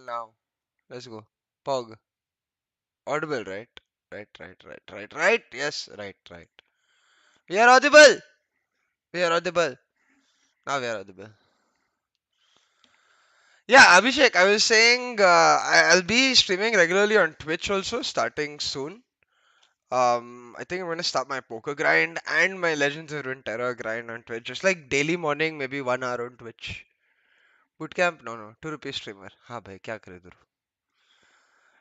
now. Let's go. Pog. Audible, right? Right. Yes, right. We are audible. We are audible. Now we are audible. Yeah, Abhishek, I was saying I'll be streaming regularly on Twitch also, starting soon. I think I'm gonna start my poker grind and my Legends of Runeterra grind on Twitch. Just like daily morning, maybe 1 hour on Twitch. Bootcamp? No. 2 rupees streamer. हाँ भाई क्या करे इधर.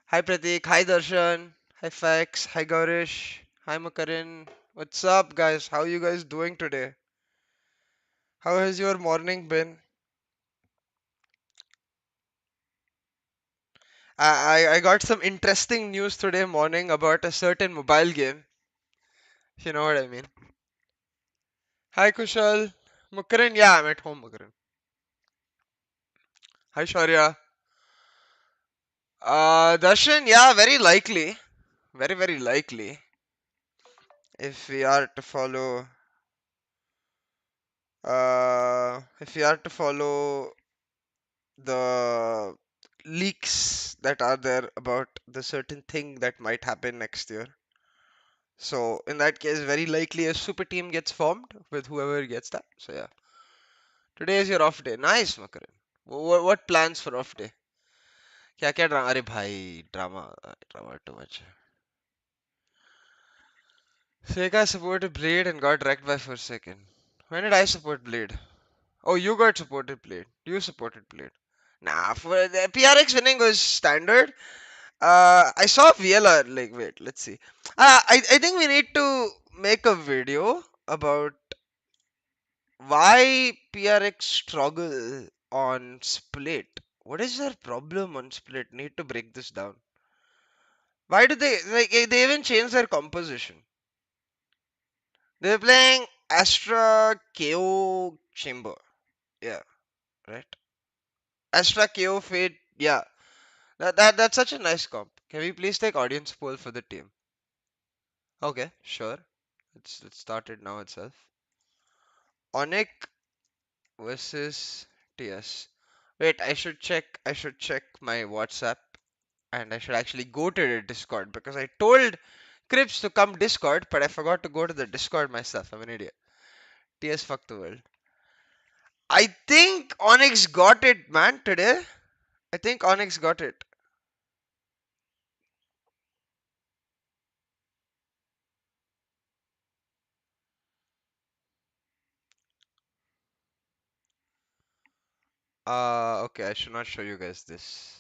Hi Pratik, hi Darshan, hi Fax, hi Gaurish, hi Makarin. What's up guys? How you guys doing today? How has your morning been? I got some interesting news today morning about a certain mobile game. If you know what I mean. Hi Kushal. Makaran, yeah, I'm at home, Makaran. Hi Shaurya. Darshan, yeah, very likely. Very likely. If we are to follow if we are to follow the leaks that are there about the certain thing that might happen next year. So in that case, very likely a super team gets formed with whoever gets that. So yeah, today is your off day. Nice, Makaran. What plans for off day? क्या क्या drama अरे भाई drama too much. Sega supported Blade and got wrecked by Forsaken. When did I support Blade? Oh, you got supported Blade. You supported Blade. Nah, for the PRX winning was standard. I saw VLR. Like, wait, let's see. I think we need to make a video about why PRX struggle on Split. What is their problem on Split? Need to break this down. Why do they like? They even change their composition. They're playing Astra KO Chamber. Yeah, right. Astra KO Fate. Yeah, that's such a nice comp. Can we please take audience poll for the team? Okay, sure. Let's start it now itself. ONIC versus TS. Wait, I should check my WhatsApp and I should actually go to the Discord because I told KRIPZ to come Discord, but I forgot to go to the Discord myself. I'm an idiot. TS fuck the world. I think Onyx got it, man, today. I think Onyx got it. Okay, I should not show you guys this.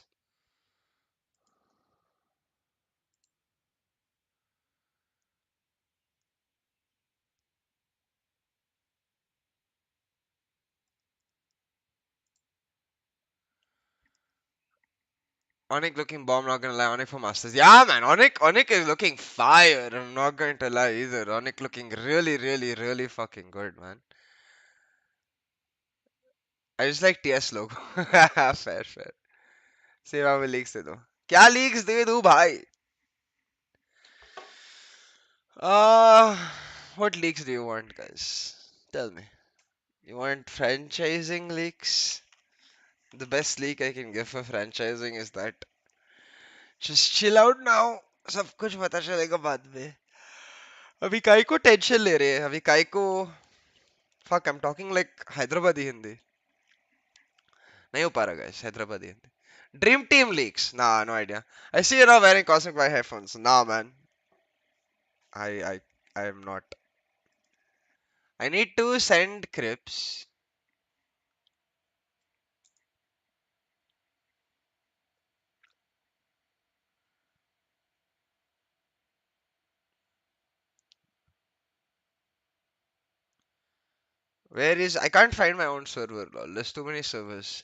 Onyx looking bomb, not gonna lie. Onyx for Masters. Yeah, man. Onyx is looking fire. I'm not going to lie either. Onyx looking really fucking good, man. I just like TS logo. fair. सेवा में leaks दे दो. क्या leaks दे दूं भाई? Uh, what leaks do you want, guys? Tell me. You want franchising leaks? The best leak I can give for franchising is that just chill out now. सब कुछ पता चलेगा बाद में. अभी काई को टेंशन ले रहे हैं? अभी काई को fuck, I'm talking like Hyderabadi Hindi. नहीं हो पा रहा guys, Hyderabadi Hindi. Dream Team leaks? Nah, no idea. I see you now wearing Cosmic White headphones. Nah, man. I am not. I need to send KRIPZ. Where is? I can't find my own server, lol. There's too many servers.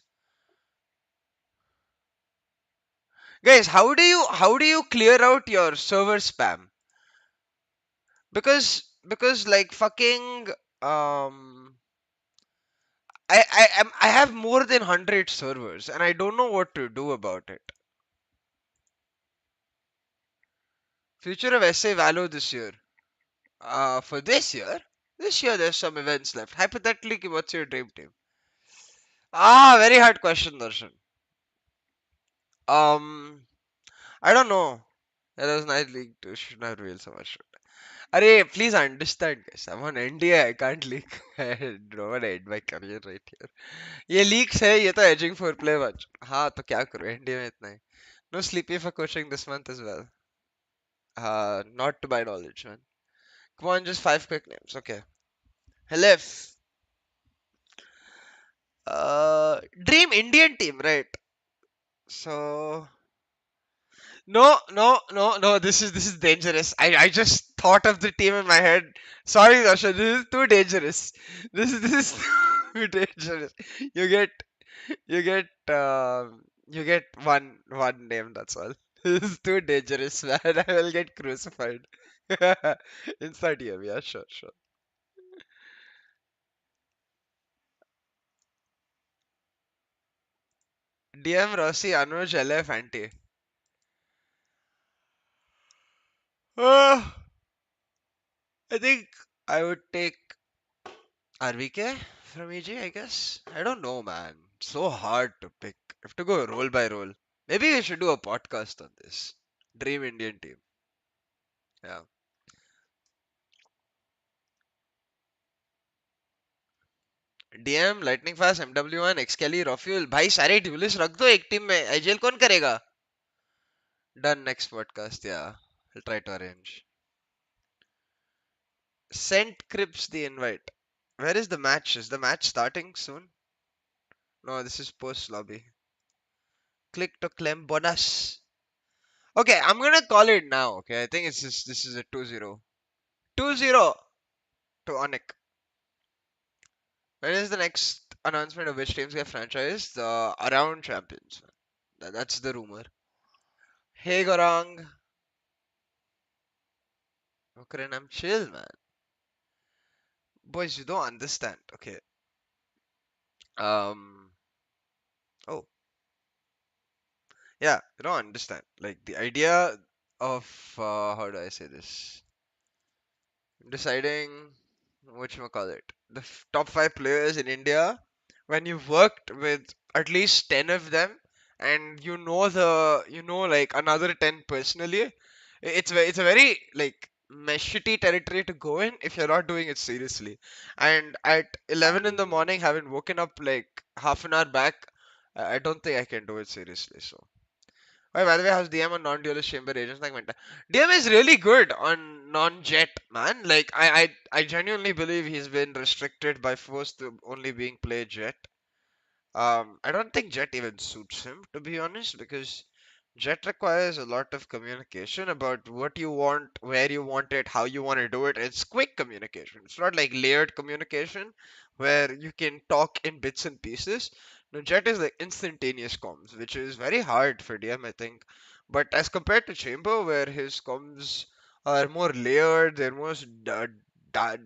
Guys, how do you clear out your server spam? Because like fucking I have more than 100 servers and I don't know what to do about it. Future of SA Valo this year. For this year? This year there's some events left. Hypothetically, what's your dream team? Very hard question, Darshan. Um, I don't know. That was nice leak too. Should not reveal so much. Arey, please understand, guys. I'm on NDA. I can't leak. I don't want to end my career right here. ये leaks है. ये तो edging for play watch. हाँ तो क्या करूँ? NDA में इतना ही. No sleepy for coaching this month as well. Not to my knowledge, man. Come on, just five quick names. Okay. Helef. Dream Indian team, right? So no. This is dangerous. I just thought of the team in my head. Sorry, Darshan. This is too dangerous. This is too dangerous. You get you get you get one name. That's all. This is too dangerous, man. I will get crucified. Inside here, yeah, sure. DM Rossi, Anuj, LF, Anti. I think I would take RVK from EG, I guess. I don't know, man. So hard to pick. I have to go role by role. Maybe we should do a podcast on this. Dream Indian team. Yeah. DM, Lightning Fast, MW1, XKelly, Rafuel. भाई सारे dualist रख दो एक team में. IGL कौन करेगा? Done next podcast. Yeah. I'll try to arrange. Sent KRIPZ the invite. Where is the match? Is the match starting soon? No, this is post lobby. Click to claim bonus. Okay, I'm gonna call it now. Okay, I think this is a 2-0. 2-0 to ONIC. When is the next announcement of which teams get franchised? The around champions. That's the rumor. Hey Gorang. Okay, I'm chill, man. Boys, you don't understand. Okay. Um. Oh, yeah. You don't understand. Like the idea of how do I say this? Deciding call it the top five players in India when you've worked with at least 10 of them and you know like another 10 personally, it's a very like shitty territory to go in if you're not doing it seriously. And at 11 in the morning, having woken up like half an hour back, I don't think I can do it seriously. So oh, by the way, how's DM on non-duelist chamber agents like Menta? DM is really good on non-jet, man. Like I genuinely believe he's been restricted by force to only being play jet. I don't think jet even suits him, to be honest, because jet requires a lot of communication about what you want, where you want it, how you want to do it. It's quick communication. It's not like layered communication where you can talk in bits and pieces. No, jet is like instantaneous comms, which is very hard for DM, I think. But as compared to chamber, where his comms are more layered, they're more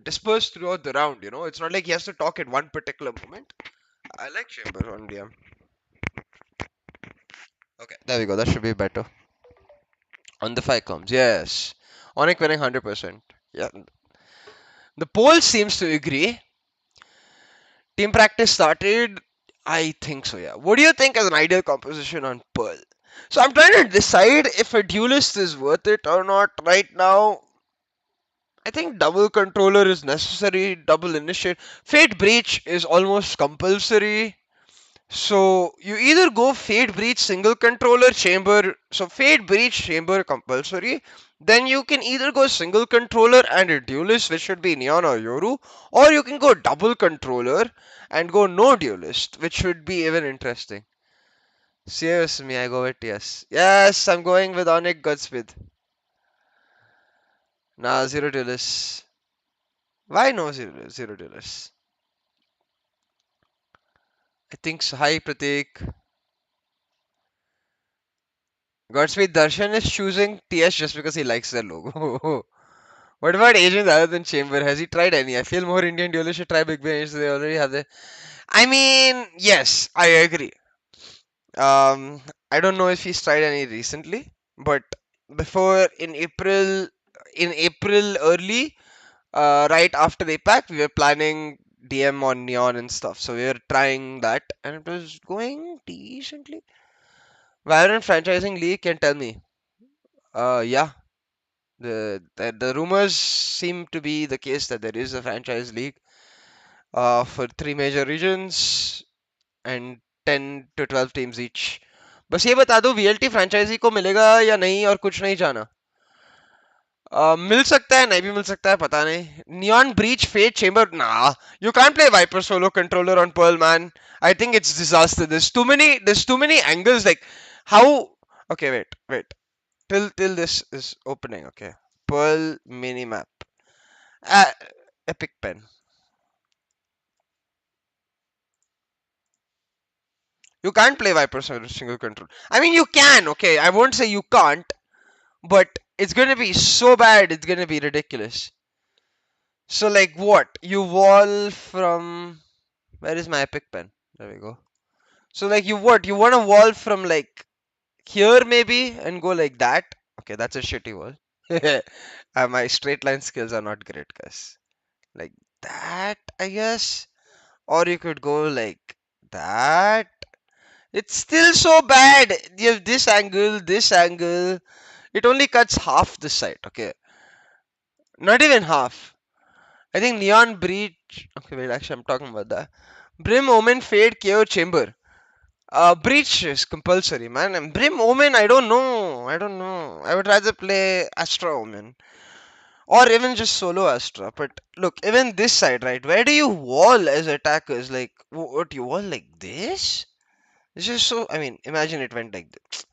dispersed throughout the round. It's not like he has to talk at one particular moment. I like chamber on DM. Okay, there we go. That should be better. On the five comms, yes. Onic winning 100%. Yeah. The poll seems to agree. Team practice started. I think so, yeah. What do you think as an ideal composition on Pearl? So I'm trying to decide if a duelist is worth it or not right now. I think double controller is necessary, double initiate. Fate Breach is almost compulsory. So you either go Fate Breach single controller chamber, so Fate Breach chamber compulsory, then you can either go single controller and a duelist, which should be Neon or Yoru, or you can go double controller and go no duelist, which should be even interesting. Seriously, me, I go with yes. Yes, I'm going with Onic Godspeed. Nah, zero duelists. Why no zero duelists? I think so. Hi Pratik. Godspeed Darshan is choosing TS just because he likes their logo. What about agents other than Chamber? Has he tried any? I feel more Indian duelists should try big agents. They already have the. I mean, yes, I agree. Um, I don't know if he's tried any recently, but before in April early, right after APAC, we were planning DM on Neon and stuff. So we were trying that, and it was going decently. Valorant franchising league can tell me. Yeah, the rumors seem to be the case that there is a franchise league for three major regions and 10 to 12 teams each. बस ये बता दो VLT franchise को मिलेगा या नहीं और कुछ नहीं जाना. मिल सकता है नहीं भी मिल सकता है पता नहीं. नियॉन ब्रीच फेट चेंबर ना. You can't play Viper solo controller on Pearl, man. I think it's disaster. There's too many angles. Like how? Okay, wait. Till this is opening. Okay, Pearl mini map. Uh, Epic pen. You can't play Viper single control. I mean, you can. Okay, I won't say you can't, but it's gonna be so bad. It's gonna be ridiculous. So like what? You wall from where is my epic pen? There we go. So like you what? You want to wall from like here maybe and go like that? Okay, that's a shitty wall. My straight line skills are not great, guys. Like that, I guess. Or you could go like that. It's still so bad. You have this angle, this angle. It only cuts half this side. Okay, not even half. I think neon breach. Okay, wait. Actually, I'm talking about that. Brim Omen Fade KO Chamber. Breach is compulsory, man. And Brim Omen, I don't know. I don't know. I would rather play Astra Omen or even just solo Astra. But look, even this side, right? Where do you wall as attackers? Like, what you wall like this? This is so. I mean, imagine it went like this.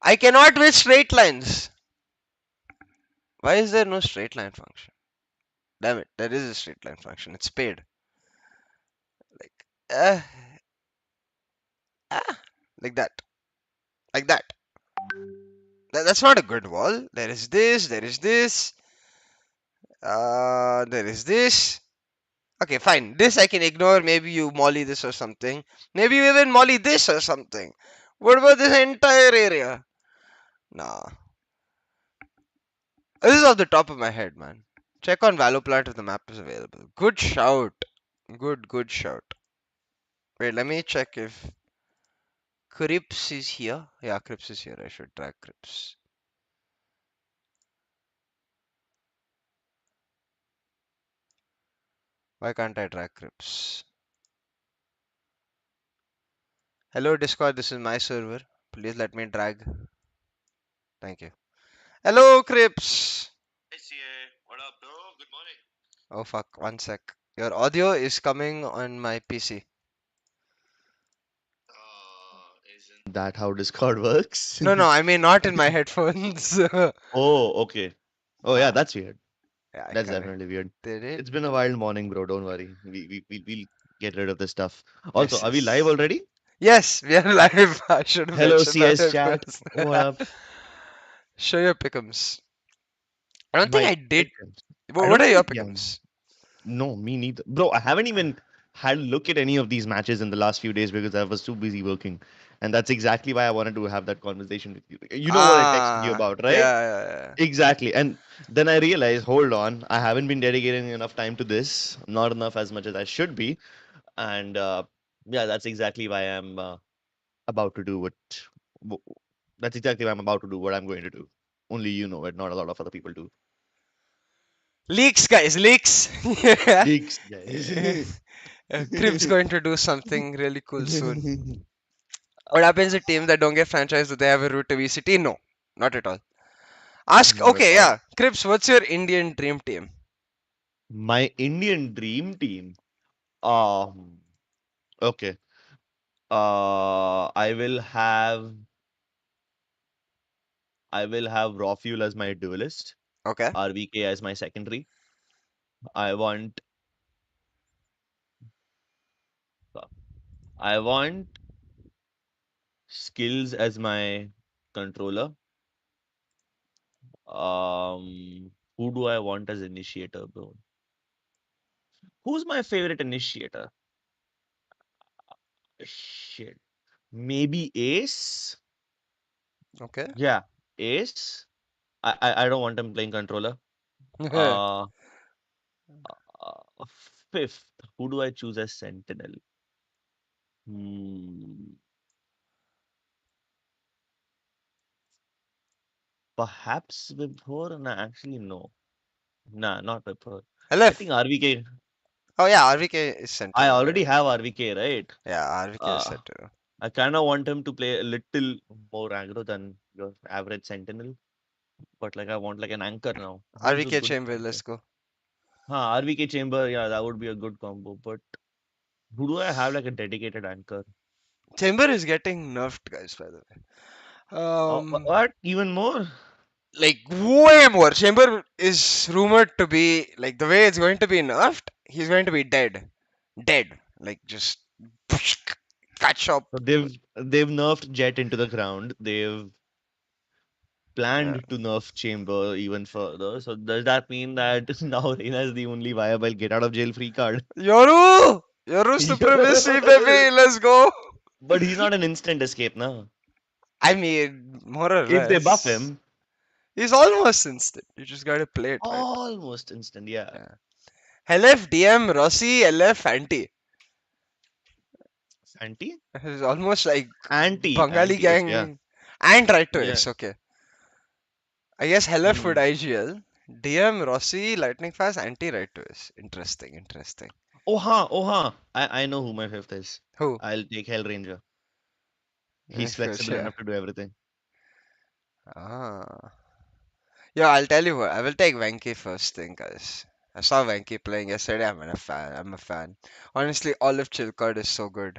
I cannot with straight lines. Why is there no straight line function? Damn it, there is a straight line function. It's paid. Like, ah, like that, like that. That's not a good wall. There is this. There is this. There is this. Okay, fine. This I can ignore. Maybe you molly this or something. Maybe you even molly this or something. What about this entire area? Nah. This is off the top of my head, man. Check on Valoplat if the map is available. Good shout. Good shout. Wait, let me check if KRIPZ is here. Yeah, KRIPZ is here. I should track KRIPZ. Why can't I track KRIPZ? Hello, Discord. This is my server. Please let me drag. Thank you. Hello, KRIPZ. Sieh, what up, bro? Good morning. Oh, fuck. One sec. Your audio is coming on my PC. Isn't that how Discord works? No, no, I mean not in my headphones. Oh, okay. Oh, yeah, Ah, that's weird. yeah, I That's definitely weird. corrected it. It's been a wild morning, bro. Don't worry. We'll get rid of this stuff. Also, Yes, are we live yes. already? Yes, we are live. I should have Hello, mentioned that CS at chat. first. What up? Show your pickums. I don't think My I did. pickings. I What don't are your think, yeah. pickums? No, me neither. Bro, I haven't even had a look at any of these matches in the last few days because I was too busy working. And that's exactly why I wanted to have that conversation with you. You know what I texted you Ah, about, right? yeah. Exactly. And then I realized, hold on, I haven't been dedicating enough time to this, not enough as much as I should be. And yeah, that's exactly why I'm about to do w- that's exactly why I'm about to do what I'm going to do. Only you know it, not a lot of other people do. Leaks, guys, leaks. Yeah. Leaks, guys. Crib's going to do something really cool soon. What happens to teams that don't get franchised? Do they have a route to VCT? No, not at all. Ask, Not at okay, all. yeah. Cribs, what's your Indian dream team? My Indian dream team. Um, okay. I will have Raw Fuel as my duelist, Okay. RVK as my secondary. I want uh, I want skills as my controller. Who do I want as initiator, bro? Who's my favorite initiator? Shit. Maybe Ace? Okay. Yeah, Ace. I don't want him playing controller. Uh, Fifth. Who do I choose as Sentinel? Hmm. Perhaps Vibhor? Nah, actually, no. Nah, not Vibhor. I LF. think RVK. Oh yeah, RVK is I Sentinel, already right? have RVK, right? Yeah, RVK is Uh, Sentinel. I kind of want him to play a little more aggro than your average Sentinel. But like, I want like an anchor now. Who's a RVK good Chamber, anchor? let's go. Huh, RVK Chamber, yeah, that would be a good combo. But who do I have like a dedicated anchor? Chamber is getting nerfed, guys, by the way. Oh, what? Even more? Like way more. Chamber is rumored to be like the way it's going to be nerfed. He's going to be dead, dead. Like just catch up. So they've nerfed Jet into the ground. They've Yeah. planned to nerf Chamber even further. So does that mean that now Reina is the only viable get out of jail free card? Yoru, Yoru supremacy, baby. Let's go. But he's not an instant escape now. I mean, more or If they buff less. him, He's almost instant. You just gotta play it right. almost instant, yeah. Yeah. LF, DM, Rossi, LF, anti. Anti? It's almost like Bengali Anti-ish, yeah. gang and right to Yeah. ace. Okay. I guess LF would Hmm. IGL. DM, Rossi, Lightning Fast, anti right to ace. Interesting, interesting. Oh huh. I know who my fifth is. Who? I'll take Hellranger. Yeah, He's for flexible sure. enough to do everything. Ah. Yeah, I'll tell you what. I will take Venki first thing, guys. I saw Venki playing yesterday. I'm a fan. I'm a fan. Honestly, Olive Chilcott is so good.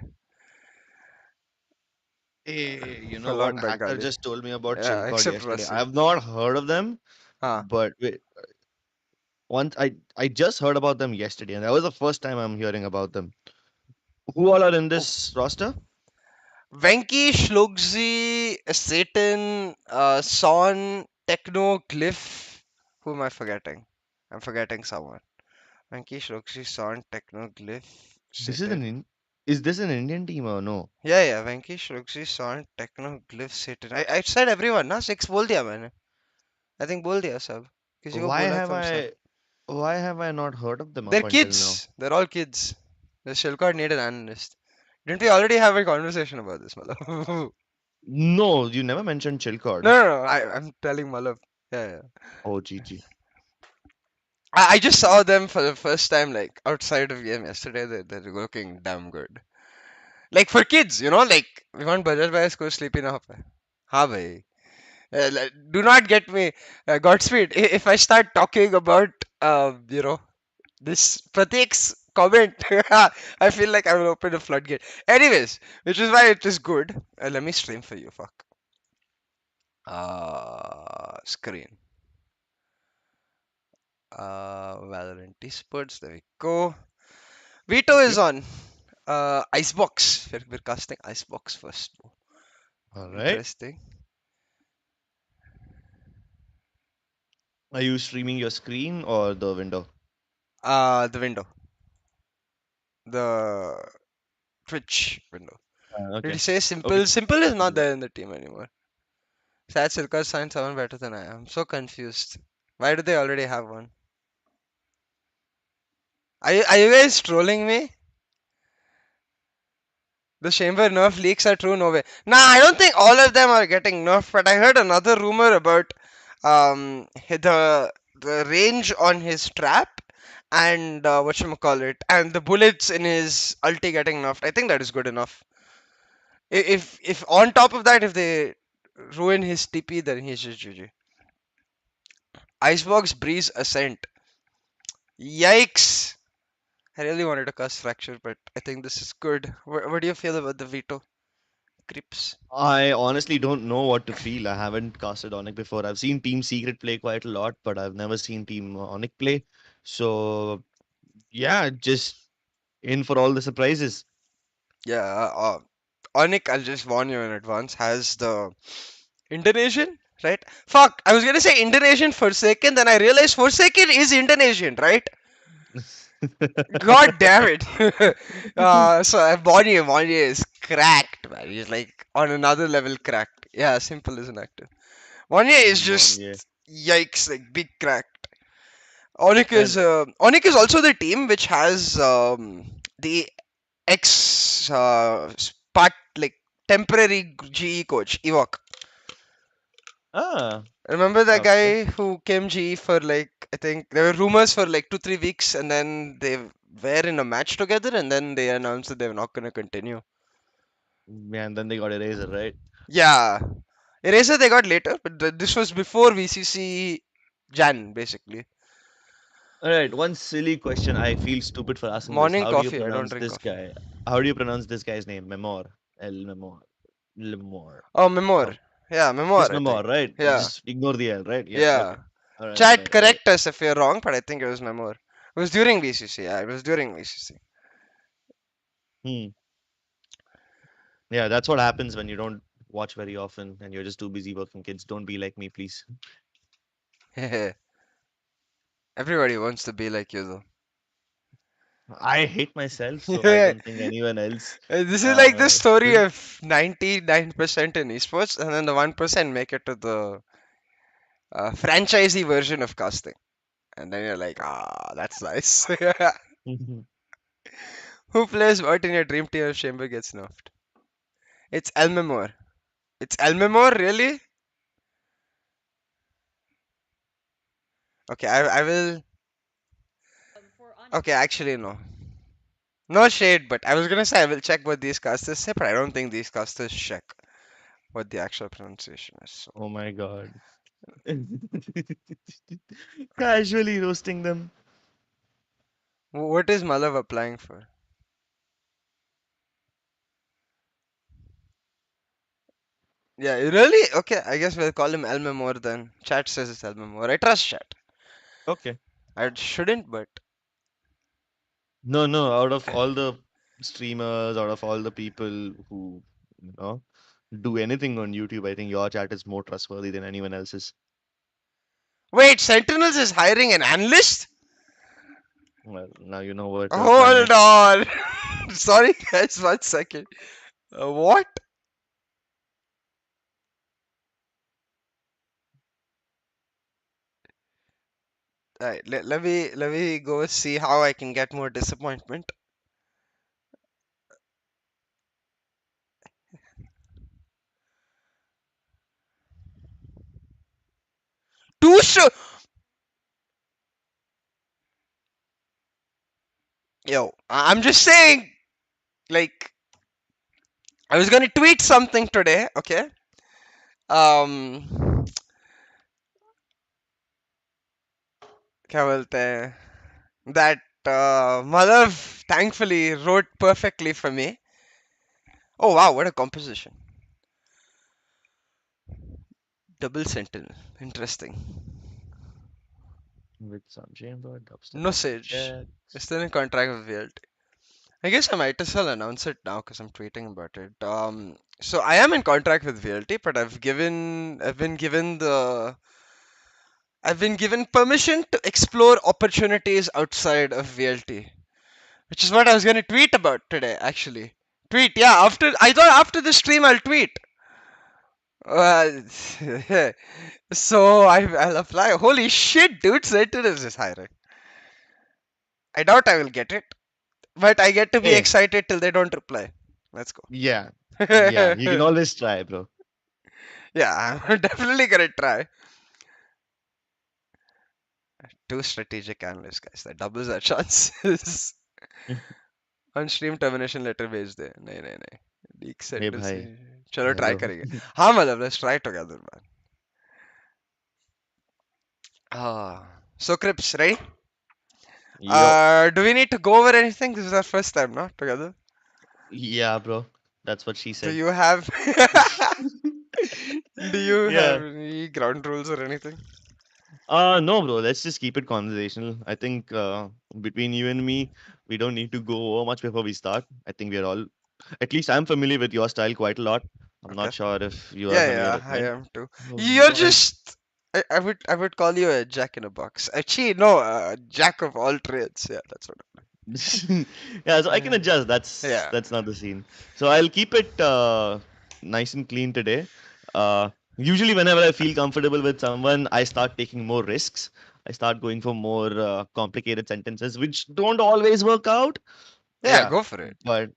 Hey, you know Full what? on Hacker Bengali. just told me about Yeah, Chilcod except yesterday. I Rossi. have not heard of them, Huh. but wait, once I just heard about them yesterday, and that was the first time I'm hearing about them. Who all are in Who? this roster? Venki, Shlugzi, Satan, Son, Techno, Glyph. Who am I forgetting? I'm forgetting someone. Venki, Shlugzi, Son, Techno, Glyph, This is an Satan. is this an Indian team or no? Yeah, yeah. Venki, Shlugzi, Son, Techno, Glyph, Satan. I said everyone, ना? Six बोल दिया मैंने. I think बोल दिया सब. किसी को Why बोला have कम सा. I not heard of them They're up until now? kids. They're all kids. The Shilkard need an analyst. Didn't we already have a conversation about this, Malab? No, you never mentioned Chilcod. No, no, no. I'm telling Malab. Yeah, yeah. Oh, GG. I just saw them for the first time, like outside of game yesterday. They're looking damn good. Like for kids, like we want Bajaj Bhai's go sleepy na ho paye. हाँ भाई. Do not get me. Godspeed. If I start talking about, this Pratik's comment, I feel like I will open a floodgate. Anyways, which is why it is good. Let me stream for you. Fuck. Screen. Valorant esports. There we go. Veto is Yep. on. Icebox. We're casting Icebox first. All right. Interesting. Are you streaming your screen or the window? The window. The Twitch window. Did you Okay. say Okay. simple? Simple is not Yeah. there in the team anymore. Sad Silka signed someone better than I am. I'm so confused. Why do they already have one? Are you guys trolling me? The chamber nerf leaks are true, no way. Nah, I don't think all of them are getting nerfed, but I heard another rumor about the range on his trap and whatchamacallit, and the bullets in his ulti getting nerfed. I think that is good enough. If on top of that, if they ruin his TP, then he's just GG. Icebox Breeze Ascent. Yikes! I really wanted to cast Fracture, but I think this is good. What do you feel about the veto? KRIPZ. I honestly don't know what to feel. I haven't casted ONIC before. I've seen Team Secret play quite a lot, but I've never seen Team ONIC play. So yeah, just in for all the surprises. Yeah, ONIC, I'll just warn you in advance, has the Indonesian, right? Fuck, I was gonna say Indonesian Forsaken, then I realized Forsaken is Indonesian, right? God damn it. Bonnie is cracked, man. He's like on another level cracked. Yeah, simple as an actor. Bonnie is One, just yeah. yikes, like big cracked. And ONIC is also the team which has the ex part like temporary GE coach Ewok. ah, Remember that Okay. guy who came GE for like, I think there were rumors for like 2 3 weeks, and then they were in a match together, and then they announced that they were not going to continue. Yeah, and then they got Eraser, right? Yeah, Eraser they got later, but this was before VCC Jan basically. All right, one silly question. I feel stupid for asking this. Morning How do you coffee. I don't pronounce drink this coffee. guy? How do you pronounce this guy's name? Memor. El Memor. Lemor. Oh, Memor. How? Yeah, Just Memor. I think. Memor, right? Yeah, Just ignore the L, right? Yeah, yeah. okay. All Chat right, all right. correct us if you're wrong, but I think it was Memor. It was during VCC. Yeah, it was during VCC. Hmm. Yeah, that's what happens when you don't watch very often and you're just too busy working. Kids, don't be like me, please. Everybody wants to be like you, I hate myself, so I though. don't think anyone else This is like the story should. of 99% in esports, and then the 1% make it to the franchisee version of casting. And then you're like, ah, that's nice. Who plays what in your dream team if Chamber gets nerfed? It's Elmemore. It's Elmemore, really? Okay, I will. Okay, actually, no. No shade, but I was gonna say I will check what these casters say, but I don't think these casters check what the actual pronunciation is. So, Oh my God. Casually roasting them. what is Malav applying for? Yeah, really? Okay, I guess we'll call him Elmemore then. Chat says it's Elmemore. I trust chat. Okay. I shouldn't, but No, no, out of all the streamers, out of all the people who, you know, do anything on YouTube, I think your chat is more trustworthy than anyone else's. wait, Sentinels is hiring an analyst? Well, now you know where to apply Hold next. on. Sorry, guys, 1 second. What? Alright, let me go see how I can get more disappointment. Two show. Yo, I'm just saying. Like, I was gonna tweet something today. Okay. Um, क्या बोलते हैं? That Madhav thankfully wrote perfectly for me. Oh wow, what a composition. Double Sentinel. Interesting. With some chamber, dubstep No auto Sage. check. It's still in contract with VLT. I guess I might as well announce it now because I'm tweeting about it. So I am in contract with VLT, but I've been given permission to explore opportunities outside of VLT, which is what I was gonna tweet about today, actually. Tweet, yeah. After the stream, I'll tweet. Uh, so I'll apply. Holy shit, dude! Sentinels is hiring. I doubt I will get it, but I get to be Hey, excited till they don't reply. Let's go. yeah, yeah, you can always try, bro. Yeah, I'm definitely gonna try. Two strategic analysts, guys. That doubles our chances. On stream termination letter भेज दे नहीं नहीं नहीं leak Hey, sentence bhai. चलो try Hello. करेंगे हाँ मतलब let's try together man. So Krips, right? Yo. Do we need to go over anything? This is our first time, no? Together. Yeah, bro. That's what she Do said. you have do you have Yeah. any ground rules or anything? No, bro. Let's just keep it conversational. I think between you and me, we don't need to go over much before we start. I think we're all, at least I'm familiar with your style quite a lot. I'm Okay. not sure if you are Yeah, familiar yeah, with I mine. am too. You're But just. I would call you a jack in a box. Actually, no, jack of all trades. Yeah, that's what. yeah, so I can Uh, adjust. That's yeah. that's not the scene. So I'll keep it nice and clean today. Usually, whenever I feel comfortable with someone, I start taking more risks. I start going for more complicated sentences, which don't always work out. Yeah, Yeah, go for it. but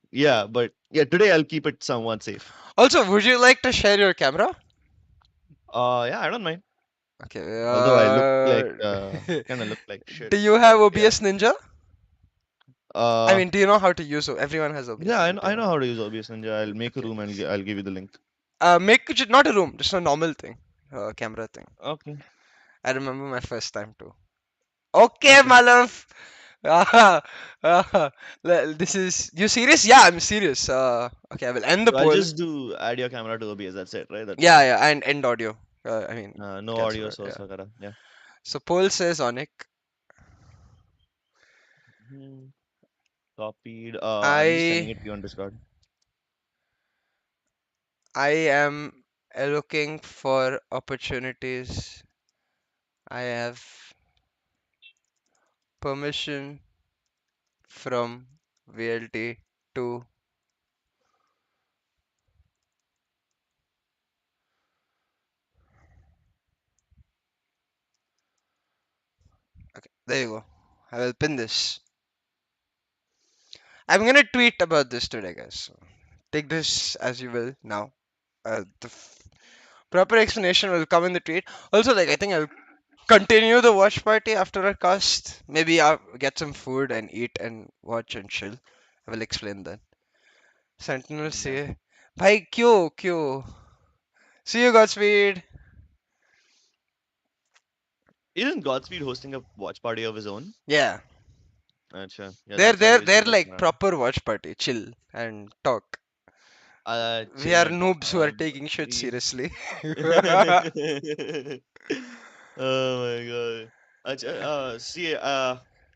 today I'll keep it somewhat safe. Also, would you like to share your camera? Yeah, I don't mind. Okay. Although I kind of look like shit, Do you but have yeah. OBS Ninja? I Uh, mean, do you know how to use it? Everyone has OBS yeah, Ninja. Do you I know? know how to use OBS Ninja. I'll make a Okay. room and I'll give you the link. Not a room, just a normal thing, camera thing. Okay, I remember my first time too. Okay, okay. my love. Ah, this is you serious? Yeah, I'm serious. Okay, I will end the So I'll poll. just do add your camera to OBS. That's it, right? That's Yeah, fine. yeah, and end audio. I mean, No cancel audio it. source, Yeah. वगैरह. Yeah. So poll says ONIC. Hmm. Copied. I'm just sending I it to you on Discord. I am looking for opportunities. I have permission from VLT to. Okay, there you go. I will pin this. I'm gonna tweet about this today, guys. So take this as you will now. Proper explanation will come in the tweet. Also, like I think I'll continue the watch party after a cast. Maybe I'll get some food and eat and watch and chill. I will explain that. Sentinel Yeah. say, "Bhai, क्यों? See you, Godspeed." Isn't Godspeed hosting a watch party of his own? Yeah, Acha. Yeah, they're that's why he they're was doing they're that like scenario. proper watch party, chill and talk. We Chill are and talk. noobs who are taking shit We. seriously. Oh my god. See,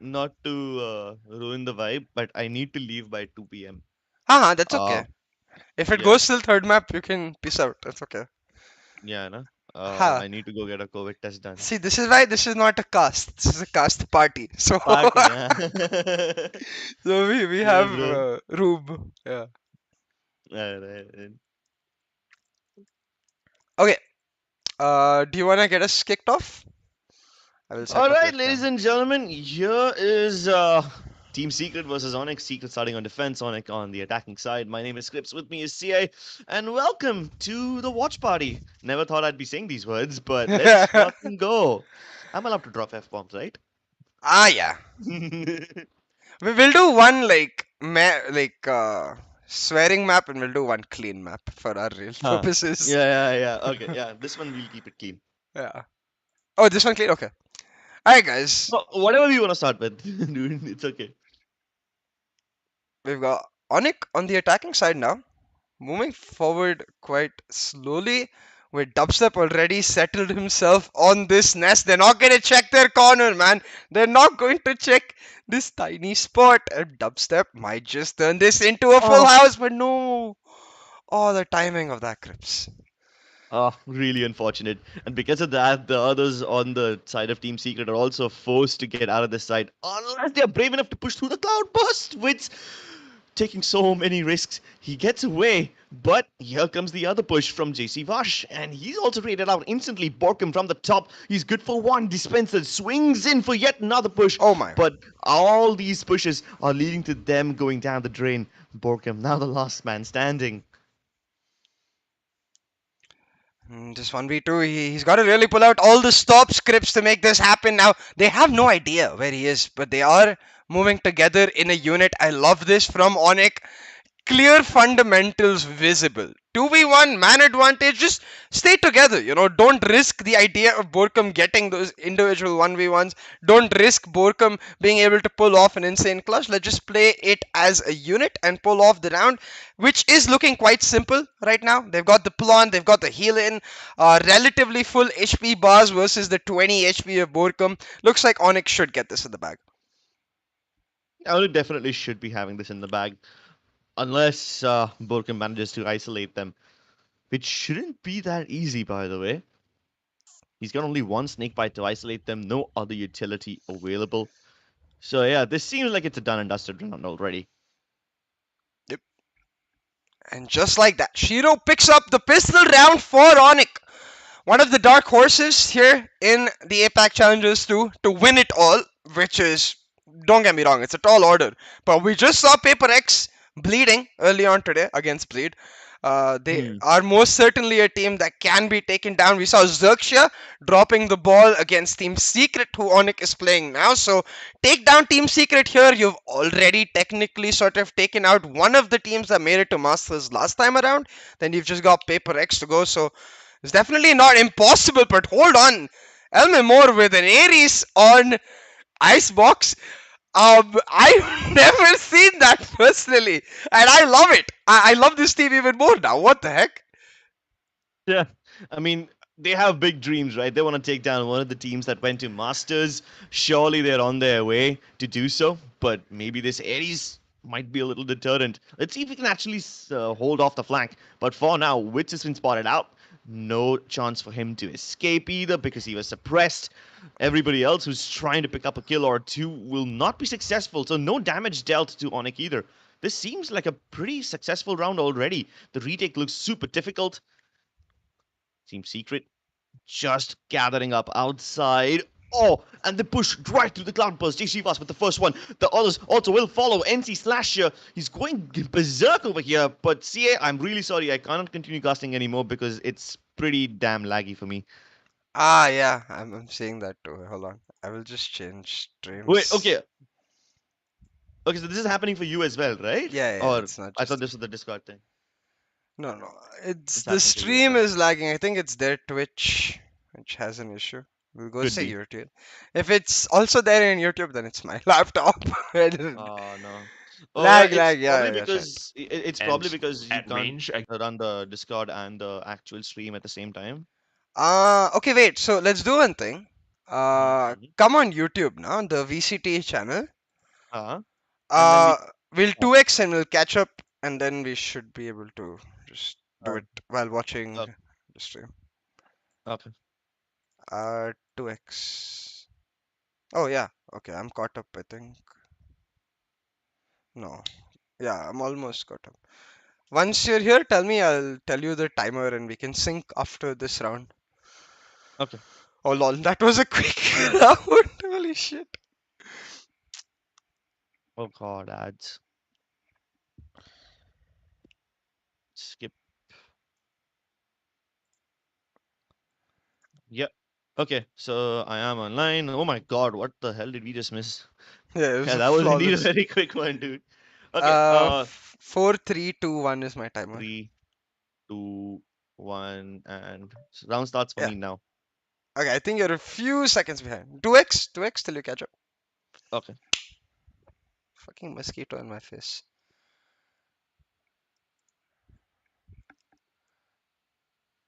not to ruin the vibe, but I need to leave by 2 p.m. Haha, that's Uh, okay. If it yeah, goes till third map, you can peace out. That's okay. yeah, no? Ha. I need to go get a COVID test done. See, this is why this is not a cast. This is a cast party. So, Party, yeah. so we Yeah, have bro. room. Yeah. Alright. Okay. Do you wanna get us kicked off? I will All set up your right, ladies cam. and gentlemen, here is Team Secret versus ONIC. Secret starting on defense, ONIC on the attacking side. My name is KRIPZ. With me is Sieh, and welcome to the watch party. Never thought I'd be saying these words, but let's fucking go. I'm allowed to drop f bombs, right? Yeah. We'll do one swearing map, and we'll do one clean map for our real Huh. purposes. Yeah. Okay, yeah. This one we'll keep it clean. Yeah. Oh, this one clean. Okay. All right, guys. Whatever you want to start with, dude, it's okay. We've got Onik on the attacking side now, moving forward quite slowly. With Dubstep already settled himself on this nest. They're not going to check their corner, man. They're not going to check this tiny spot. And Dubstep might just turn this into a full Oh, house, but no. Oh, the timing of that, Crips. really unfortunate. And because of that, the others on the side of Team Secret are also forced to get out of this side unless they're brave enough to push through the cloud burst, which taking so many risks. He gets away, but here comes the other push from JC Vash, and he's also raided out instantly. Borkum from the top. He's good for one. Dispenser swings in for yet another push, Oh my. but all these pushes are leading to them going down the drain. Borkum, now the last man standing. Just 1v2. He's got to really pull out all the stop scripts to make this happen. Now, they have no idea where he is, but they are moving together in a unit. I love this from ONIC. Clear fundamentals visible. 2v1, man advantage, just stay together, don't risk the idea of Borkum getting those individual 1v1s. Don't risk Borkum being able to pull off an insane clutch. Let's just play it as a unit and pull off the round, which is looking quite simple right now. They've got the plan, they've got the heal in, relatively full HP bars versus the 20 HP of Borkum. Looks like Onyx should get this in the bag. I definitely should be having this in the bag, unless Borkum manages to isolate them, which shouldn't be that easy, by the way. He's got only one snake bite to isolate them, no other utility available. So yeah, this seems like it's a done and dusted round already. Yep. And just like that, Shiro picks up the pistol round for Onyx. One of the dark horses here in the APAC Challengers to win it all, which is, don't get me wrong, it's a tall order. But we just saw Paper X bleeding early on today against Bleed. They Hmm. are most certainly a team that can be taken down. We saw Xerxia dropping the ball against Team Secret, who ONIC is playing now. So take down Team Secret here. You've already technically sort of taken out one of the teams that made it to Masters last time around. Then you've just got Paper X to go. So it's definitely not impossible. But hold on. Elmemore with an Ares on Icebox. I've never seen that personally, and I love it. I love this team even more now. What the heck? Yeah, I mean, they have big dreams, right? They want to take down one of the teams that went to Masters. Surely they're on their way to do so, but maybe this Ares might be a little deterrent. Let's see if we can actually hold off the flank. But for now, Witch has been spotted out. No chance for him to escape either because he was suppressed. Everybody else who's trying to pick up a kill or two will not be successful, so no damage dealt to ONIC either. This seems like a pretty successful round already. The retake looks super difficult. Team Secret just gathering up outside. Oh, and the push right through the cloud burst. JC Fast with the first one. The others also will follow. NC Slasher, he's going berserk over here. But CA, I'm really sorry. I cannot continue casting anymore because it's pretty damn laggy for me. Ah, yeah, I'm seeing that too. Hold on, I will just change Wait, streams. okay. Okay, so this is happening for you as well, right? Yeah, yeah, Or it's not I thought just this was the Discord thing. no, no. It's It's the happening for you as stream well. is lagging. I think it's their Twitch which has an issue. We'll go Could say be. YouTube. If it's also there in YouTube, then it's my laptop. Oh no. Oh yeah, Lag, lag. Yeah, yeah, shit. it's probably And because you at can't range, run the Discord and the actual stream at the same time. Okay, wait. So let's do one thing. Mm-hmm. Come on YouTube now, the VCT channel. Uh-huh. And then Uh, we'll oh, 2x and we'll catch up, and then we should be able to just do uh, it while watching okay, the stream. okay. 2x. Oh yeah. Okay, I'm caught up. I think. No. Yeah, I'm almost caught up. Once you're here, tell me. I'll tell you the timer, and we can sync after this round. Okay. Oh lol, that was a quick round. Holy shit. Oh God, ads. Skip. Yeah. Okay, so I am online. Oh my God, what the hell did we just miss? Yeah, it was Yeah, a that was indeed a flawless. very quick one, dude. Okay, 4, 3, 2, 1 is my timer. 3, 2, 1, and round starts for Yeah. me now. Okay, I think you're a few seconds behind. 2x, 2x till you catch up. Okay. Fucking mosquito in my face.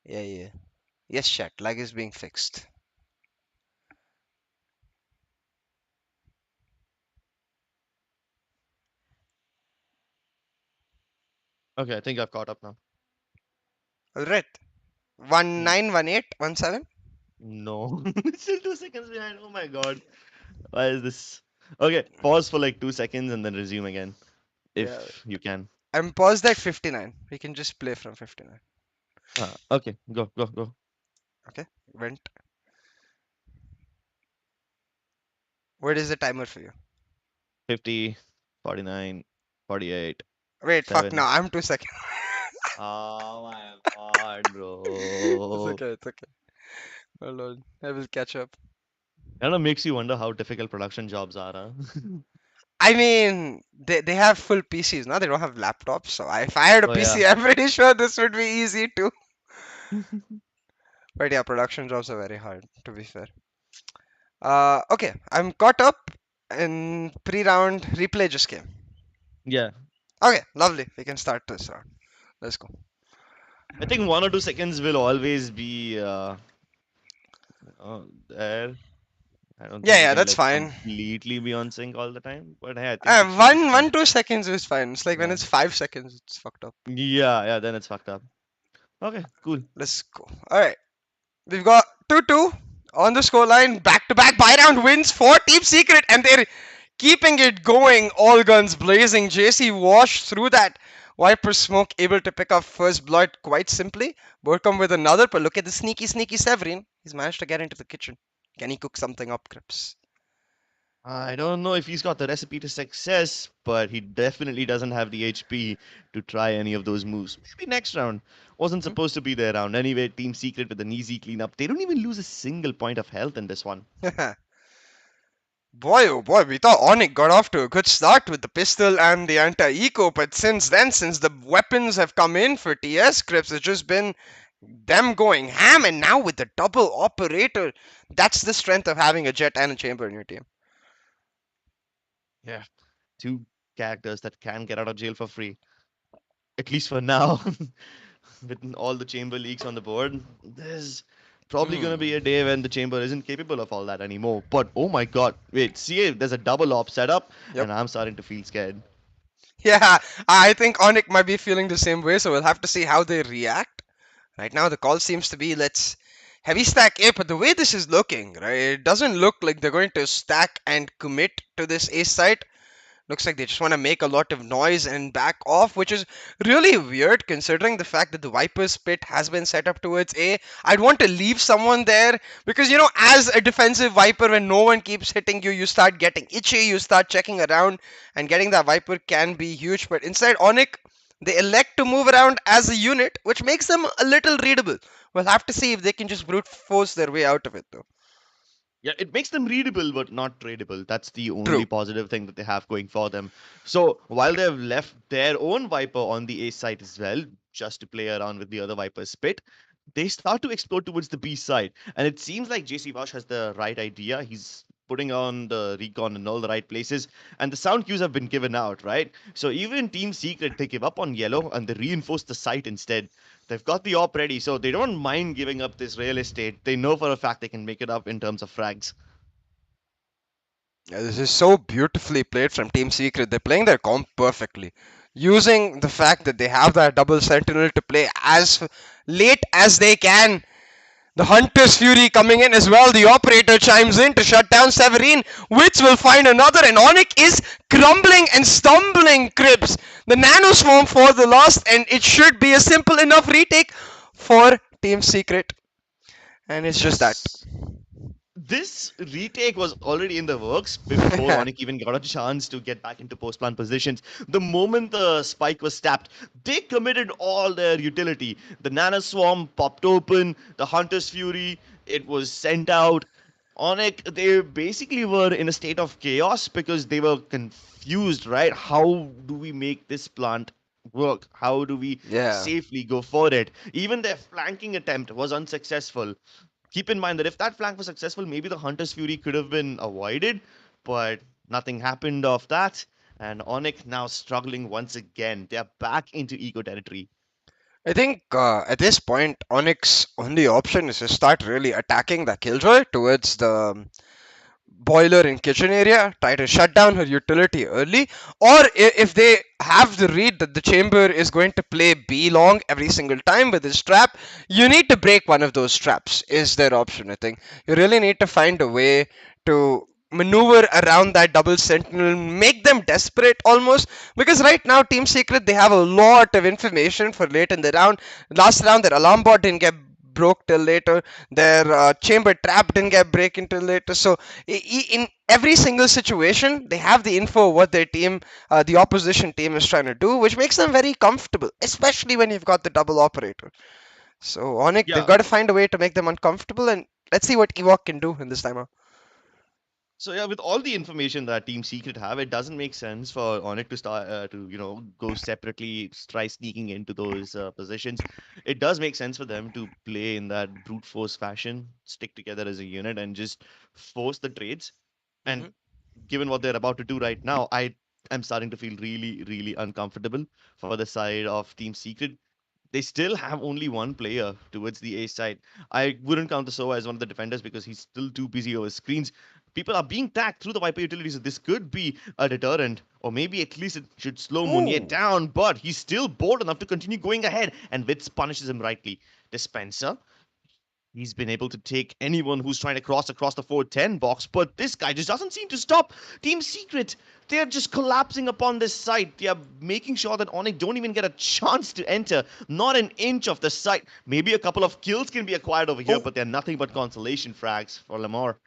Yeah, yeah. Yes, chat. Lag is being fixed. Okay, I think I've caught up now. Alright. Hmm. 191817. No, still 2 seconds behind. Oh my God. Why is this? Okay, pause for like 2 seconds and then resume again, Yeah. if you can. I'm paused at 59. We can just play from 59. Okay, go, go, go. Okay. Went. What is the timer for you? 50, 49, 48, Wait, fuck. No, 7. I'm 2 seconds. Oh my God, It's bro. okay. It's okay. Hold on. I will catch up. Kind of makes you wonder how difficult production jobs are, huh? I mean, they have full PCs now. They don't have laptops. So if I had a Oh yeah. PC, I'm pretty sure this would be easy too. But yeah, production jobs are very hard, to be fair. Okay, I'm caught up in pre-round replay just came. Yeah. Okay, lovely. We can start this round. Let's go. I think 1 or 2 seconds will always be there. I don't Yeah, think we yeah, can that's like fine. completely be on sync all the time, but hey, I think it should be One, fine. 2 seconds is fine. It's like when Yeah. it's 5 seconds, it's fucked up. Yeah, yeah, then it's fucked up. Okay, cool. Let's go. All right, we've got 2-2 on the scoreline. Back-to-back buy-round wins for Team Secret, and they're keeping it going. All guns blazing. JC washed through that Viper smoke, able to pick up first blood quite simply. Burkham with another, but look at the sneaky Severin. He's managed to get into the kitchen. Can he cook something up, KRIPZ? I don't know if he's got the recipe to success, but he definitely doesn't have the HP to try any of those moves. Maybe next round. Wasn't supposed to be their round. Anyway, Team Secret with an easy cleanup. They don't even lose a single point of health in this one. Boy, oh boy, we thought ONIC got off to a good start with the pistol and the anti-eco, but since then, since the weapons have come in for TS KRIPZ, it's just been them going ham, and now with the double operator, that's the strength of having a jet and a chamber in your team. Yeah. Two characters that can get out of jail for free. At least for now. With all the chamber leaks on the board, there's probably going to Hmm. be a day when the chamber isn't capable of all that anymore. But oh my god, wait, see, there's a double op setup, Yep. and I'm starting to feel scared. Yeah, I think ONIC might be feeling the same way, so we'll have to see how they react. Right now, the call seems to be let's heavy stack A, but the way this is looking, right, it doesn't look like they're going to stack and commit to this A site. Looks like they just want to make a lot of noise and back off, which is really weird considering the fact that the Viper's pit has been set up towards A. I'd want to leave someone there because, as a defensive Viper, when no one keeps hitting you, you start getting itchy, you start checking around, and getting that Viper can be huge. But inside ONIC, they elect to move around as a unit, which makes them a little readable. We'll have to see if they can just brute force their way out of it, though. Yeah, it makes them readable but not tradable. That's the only True. positive thing that they have going for them. So while they've left their own Viper on the A side as well, just to play around with the other Viper's pit, they start to explore towards the B side. And it seems like JC Vosh has the right idea. He's putting on the recon in all the right places. And the sound cues have been given out, right? So even Team Secret, they give up on yellow and they reinforce the site instead. They've got the op ready, so they don't mind giving up this real estate. They know for a fact they can make it up in terms of frags. Yeah, this is so beautifully played from Team Secret. They're playing their comp perfectly. Using the fact that they have that double sentinel to play as late as they can. The Hunter's Fury coming in as well. The operator chimes in to shut down Severine. Wits will find another, and ONIC is crumbling and stumbling KRIPZ. The Nano Swarm for the loss, and it should be a simple enough retake for Team Secret. And it's just that. Yes. This retake was already in the works before ONIC even got a chance to get back into post plant positions. The moment the spike was tapped, they committed all their utility. The Nano Swarm popped open, the Hunter's Fury, it was sent out. ONIC, they basically were in a state of chaos because they were confused, right? How do we make this plant work? How do we Yeah. safely go for it? Even their flanking attempt was unsuccessful. Keep in mind that if that flank was successful, maybe the Hunter's Fury could have been avoided, but nothing happened of that. And ONIC now struggling once again. They're back into eco territory. I think at this point, Onyx's only option is to start really attacking the Killjoy towards the boiler in kitchen area, try to shut down her utility early, or if they have the read that the chamber is going to play B long every single time with this trap, you need to break one of those traps, is their option. I think you really need to find a way to maneuver around that double sentinel, make them desperate almost, because right now Team Secret, they have a lot of information for late in the round. Last round their alarm bot didn't get broke till later, their chamber trap didn't get break until later. So in every single situation, they have the info what their team, the opposition team, is trying to do, which makes them very comfortable, especially when you've got the double operator. So Onyx, they've Yeah. got to find a way to make them uncomfortable, and let's see what Ewok can do in this timer. So yeah, with all the information that Team Secret have, it doesn't make sense for ONIC to start to go separately, try sneaking into those positions. It does make sense for them to play in that brute force fashion, stick together as a unit, and just force the trades. And Hmm. given what they're about to do right now, I am starting to feel really, really uncomfortable for the side of Team Secret. They still have only one player towards the A side. I wouldn't count the Sova as one of the defenders because he's still too busy over screens. People are being tagged through the Viper utilities, so this could be a deterrent, or maybe at least it should slow Monier Ooh. down, but he's still bold enough to continue going ahead, and Witz punishes him rightly. Dispenser, he's been able to take anyone who's trying to cross across the 410 box, but this guy just doesn't seem to stop. Team Secret, they're just collapsing upon this site. They are making sure that ONIC don't even get a chance to enter. Not an inch of the site. Maybe a couple of kills can be acquired over here, Oh. but they're nothing but consolation frags for Lamar.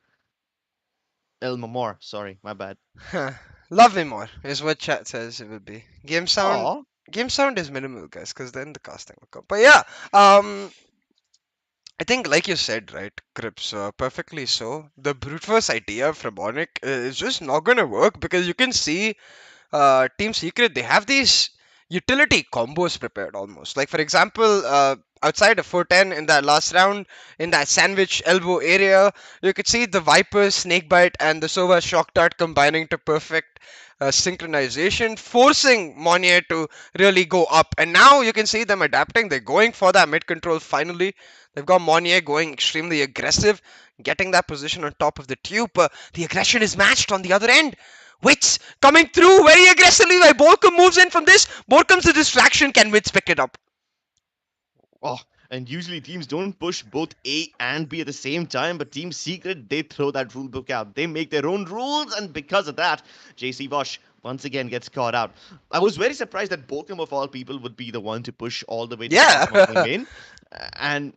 Elma Moore. Sorry, my bad. Love me more is what chat says it will be. Oh, Game sound is minimal, guys, because then the casting will come. But yeah, um, I think, like you said, right, Crips, perfectly so. The brute force idea from ONIC is just not gonna work because you can see Team Secret, they have these utility combos prepared almost. Like, for example, outside of 410 in that last round, in that sandwich elbow area, you could see the Viper, Snakebite, and the Sova Shock Dart combining to perfect synchronization, forcing Monnier to really go up. And now you can see them adapting. They're going for that mid control finally. They've got Monnier going extremely aggressive, getting that position on top of the tube. The aggression is matched on the other end. Wits coming through very aggressively while Borkum moves in from this. Borkum's a distraction. Can Wits pick it up? oh, and usually teams don't push both A and B at the same time, but Team Secret, they throw that rule book out. They make their own rules, and because of that, JC Bosch once again gets caught out. I was very surprised that Bochum, of all people, would be the one to push all the way to the bottom of A Yeah. main. And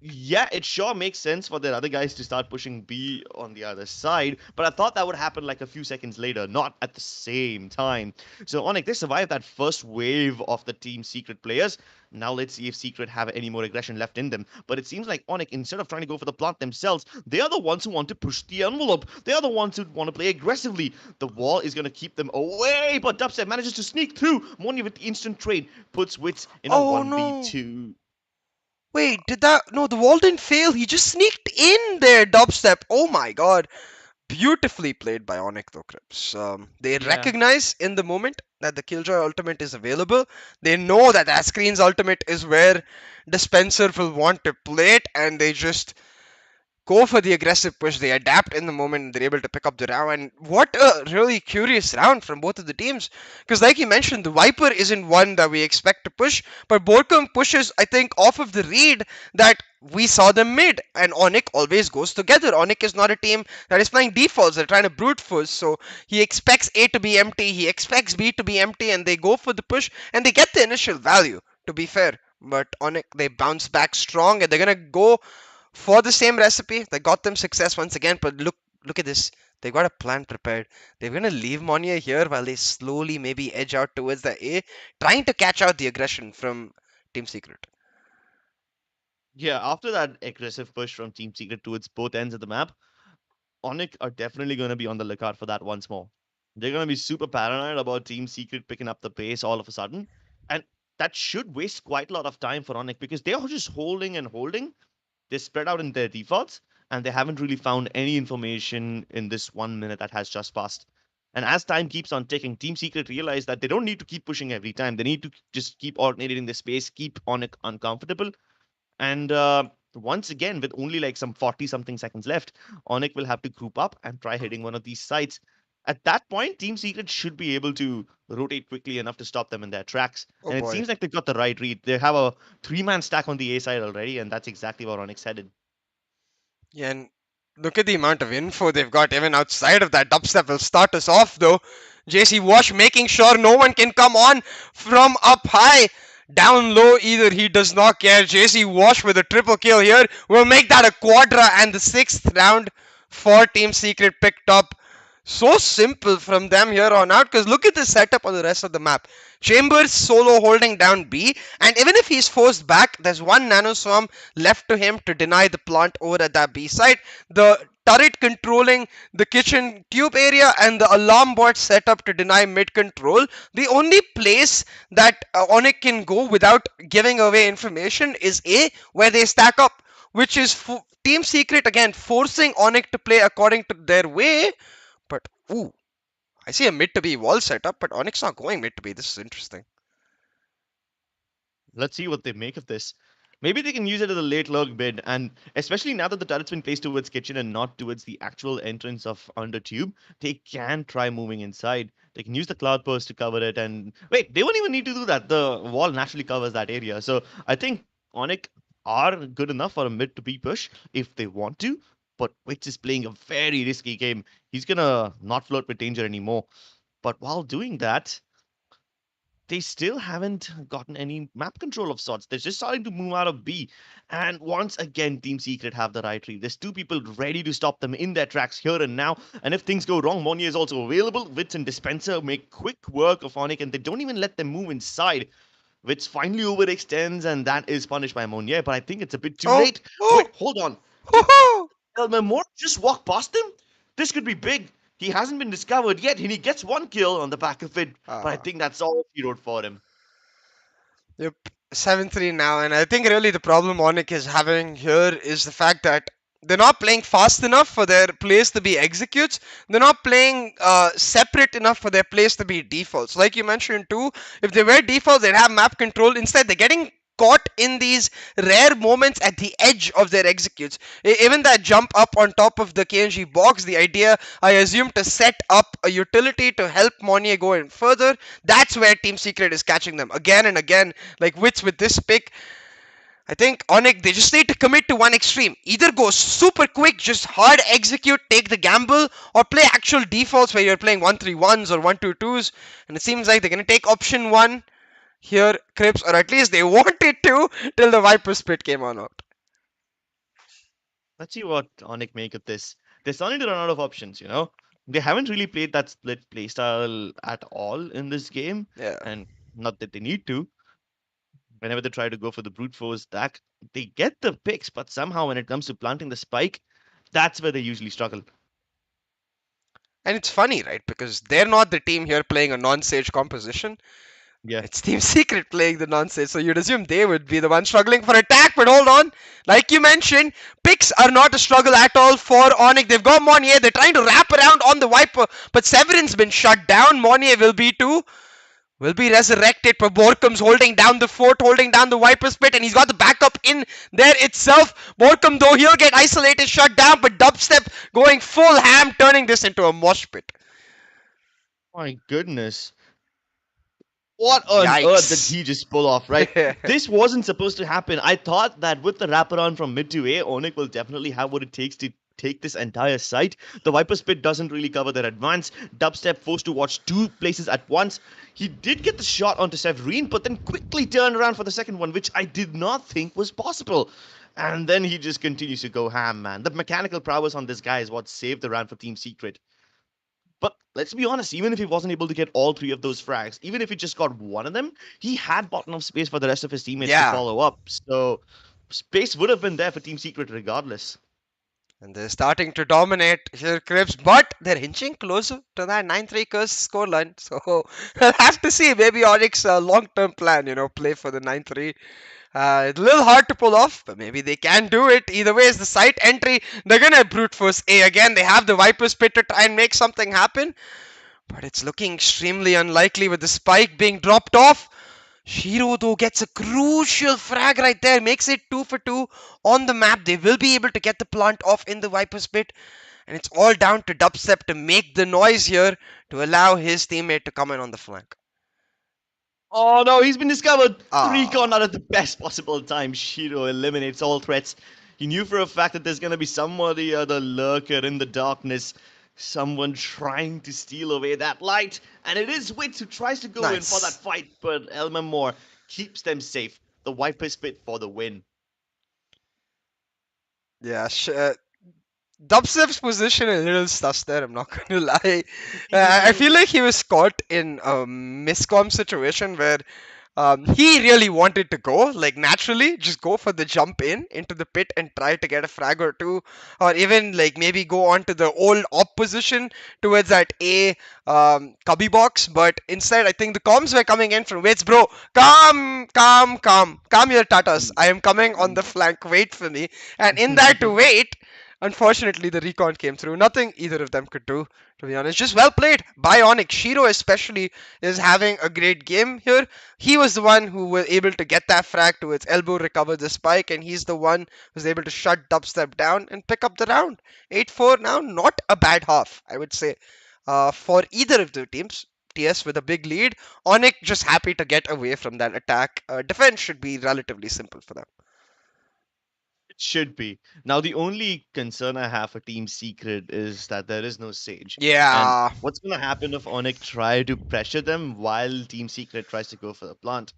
yeah, it sure makes sense for the other guys to start pushing B on the other side, but I thought that would happen like a few seconds later, not at the same time. So ONIC, they survived that first wave of the Team Secret players. Now let's see if Secret have any more aggression left in them. But it seems like ONIC, instead of trying to go for the plant themselves, they are the ones who want to push the envelope. They are the ones who want to play aggressively. The wall is going to keep them away, but Dubstep manages to sneak through. Monia with the instant trade puts Wits in a Oh no. 1v2. Wait, did that? No, the wall didn't fail. He just sneaked in there, dubstep. Oh my god. Beautifully played by Onyx though, Crips. They Yeah. recognize in the moment that the Killjoy ultimate is available. They know that Ascreen's ultimate is where Dispenser will want to play it, and they just go for the aggressive push. They adapt in the moment and they're able to pick up the round. And what a really curious round from both of the teams. Because, like you mentioned, the Viper isn't one that we expect to push, but Borkum pushes, I think, off of the read that we saw them mid. And ONIC always goes together. ONIC is not a team that is playing defaults, they're trying to brute force. So he expects A to be empty, he expects B to be empty, and they go for the push and they get the initial value, to be fair. But ONIC, they bounce back strong and they're gonna go for the same recipe that got them success once again. But look at this. They got a plan prepared. They're gonna leave Monia here while they slowly maybe edge out towards the A, trying to catch out the aggression from Team Secret. Yeah, after that aggressive push from Team Secret towards both ends of the map, ONIC are definitely going to be on the lookout for that once more. They're going to be super paranoid about Team Secret picking up the pace all of a sudden. And that should waste quite a lot of time for ONIC because they are just holding and holding. They're spread out in their defaults and they haven't really found any information in this 1 minute that has just passed. And as time keeps on ticking, Team Secret realize that they don't need to keep pushing every time. They need to just keep alternating the space, keep ONIC uncomfortable, and once again, with only like some 40 something seconds left, ONIC will have to group up and try hitting one of these sites. At that point, Team Secret should be able to rotate quickly enough to stop them in their tracks. Oh And it boy. seems like they've got the right read. They have a 3-man stack on the A side already, and that's exactly where ONIC's headed. Yeah, and look at the amount of info they've got even outside of that. Dubstep will start us off though. JC Wash making sure no one can come on from up high. Down low, either he does not care. JC Wash with a triple kill here will make that a quadra, and the sixth round for Team Secret picked up. So simple from them here on out, because look at the setup on the rest of the map. Chambers solo holding down B, and even if he's forced back, there's one nanoswarm left to him to deny the plant over at that B side. The turret controlling the kitchen tube area and the alarm bot set up to deny mid control. The only place that ONIC can go without giving away information is A, where they stack up, which is Team Secret again forcing ONIC to play according to their way. But ooh, I see a mid to B wall setup, but ONIC's not going mid to B. This is interesting. Let's see what they make of this. Maybe they can use it as a late lurk bid, and especially now that the turret's been placed towards kitchen and not towards the actual entrance of under tube, they can try moving inside. They can use the cloud burst to cover it, and wait, they won't even need to do that. The wall naturally covers that area. So I think ONIC are good enough for a mid to B push if they want to, but Witch is playing a very risky game. He's gonna not flirt with danger anymore. But while doing that, they still haven't gotten any map control of sorts. They're just starting to move out of B. And once again, Team Secret have the right read. There's two people ready to stop them in their tracks here and now. And if things go wrong, Monier is also available. Wits and Dispenser make quick work of ONIC, and they don't even let them move inside. Wits finally overextends, and that is punished by Monier. But I think it's a bit too Oh, late. oh, Wait, hold on. Did oh, Elmer just walk past him? This could be big. He hasn't been discovered yet, and he gets one kill on the back of it. But I oh. think that's all he wrote for him. Yep, 7-3 now, and I think really the problem ONIC is having here is the fact that they're not playing fast enough for their plays to be executes. They're not playing separate enough for their plays to be defaults. Like you mentioned too, if they were defaults, they'd have map control. Instead, they're getting caught in these rare moments at the edge of their executes. Even that jump up on top of the KNG box, the idea I assume to set up a utility to help Monier go in further, that's where Team Secret is catching them again and again. Like Wits with this pick, I think ONIC, they just need to commit to one extreme. Either go super quick, just hard execute, take the gamble, or play actual defaults where you're playing 1-3-1s or 1-2-2s. And it seems like they're going to take option one here, KRIPZ, or at least they wanted to till the Viper split came on out. Let's see what ONIC make of this. They're starting to run out of options. They haven't really played that split playstyle at all in this game, Yeah. and not that they need to. Whenever they try to go for the brute force attack, they get the picks, but somehow when it comes to planting the spike, that's where they usually struggle. And it's funny, right? Because they're not the team here playing a non-sage composition. Yeah. It's Team Secret playing the non-sage, so you'd assume they would be the ones struggling for attack. But hold on, like you mentioned, picks are not a struggle at all for ONIC. They've got Monier. They're trying to wrap around on the Viper, but Severin's been shut down. Monier will be too. Will be resurrected, but Borkum's holding down the fort, holding down the Viper's pit, and he's got the backup in there itself. Borkum, though, he'll get isolated, shut down, but Dubstep going full ham, turning this into a mosh pit. My goodness. What on earth did Yikes. he just pull off, right? This wasn't supposed to happen. I thought that with the wraparound from mid to A, ONIC will definitely have what it takes to take this entire site. The Viper Spit doesn't really cover their advance. Dubstep forced to watch two places at once. He did get the shot onto Severine, but then quickly turned around for the second one, which I did not think was possible. And then he just continues to go ham, man. The mechanical prowess on this guy is what saved the round for Team Secret. But let's be honest, even if he wasn't able to get all three of those frags, even if he just got one of them, he had bought enough space for the rest of his teammates to Yeah, follow up. So space would have been there for Team Secret regardless. and they're starting to dominate here, KRIPZ, but they're inching closer to that 9-3 curse scoreline. So we'll have to see. Maybe ONIC's long-term plan, play for the 9-3. It's a little hard to pull off, but maybe they can do it. Either way, is the site entry. They're gonna brute force A again. They have the Viper's Pit to try and make something happen, but it's looking extremely unlikely with the spike being dropped off. Shiro though gets a crucial frag right there, makes it 2 for 2 on the map. They will be able to get the plant off in the Viper's Pit, and it's all down to Dubstep to make the noise here to allow his teammate to come in on the flank. Oh no, he's been discovered! The recon Ah, not at the best possible time. Shiro eliminates all threats. He knew for a fact that there's gonna be somebody other lurker in the darkness. Someone trying to steal away that light. And it is Wits who tries to go in for that nice. fight, but Elmer Moore keeps them safe. The Viper's Pit for the win. Yeah, Dubstep's position a little sus there, I'm not gonna lie. I feel like he was caught in a miscom situation where he really wanted to go, like naturally, just go for the jump in into the pit and try to get a frag or two, or even like maybe go on to the old op position towards that A cubby box. But instead, I think the comms were coming in from Waits, bro. Calm your tatas. I am coming on the flank. Wait for me. And in that wait, unfortunately, the recon came through. Nothing either of them could do, to be honest. Just well played by ONIC. Shiro especially is having a great game here. He was the one who was able to get that frag to its elbow, recover the spike, and he's the one who's able to shut Dubstep down and pick up the round. 8-4 now, not a bad half, I would say, for either of the teams. TS with a big lead. ONIC just happy to get away from that attack. Defense should be relatively simple for them. Should be. Now, the only concern I have for Team Secret is that there is no Sage. And Yeah. what's going to happen if ONIC try to pressure them while Team Secret tries to go for the plant?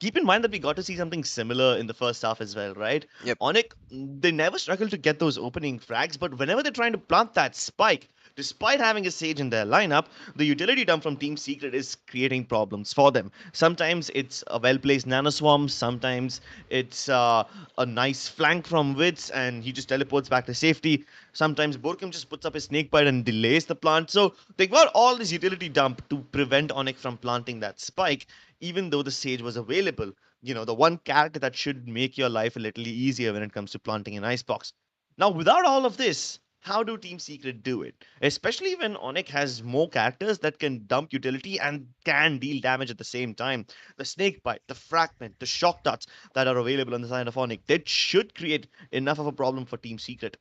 Keep in mind that we got to see something similar in the first half as well, right? Yep. ONIC, they never struggle to get those opening frags, but whenever they're trying to plant that spike, despite having a Sage in their lineup, the utility dump from Team Secret is creating problems for them. Sometimes it's a well placed Nano Swarm, sometimes it's a nice flank from Wits and he just teleports back to safety. Sometimes Borkum just puts up his snake bite and delays the plant. So they got all this utility dump to prevent ONIC from planting that spike, even though the Sage was available. You know, the one character that should make your life a little easier when it comes to planting an icebox. Now, without all of this, how do Team Secret do it? Especially when ONIC has more characters that can dump utility and can deal damage at the same time. The snake bite, the fragment, the shock darts that are available on the side of ONIC, that should create enough of a problem for Team Secret,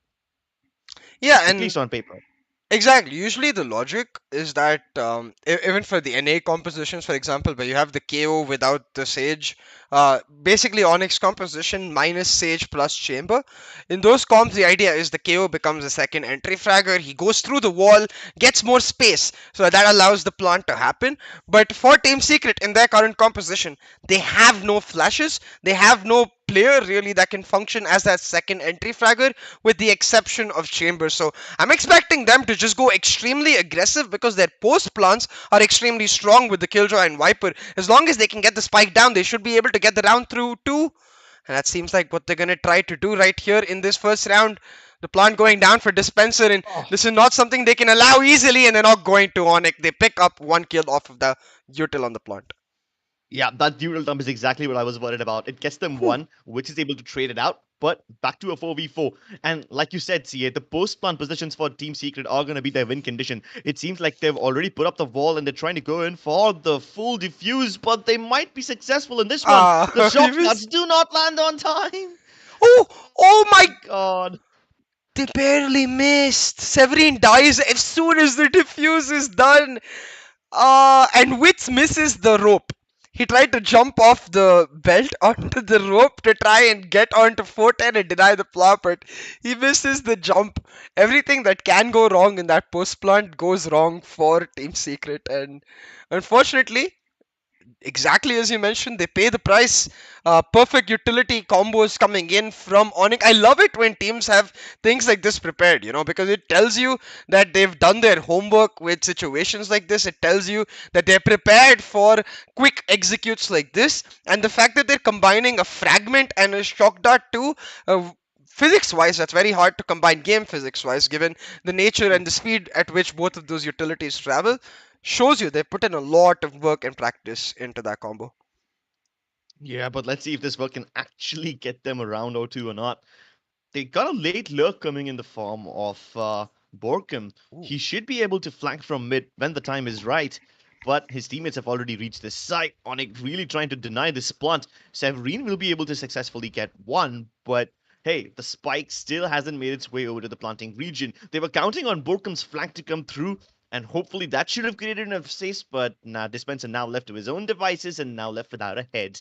Yeah, at and least on paper. exactly. Usually, the logic is that even for the NA compositions, for example, where you have the KO without the Sage, basically Onyx composition minus Sage plus Chamber. In those comps, the idea is the KO becomes a second entry fragger. He goes through the wall, gets more space, so that allows the plant to happen. But for Team Secret, in their current composition, they have no flashes. They have no player really that can function as that second entry fragger, with the exception of Chamber. So I'm expecting them to just go extremely aggressive because their post plants are extremely strong with the Killjoy and Viper. As long as they can get the spike down, they should be able to get the round through too. And that seems like what they're going to try to do right here in this first round. The plant going down for Dispenser, and Oh, this is not something they can allow easily, and they're not going to ONIC. They pick up one kill off of the util on the plant. yeah, that dual dump is exactly what I was worried about. It gets them Whew. one, which is able to trade it out, but back to a 4v4. And like you said, CA, the post plant positions for Team Secret are going to be their win condition. It seems like they've already put up the wall and they're trying to go in for the full diffuse, but they might be successful in this one. The He shock was. darts do not land on time. Oh, oh my. My god. They barely missed. Severin dies as soon as the diffuse is done. And Witz misses the rope. He tried to jump off the belt onto the rope to try and get onto 410 and deny the plot, but he misses the jump. Everything that can go wrong in that post plant goes wrong for Team Secret, and unfortunately, exactly as you mentioned, they pay the price. Perfect utility combos coming in from ONIC. I love it when teams have things like this prepared, because it tells you that they've done their homework with situations like this. It tells you that they're prepared for quick executes like this. And the fact that they're combining a fragment and a shock dart too. Physics wise, that's very hard to combine game physics wise, given the nature and the speed at which both of those utilities travel. Shows you they put in a lot of work and practice into that combo. Yeah, but let's see if this work can actually get them a round or two or not. They got a late lurk coming in the form of Borkum. Ooh. He should be able to flank from mid when the time is right, but his teammates have already reached this site. ONIC really trying to deny this plant. Severine will be able to successfully get one, but hey, the spike still hasn't made its way over to the planting region. They were counting on Borkum's flank to come through, and hopefully that should have created enough space, but nah, Dispenser now left to his own devices and now left without a head.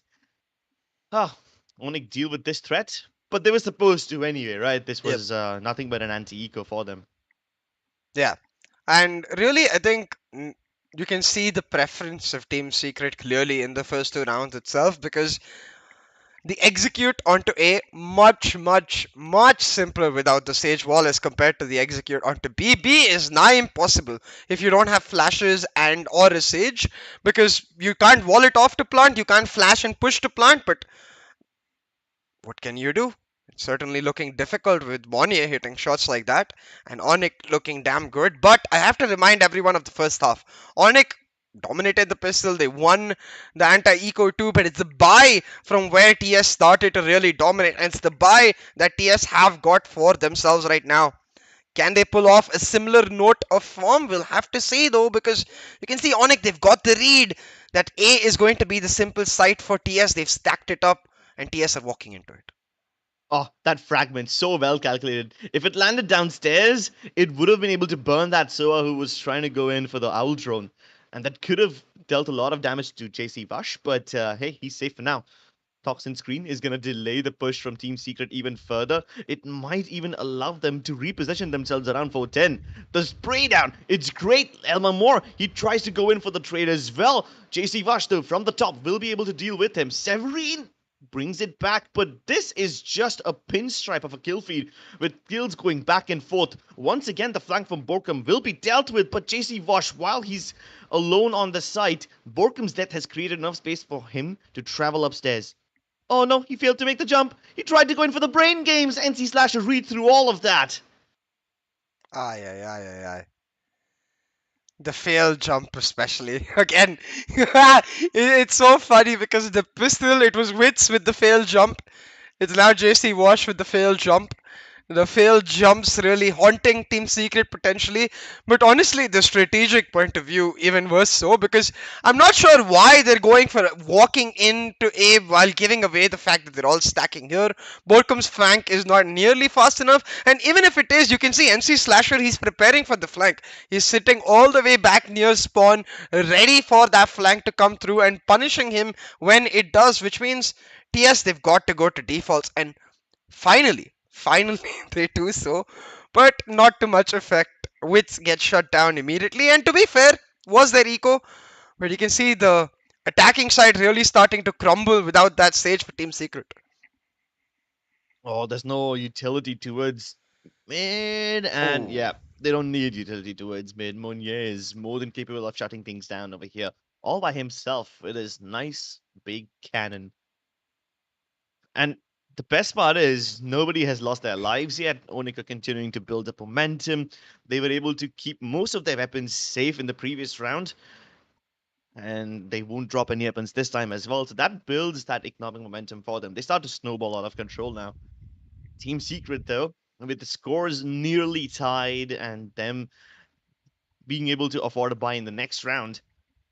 Ah, ONIC deal with this threat, but they were supposed to anyway, right? This Yep. was nothing but an anti-eco for them. Yeah. And really, I think you can see the preference of Team Secret clearly in the first two rounds itself because the execute onto A much, much, much simpler without the Sage Wall as compared to the execute onto B. B is nigh impossible if you don't have flashes and or a Sage because you can't wall it off to plant, you can't flash and push to plant, but what can you do? It's certainly looking difficult with Bonnier hitting shots like that, and ONIC looking damn good. But I have to remind everyone of the first half. ONIC dominated the pistol, they won the anti-eco too, but it's the buy from where TS started to really dominate, and it's the buy that TS have got for themselves right now. Can they pull off a similar note of form? We'll have to see though, because you can see ONIC, they've got the read that A is going to be the simple site for TS. They've stacked it up, and TS are walking into it. Oh, that fragment, so well calculated. If it landed downstairs, it would have been able to burn that Soa who was trying to go in for the owl drone. And that could have dealt a lot of damage to JC Vash, but hey, he's safe for now. toxin screen is going to delay the push from Team Secret even further. It might even allow them to reposition themselves around 410. The spray down, it's great. Elmer Moore, he tries to go in for the trade as well. JC Vash, though, from the top, will be able to deal with him. Severine brings it back, but this is just a pinstripe of a kill feed with kills going back and forth. Once again, the flank from Borkum will be dealt with, but JC Vosh, while he's alone on the site, Borkum's death has created enough space for him to travel upstairs. Oh no, he failed to make the jump. He tried to go in for the brain games. NC Slasher read through all of that. Ay, ay, ay, ay, ay. The failed jump, especially. Again, it's so funny because the pistol, it was Wits with the failed jump. It's now JC Wash with the failed jump. The failed jumps really haunting Team Secret potentially. But honestly, the strategic point of view, even worse so, because I'm not sure why they're going for walking into A while giving away the fact that they're all stacking here. Borkum's flank is not nearly fast enough, and even if it is, you can see NC Slasher, he's preparing for the flank. He's sitting all the way back near spawn, ready for that flank to come through and punishing him when it does, which means TS, they've got to go to defaults, and finally, they do so, but not to much effect. Wits get shut down immediately, and to be fair, was their eco, but you can see the attacking side really starting to crumble without that stage for Team Secret. Oh, there's no utility towards mid, and Oh, yeah, they don't need utility towards mid. Monnier is more than capable of shutting things down over here, all by himself with his nice big cannon. And the best part is nobody has lost their lives yet. ONIC are continuing to build up momentum. They were able to keep most of their weapons safe in the previous round, and they won't drop any weapons this time as well. So that builds that economic momentum for them. They start to snowball out of control now. Team Secret, though, with the scores nearly tied and them being able to afford a buy in the next round,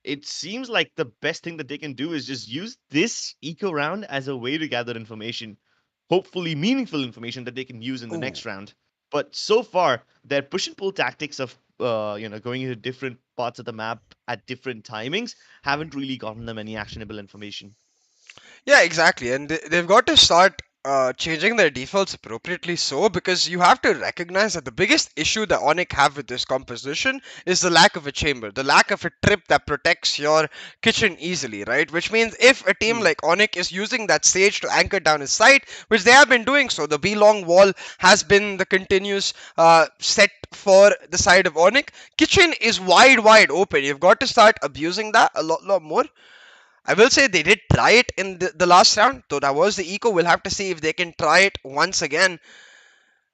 it seems like the best thing that they can do is just use this eco round as a way to gather information, hopefully meaningful information that they can use in the ooh. next round. But so far, their push and pull tactics of going into different parts of the map at different timings haven't really gotten them any actionable information. Yeah, exactly. And they've got to start changing their defaults appropriately so, because you have to recognize that the biggest issue that ONIC have with this composition is the lack of a chamber, the lack of a trip that protects your kitchen easily, right? Which means if a team Hmm. like ONIC is using that sage to anchor down his site, which they have been doing so, the B long wall has been the continuous set for the side of ONIC. Kitchen is wide open. You've got to start abusing that a lot more. I will say they did try it in the last round, though that was the eco. We'll have to see if they can try it once again,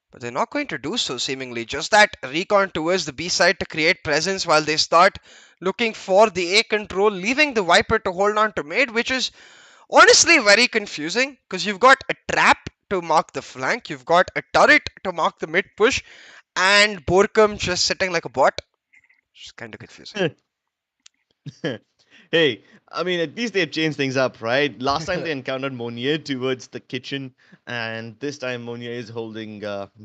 but they're not going to do so seemingly. Just that recon towards the B side to create presence while they start looking for the A control, leaving the Viper to hold on to mid, which is honestly very confusing because you've got a trap to mark the flank, you've got a turret to mark the mid push, and Borkum just sitting like a bot. It's kind of confusing. Hey, I mean, at least they've changed things up, right? Last time they encountered Monier towards the kitchen, and this time Monier is holding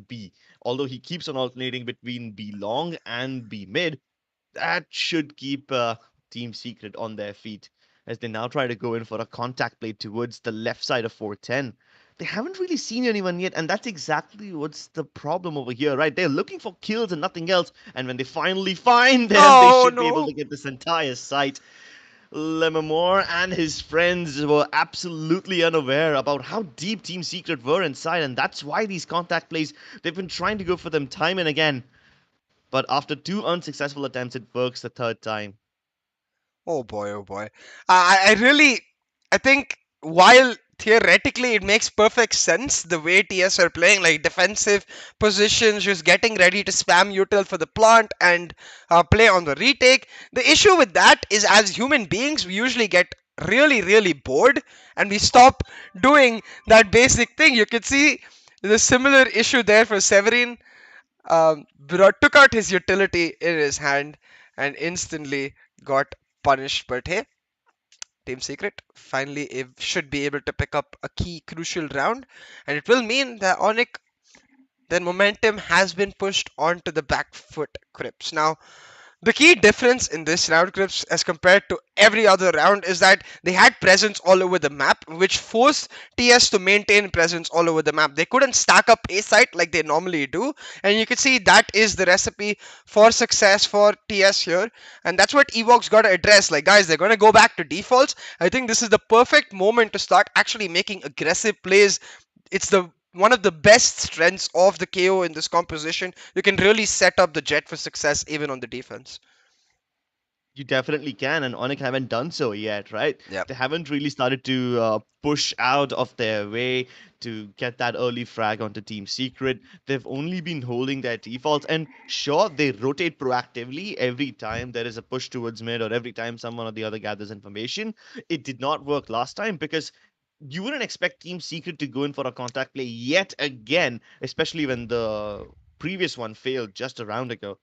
B. Although he keeps on alternating between B long and B mid, that should keep Team Secret on their feet as they now try to go in for a contact play towards the left side of 410. They haven't really seen anyone yet, and that's exactly what's the problem over here, right? They're looking for kills and nothing else, and when they finally find them, they Oh should be able no! to get this entire site. Lemamore and his friends were absolutely unaware about how deep Team Secret were inside, and that's why these contact plays, they've been trying to go for them time and again. But after two unsuccessful attempts, it works the third time. Oh boy, oh boy. I really, I think while theoretically it makes perfect sense the way TS are playing, like defensive positions, just getting ready to spam util for the plant and play on the retake. The issue with that is as human beings, we usually get really bored and we stop doing that basic thing. You could see the similar issue there for Severin. Took out his utility in his hand and instantly got punished. But hey, Team Secret finally should be able to pick up a key crucial round, and it will mean that ONIC, their momentum has been pushed onto the back foot KRIPZ. Now, The key difference in this round, Crips, as compared to every other round, is that they had presence all over the map, which forced TS to maintain presence all over the map. They couldn't stack up a site like they normally do, and you can see that is the recipe for success for TS here, and that's what Evox got to address. Like, guys, they're going to go back to defaults. I think this is the perfect moment to start actually making aggressive plays. It's the one of the best strengths of the KO in this composition. You can really set up the Jet for success even on the defense. You definitely can, and ONIC haven't done so yet, right? Yep. They haven't really started to push out of their way to get that early frag onto Team Secret. They've only been holding their defaults, and sure, they rotate proactively every time there is a push towards mid or every time someone or the other gathers information. It did not work last time because you wouldn't expect Team Secret to go in for a contact play yet again, especially when the previous one failed just a round ago.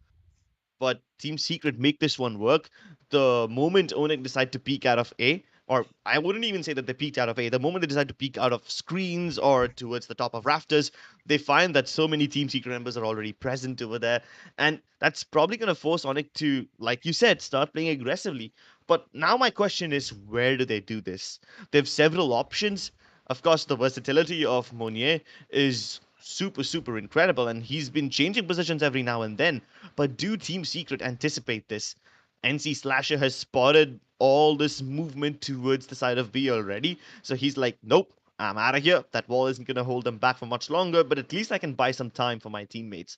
But Team Secret make this one work. The moment ONIC decide to peek out of A, or I wouldn't even say that they peeked out of A, the moment they decide to peek out of screens or towards the top of rafters, they find that so many Team Secret members are already present over there. And that's probably going to force ONIC to, like you said, start playing aggressively. But now my question is, where do they do this? They have several options. Of course, the versatility of Monnier is super, super incredible, and he's been changing positions every now and then. But do Team Secret anticipate this? NC Slasher has spotted all this movement towards the side of B already, so he's like, nope, I'm out of here. That wall isn't going to hold them back for much longer, but at least I can buy some time for my teammates.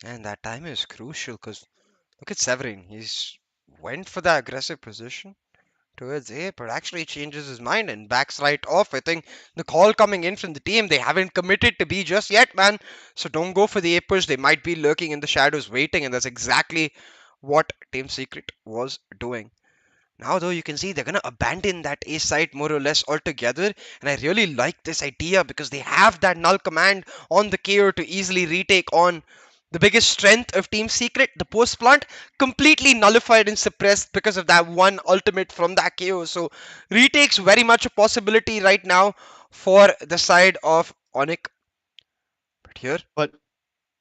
And that time is crucial because look at Severin. He's went for the aggressive position towards A, but actually changes his mind and backs right off. I think the call coming in from the team, they haven't committed to B just yet, man. So don't go for the A push. They might be lurking in the shadows waiting, and that's exactly what Team Secret was doing. Now, though, you can see they're going to abandon that A site more or less altogether. And I really like this idea because they have that null command on the KO to easily retake on the biggest strength of Team Secret, the post plant, completely nullified and suppressed because of that one ultimate from that KO. So, retakes very much a possibility right now for the side of ONIC. But here, But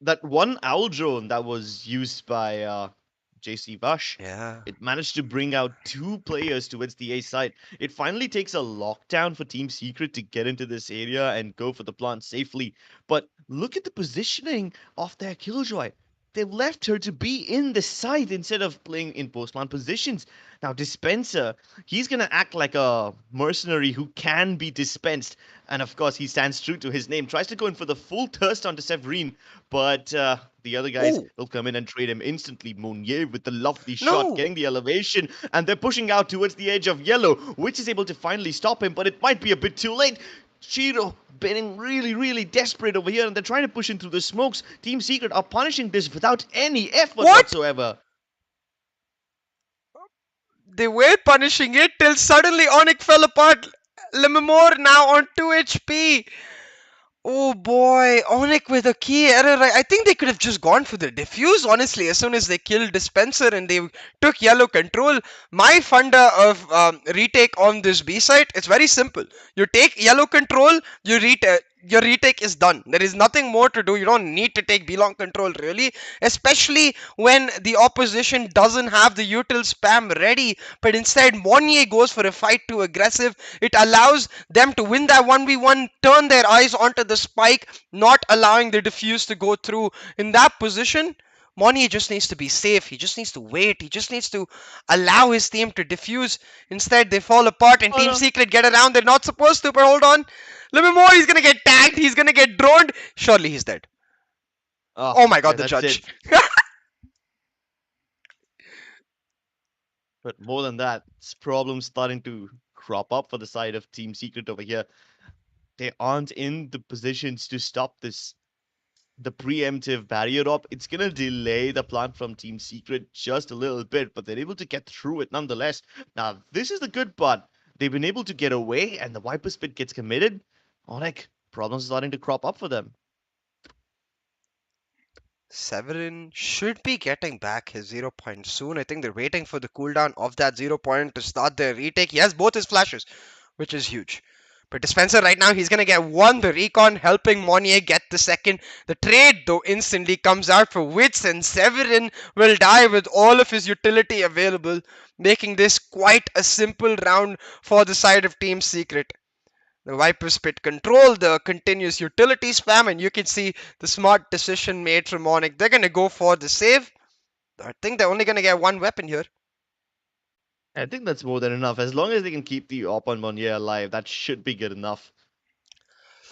that one owl drone that was used by JC Bush, yeah. it managed to bring out two players towards the A side. It finally takes a lockdown for Team Secret to get into this area and go for the plant safely. But look at the positioning of their Killjoy. They've left her to be in the side instead of playing in post plant positions. Now, Dispenser, he's going to act like a mercenary who can be dispensed. And of course, he stands true to his name, tries to go in for the full thirst onto Severine, but the other guys Oh, will come in and trade him instantly. Monnier with the lovely shot, no. getting the elevation, and they're pushing out towards the edge of yellow, which is able to finally stop him, but it might be a bit too late. Shiro getting really, really desperate over here, and they're trying to push in through the smokes. Team Secret are punishing this without any effort What? whatsoever. They were punishing it till suddenly Onyx fell apart. Lemimore now on 2 HP. Oh boy, Onyx with a key error. I think they could have just gone for the defuse, honestly, as soon as they killed Dispenser and they took yellow control. My funda of retake on this B site, it's very simple. You take yellow control, your retake is done. There is nothing more to do. You don't need to take B long control, really, especially when the opposition doesn't have the util spam ready, but instead Monnier goes for a fight too aggressive. It allows them to win that 1v1, turn their eyes onto the spike, not allowing the defuse to go through. In that position, Monnier just needs to be safe. He just needs to wait. He just needs to allow his team to defuse. Instead, they fall apart and Oh Team no. Secret get around. They're not supposed to, but hold on. Little bit more, he's gonna get tagged. He's gonna get droned. Surely he's dead. Oh, Oh my god, yeah, the that's it. judge. But more than that, it's problems starting to crop up for the side of Team Secret over here. They aren't in the positions to stop this. The preemptive barrier up, it's gonna delay the plant from Team Secret just a little bit, but they're able to get through it nonetheless. Now, this is the good part. They've been able to get away, and the Viper Spit gets committed. Onik, problems are starting to crop up for them. Severin should be getting back his 0 point soon. I think they're waiting for the cooldown of that 0 point to start their retake. He has both his flashes, which is huge. But Dispenser right now, he's going to get one. The recon helping Monnier get the second. The trade, though, instantly comes out for Wits, and Severin will die with all of his utility available, making this quite a simple round for the side of Team Secret. The Vipers pit control, the continuous utility spam, and you can see the smart decision made from ONIC. They're going to go for the save. I think they're only going to get one weapon here. I think that's more than enough. As long as they can keep the op on Monier alive, that should be good enough.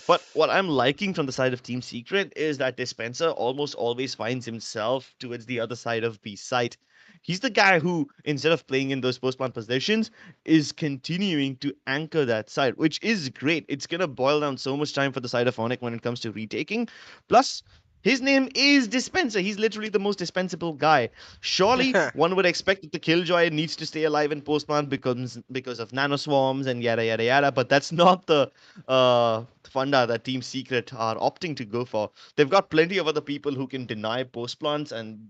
But what I'm liking from the side of Team Secret is that Dispenser almost always finds himself towards the other side of the site. He's the guy who, instead of playing in those post plant positions, is continuing to anchor that side, which is great. It's going to boil down so much time for the side of ONIC when it comes to retaking. Plus, his name is Dispenser. He's literally the most dispensable guy. Surely, one would expect that the Killjoy needs to stay alive in post plant because of nanoswarms and yada yada yada, but that's not the funda that Team Secret are opting to go for. They've got plenty of other people who can deny post plants and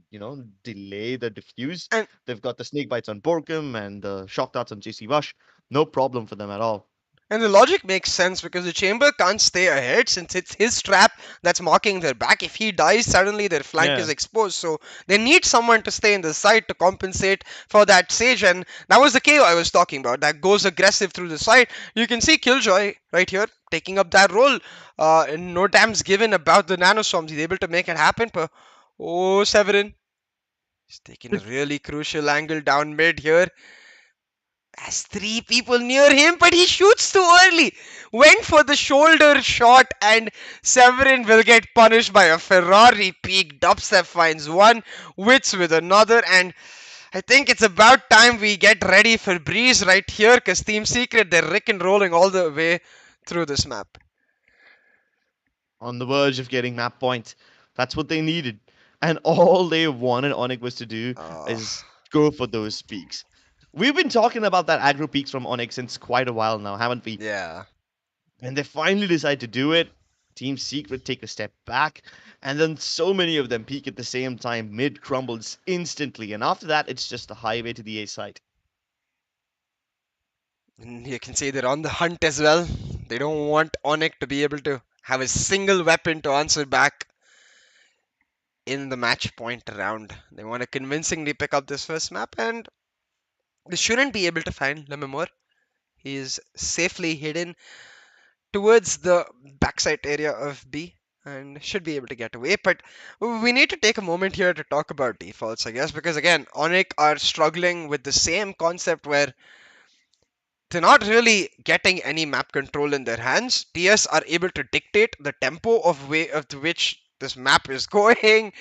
delay the diffuse. and They've got the snake bites on Borkum and the shock darts on JC Wash. No problem for them at all. And the logic makes sense because the chamber can't stay ahead since it's his trap that's marking their back. If he dies, suddenly their flank is Yeah. exposed. So they need someone to stay in the side to compensate for that Sage. And that was the KO I was talking about that goes aggressive through the side. You can see Killjoy right here taking up that role. And no damns given about the nanoswarms. He's able to make it happen. But oh, Severin. He's taking a really crucial angle down mid here. Has three people near him, but he shoots too early. Went for the shoulder shot, and Severin will get punished by a Ferrari peak. Dubstep finds one, Wits with another, and I think it's about time we get ready for Breeze right here, because Team Secret, they're rick and rolling all the way through this map. On the verge of getting map points. That's what they needed. And all they wanted ONIC was to do Uh, is go for those peaks. We've been talking about that aggro peaks from ONIC since quite a while now, haven't we? yeah. And they finally decide to do it. Team Secret take a step back, and then so many of them peak at the same time. Mid crumbles instantly, and after that, it's just the highway to the A site. And you can see they're on the hunt as well. They don't want ONIC to be able to have a single weapon to answer back in the match point round. They want to convincingly pick up this first map, and they shouldn't be able to find Lememore. He is safely hidden towards the backside area of B and should be able to get away. But we need to take a moment here to talk about defaults, I guess, because again, ONIC are struggling with the same concept where they're not really getting any map control in their hands. TS are able to dictate the tempo of way of which this map is going,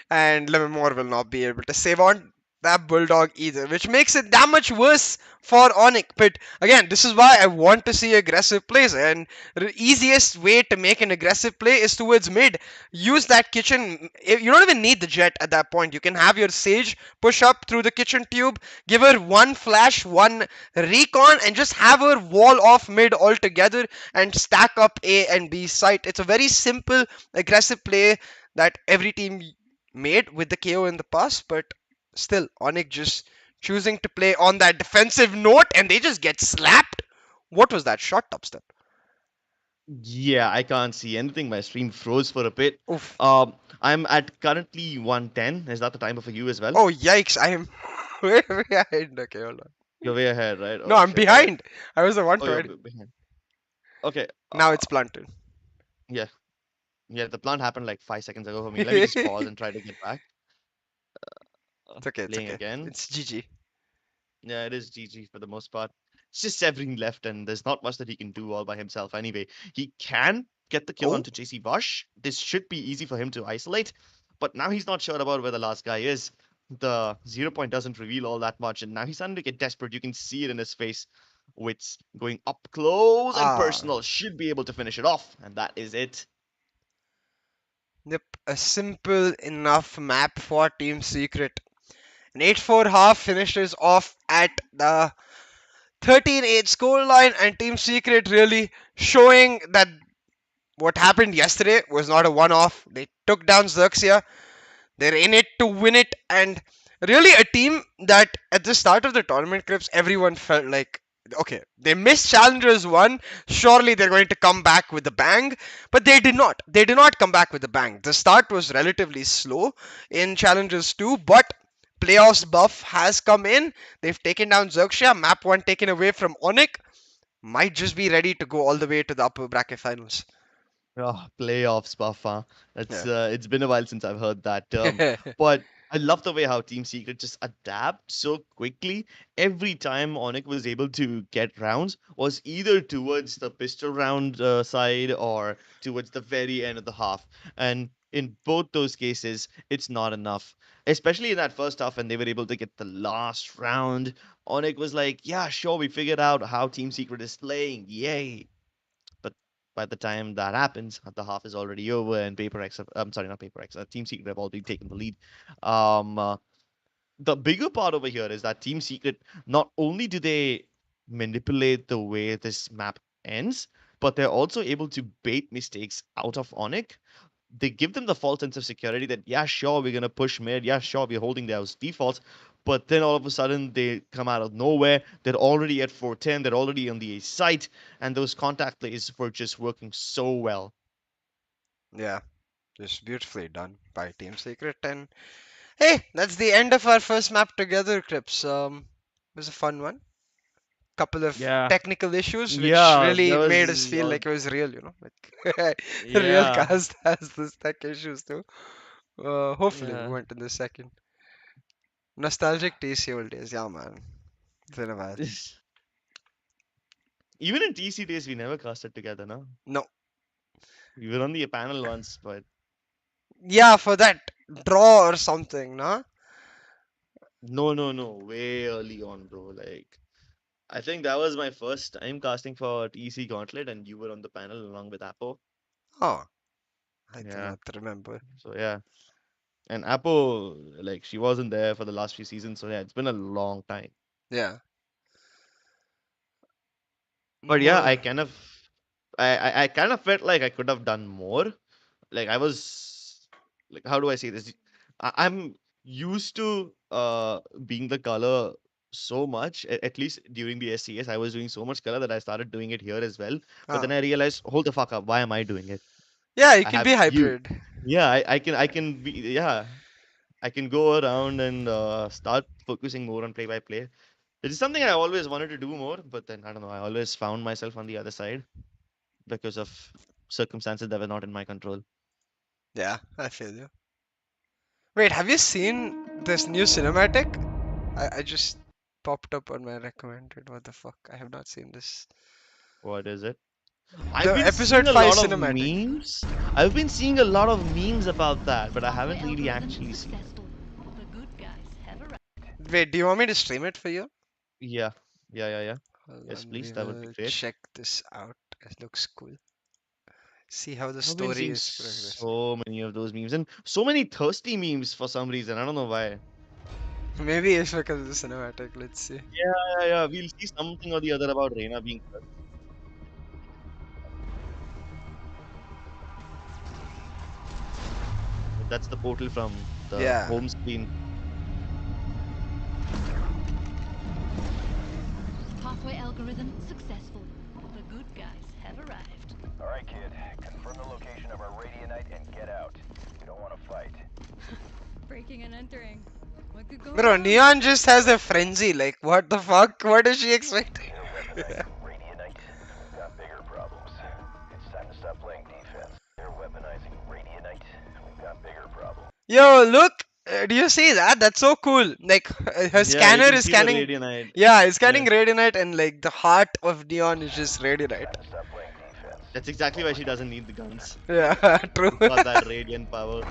and Lememore will not be able to save on that Bulldog either, which makes it that much worse for ONIC. But again, this is why I want to see aggressive plays, and the easiest way to make an aggressive play is towards mid. Use that kitchen. You don't even need the jet at that point. You can have your Sage push up through the kitchen tube, give her one flash, one recon, and just have her wall off mid altogether and stack up A and B site. It's a very simple aggressive play that every team made with the KO in the past, but still, ONIC just choosing to play on that defensive note and they just get slapped. What was that shot, Topstep? Yeah, I can't see anything. My stream froze for a bit. Oof. I'm at currently 110. Is that the timer for you as well? Oh, yikes. I am way behind. Okay, hold on. You're way ahead, right? No, Oh I'm shit. All right. behind. I was the Oh, you're 120. behind. Okay. Now it's planted. Yeah. Yeah, the plant happened like 5 seconds ago for me. Let me just pause and try to get back. It's okay, it's Playing okay. again. It's GG. Yeah, it is GG for the most part. It's just Severin left, and there's not much that he can do all by himself anyway. He can get the kill Oh, onto JC Bosch. This should be easy for him to isolate, but now he's not sure about where the last guy is. The 0 point doesn't reveal all that much, and now he's starting to get desperate. You can see it in his face. Wits going up close and ah. personal should be able to finish it off, and that is it. Yep, a simple enough map for Team Secret. An 8-4 half finishes off at the 13-8 scoreline, and Team Secret really showing that what happened yesterday was not a one-off. They took down Xerxia. They're in it to win it, and really a team that at the start of the tournament, KRIPZ, everyone felt like Okay, they missed Challengers 1. Surely they're going to come back with a bang. But they did not. They did not come back with a bang. The start was relatively slow in Challengers 2, but playoffs buff has come in. They've taken down Xerxia. Map 1 taken away from ONIC. Might just be ready to go all the way to the upper bracket finals. Oh, playoffs, Buffer. Yeah. It's been a while since I've heard that term. But I love the way how Team Secret just adapt so quickly. Every time ONIC was able to get rounds was either towards the pistol round side or towards the very end of the half. And in both those cases, it's not enough. Especially in that first half when they were able to get the last round. ONIC was like, yeah, sure, we figured out how Team Secret is playing. Yay. But by the time that happens, the half is already over, and Paper X, I'm sorry, not Paper X, Team Secret have already taken the lead. Um, uh, the bigger part over here is that Team Secret, not only do they manipulate the way this map ends, but they're also able to bait mistakes out of ONIC. They give them the false sense of security that, yeah, sure, we're going to push mid. Yeah, sure, we're holding those defaults. But then all of a sudden, they come out of nowhere. They're already at 410. They're already on the A site. And those contact plays were just working so well. Yeah, just beautifully done by Team Secret. And hey, that's the end of our first map together, KRIPZ. It was a fun one. Couple of Yeah. technical issues which Yeah, really there made us was. feel like it was real, like the real Yeah. cast has this tech issues too. Hopefully we Yeah. went in the second. Nostalgic TC old days, yeah man. It's been a while. Even in TC days, we never casted together, no? No. We were on the panel once, but Yeah, for that draw or something, no? no, no, no. Way early on, bro. Like, I think that was my first time casting for TC Gauntlet, and you were on the panel along with Apo. Oh, I do Yeah. not remember. So yeah, and Apo, like she wasn't there for the last few seasons, so yeah, it's been a long time. Yeah. But yeah, More. I kind of felt like I could have done more. Like I was, like how do I say this? I'm used to being the color so much. At least during the SCS, I was doing so much color that I started doing it here as well. But Ah. then I realized, hold the fuck up, why am I doing it? Yeah, you I can have be you. hybrid. Yeah, I can be, yeah. I can go around and start focusing more on play by play. It is something I always wanted to do more, but then I don't know. I always found myself on the other side because of circumstances that were not in my control. Yeah, I feel you. Wait, have you seen this new cinematic? I just popped up on my recommended. What the fuck? I have not seen this. What is it? I've The been seeing episode a 5 lot of cinematic. memes. I've been seeing a lot of memes about that, but I Pathway haven't really algorithm actually seen it. successful. The good guys have arrived. Wait, do you want me to stream it for you? Yeah, yeah. Hold Yes, on, please. we That would be will great. check this out. It looks cool. See how the I've been story seeing is progressing. so many of those memes and so many thirsty memes for some reason. I don't know why. Maybe it's because of the cinematic. Let's see. Yeah. We'll see something or the other about Reina being thirsty. That's the portal from the Yeah. home screen. Pathway algorithm successful. The good guys have arrived. Alright, kid. Confirm the location of our radionite and get out. We don't want to fight. Breaking and entering. What could go Bro, wrong? Neon just has a frenzy. Like, what the fuck? What does she expect? They're weaponizing radionite. We've got bigger problems. It's time to stop playing defense. They're weaponizing radionite. We've got bigger problems. Yo, look! Do you see that? That's so cool. Like, her Yeah, you scanner can is see the scanning. radionite. Yeah, it's Yeah, scanning Radionite, and like the heart of Neon is just Radionite. Time to stop playing defense. that's exactly why she doesn't need the guns. Yeah, true. She's got that radiant power.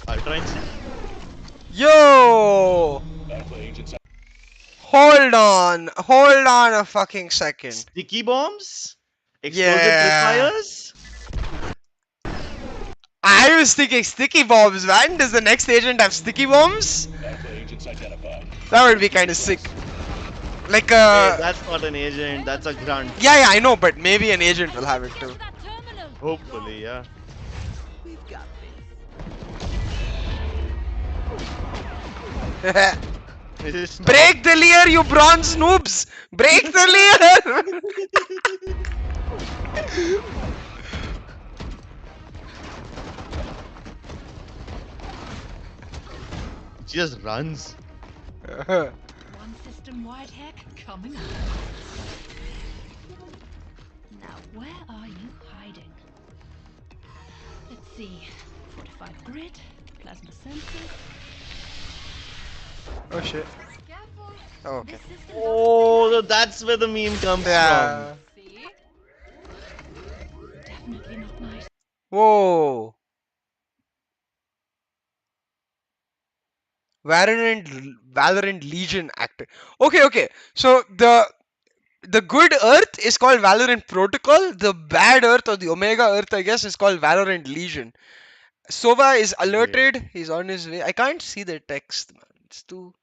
Ultra instinct. Yo! Hold on a fucking second. Sticky bombs? Explosive Yeah. tripwires? I was thinking sticky bombs, man. Does the next agent have sticky bombs? That would be kind of sick. Like Hey, that's not an agent, that's a grunt. yeah, I know, but maybe an agent will have it too. To that terminal. Hopefully, yeah. Stop. Break the layer, you bronze noobs! Break the layer! She just runs. One system-wide hack coming up. Now, where are you hiding? Let's see. Fortified grid, plasma sensors. Oh shit. Careful. Oh, okay. This system Oh, so that's where the meme comes from. Yeah. see? Definitely not nice. Whoa. Valorant Legion actor. Okay. So the good Earth is called Valorant Protocol. The bad Earth or the Omega Earth, I guess, is called Valorant Legion. Sova is Weird. alerted. He's on his way. I can't see the text, man. It's too.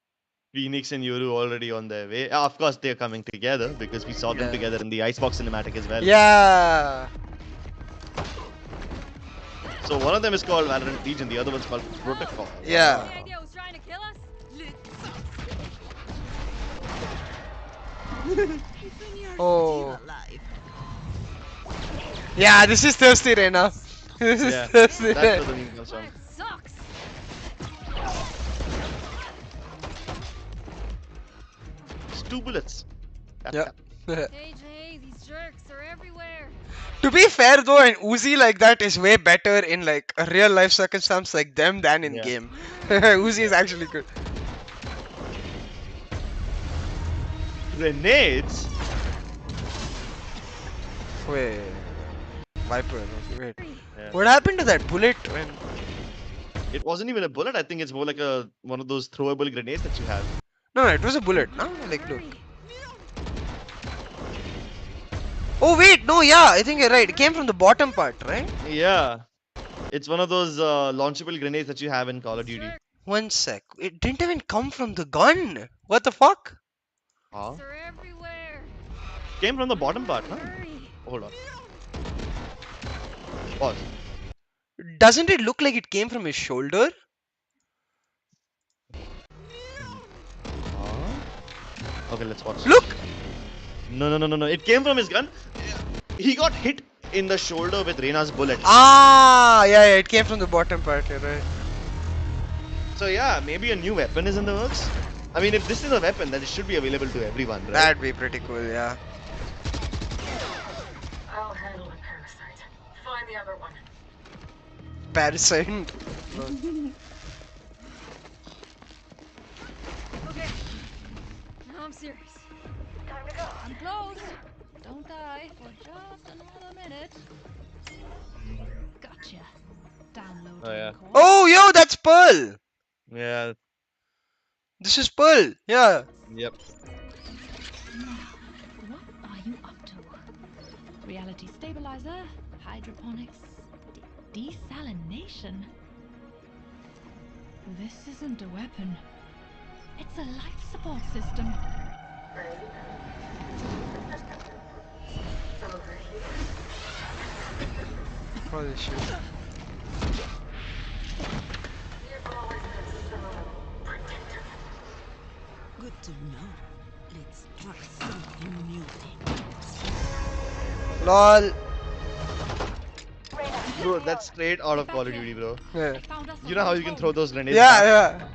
Phoenix and Yoru already on their way. Of course, they're coming together because we saw them Yeah. together in the Icebox cinematic as well. Yeah. So one of them is called Valorant Legion, the other one's called Protocol. Yeah. Ah. idea was trying to kill us? Oh. Yeah, this is thirsty, Reina. This is Yeah, thirsty. that's where the meme comes from. Sucks. It's 2 bullets. Tap, Yeah. tap. AJ, these jerks are everywhere. To be fair though, an Uzi like that is way better in like a real life circumstance like them than in Yeah. game. Uzi is actually good. Grenades? Wait. Viper. Okay, wait. Yeah. What happened to that bullet when? It wasn't even a bullet. I think it's more like one of those throwable grenades that you have. No, it was a bullet. No, like look. Oh wait, no, yeah, I think you're right. It came from the bottom part, right? Yeah. It's one of those launchable grenades that you have in Call of Duty. One sec. It didn't even come from the gun. What the fuck? Huh? They're everywhere. Came from the bottom part, huh? Hurry. Hold on. Pause. Doesn't it look like it came from his shoulder? Huh? Okay, let's watch. Look! No. It came from his gun. He got hit in the shoulder with Reina's bullet. Ah, yeah, it came from the bottom part, you're right. So yeah, maybe a new weapon is in the works. I mean, if this is a weapon, then it should be available to everyone, right? That'd be pretty cool, yeah. I'll handle a parasite. Find the other one. Parasite. Okay. Now I'm serious. Time to go. I'm close. Don't die for just another minute. Gotcha. Download. Oh, yeah. course. Oh, yo, that's Pearl! Yeah. This is Pearl, yeah. Yep. Now, what are you up to? Reality stabilizer, hydroponics, desalination. This isn't a weapon. It's a life support system. Ready? Some over here. Holy shit. You've always been so protective. Good to know. Let's try something new then. LOL. Bro, that's straight out of Call of Duty, bro. Yeah, Found us a You know how ride you can home. throw those grenades back? yeah.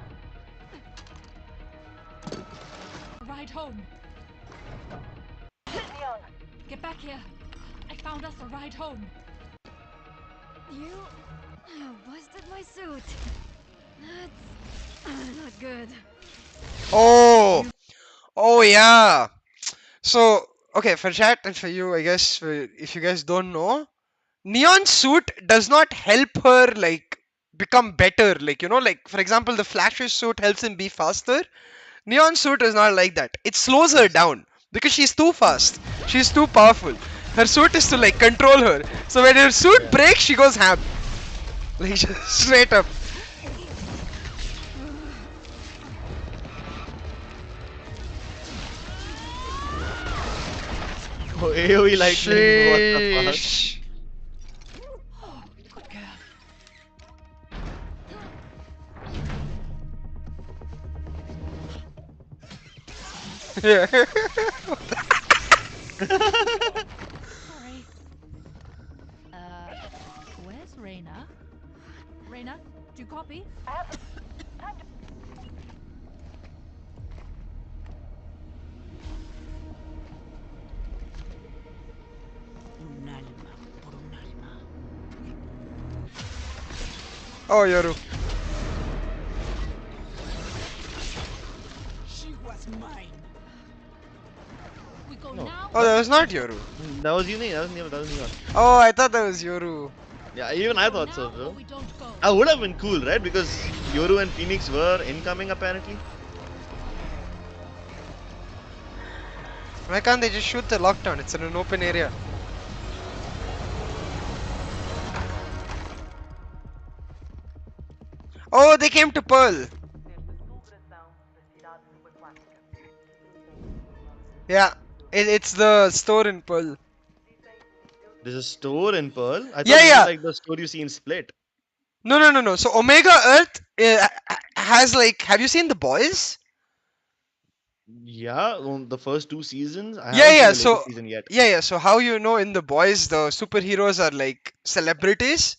A ride home. Leon, Get back here. I found us a ride home. You busted my suit. That's not good. Oh yeah. So, okay, for chat and for you, I guess, if you guys don't know, Neon's suit does not help her, like, become better. Like, you know, like, for example, the Flash's suit helps him be faster. Neon's suit is not like that. It slows her down because she's too fast. She's too powerful. Her suit is to, like, control her. So when her suit breaks, she goes ham. Like, just straight up. Oh, AoE lightning. What the fuck? Sheesh. Oh, good girl. Yeah. Sorry. Uh, where's Reina? Reina, do you copy? Un alma por un alma. Oh, Yoru. She was mine. We go No, now Oh, or that we was not don't go? Yoru. that was Uni. That was Neon. That was Neon. Oh, I thought that was Yoru. Yeah, even We I go thought so, now or bro. we don't go? That would have been cool, right? Because Yoru and Phoenix were incoming apparently. Why can't they just shoot the lockdown? It's in an open area. Oh, they came to Pearl. Yeah, it's the store in Pearl. There's a store in Pearl. I thought Yeah, this is yeah. like the store you see in Split. No, no, no, no. So Omega Earth has like. Have you seen the boys? Yeah, on the first two seasons. I Yeah, haven't seen yeah. the latest So season yet. yeah, yeah. So how you know in the boys the superheroes are like celebrities?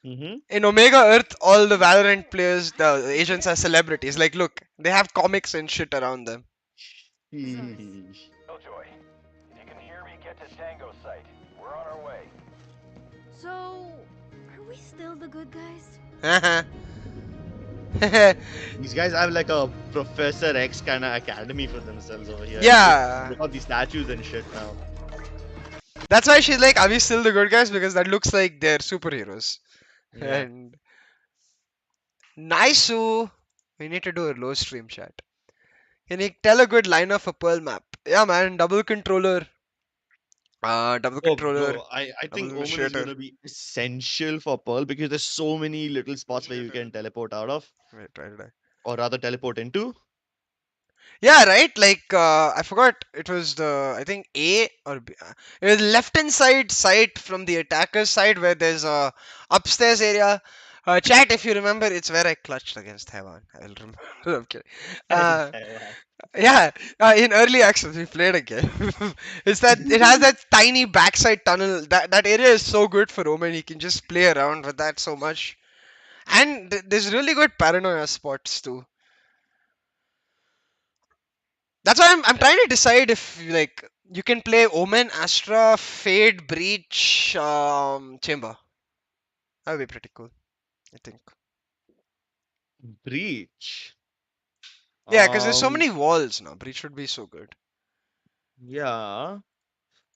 Mm-hmm. In Omega Earth, all the Valorant players, the agents are celebrities. Like, look, they have comics and shit around them. Sheesh. Killjoy, if you can hear me, get to Tango site. We're on our way. So, are we still the good guys? These guys have like a Professor X kind of academy for themselves over here. Yeah, Look at these statues and shit now. that's why she's like, are we still the good guys? Because that looks like they're superheroes. Yeah. And nice, we need to do a low stream chat. Can you tell a good line of a Pearl map? Yeah, man, double Oh, controller, bro, I double think Omen is initiator. gonna be essential for Pearl because there's so many little spots where you can teleport out of, Wait, why did I? or rather teleport into. Yeah, right. Like I forgot it was the I think A or B. It was left hand side from the attacker's side where there's a upstairs area. Chat, if you remember, it's where I clutched against Taiwan. I'll remember. I'm kidding. Uh, yeah, in early access we played a game. It's that it has that tiny backside tunnel. That area is so good for Omen. He can just play around with that so much. And there's really good paranoia spots too. That's why I'm trying to decide if like you can play Omen, Astra, Fade, Breach, Chamber. That would be pretty cool, I think. Breach. Yeah, because there's so Um, many walls now. Breach would be so good. yeah,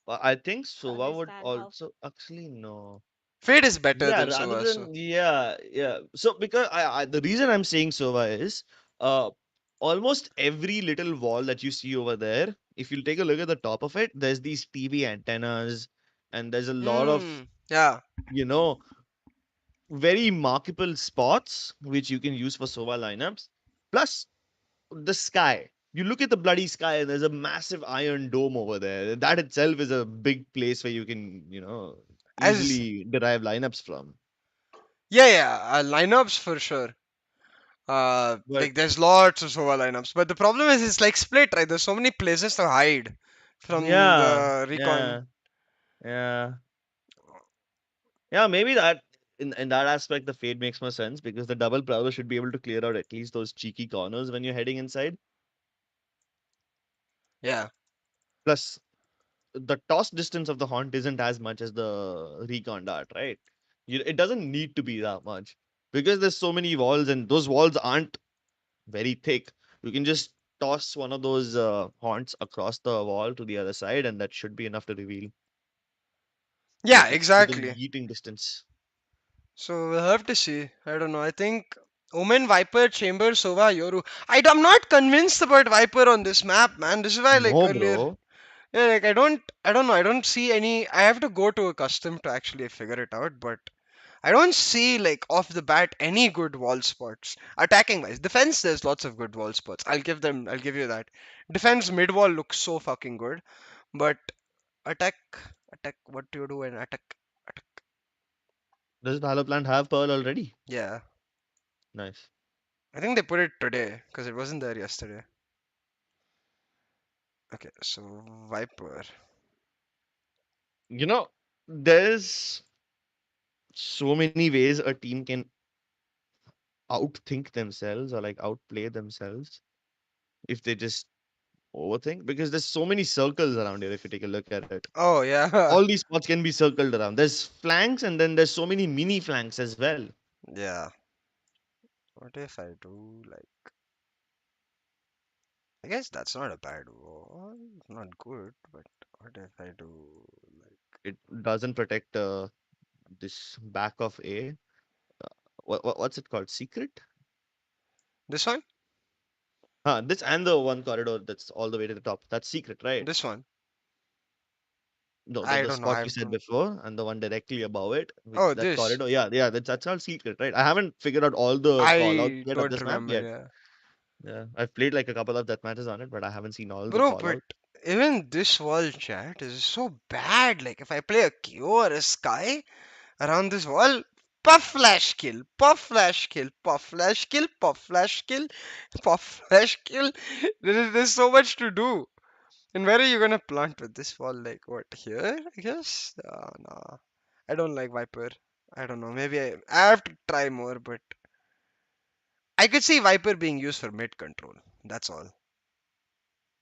but I think How Sova does would that help? also actually no. Fade is better Yeah, than rather Sova, so. than yeah. So because the reason I'm saying Sova is uh almost every little wall that you see over there, if you take a look at the top of it, there's these TV antennas and there's a lot of, Yeah. you know, very markable spots which you can use for Sova lineups. Plus the sky. You look at the bloody sky and there's a massive iron dome over there. That itself is a big place where you can, As easily derive lineups from. yeah, lineups for sure. But Like there's lots of Sova lineups, but the problem is it's like split, right? There's so many places to hide from yeah, the recon. yeah, yeah, yeah. Maybe that in that aspect, the fade makes more sense because the double prowler should be able to clear out at least those cheeky corners when you're heading inside. Yeah. Plus, the toss distance of the haunt isn't as much as the recon dart, right? It doesn't need to be that much because there's so many walls and those walls aren't very thick. You can just toss one of those haunts across the wall to the other side, and that should be enough to reveal. Yeah, Like it's within exactly. yeeting distance. So we'll have to see. I don't know. I think Omen, Viper, Chamber, Sova, Yoru. I'm not convinced about Viper on this map, man. This is why like No, earlier. bro. Yeah, like I don't know. I don't see any. I have to go to a custom to actually figure it out, but I don't see like off the bat any good wall spots. Attacking wise, defense there's lots of good wall spots. I'll give you that. Defense mid wall looks so fucking good, but attack, attack. What do you do in attack? Attack. Does the Halo plant have Pearl already? Yeah, Nice. I think they put it today because it wasn't there yesterday. Okay, so Viper. You know, there's so many ways a team can outthink themselves or like outplay themselves if they just overthink, because there's so many circles around here if you take a look at it. Oh yeah, All these spots can be circled around. There's flanks and then there's so many mini flanks as well. yeah. What if I do like? I guess that's not a bad wall. Not good, but what if I do like It doesn't protect this back of A. What's it called? Secret? this one? This and the one corridor that's all the way to the top. That's secret, right? This one? No, I the don't know. spot I you said don't. before and the one directly above it, which Oh, that this. corridor. Yeah, yeah, that's all secret, right? I haven't figured out all the call outs I yet of don't this map remember. yet. Yeah, Yeah, I've played like a couple of death matches on it, but I haven't seen all the bro. call But outs. even this wall chat is so bad. Like if I play a Q or a Sky around this wall, puff flash kill, puff flash kill, puff flash kill, puff flash kill, puff flash kill. There's so much to do. And where are you gonna plant with this wall? Like what here? I guess. No, I don't like Viper. I don't know. Maybe I have to try more, but I could see Viper being used for mid control. That's all.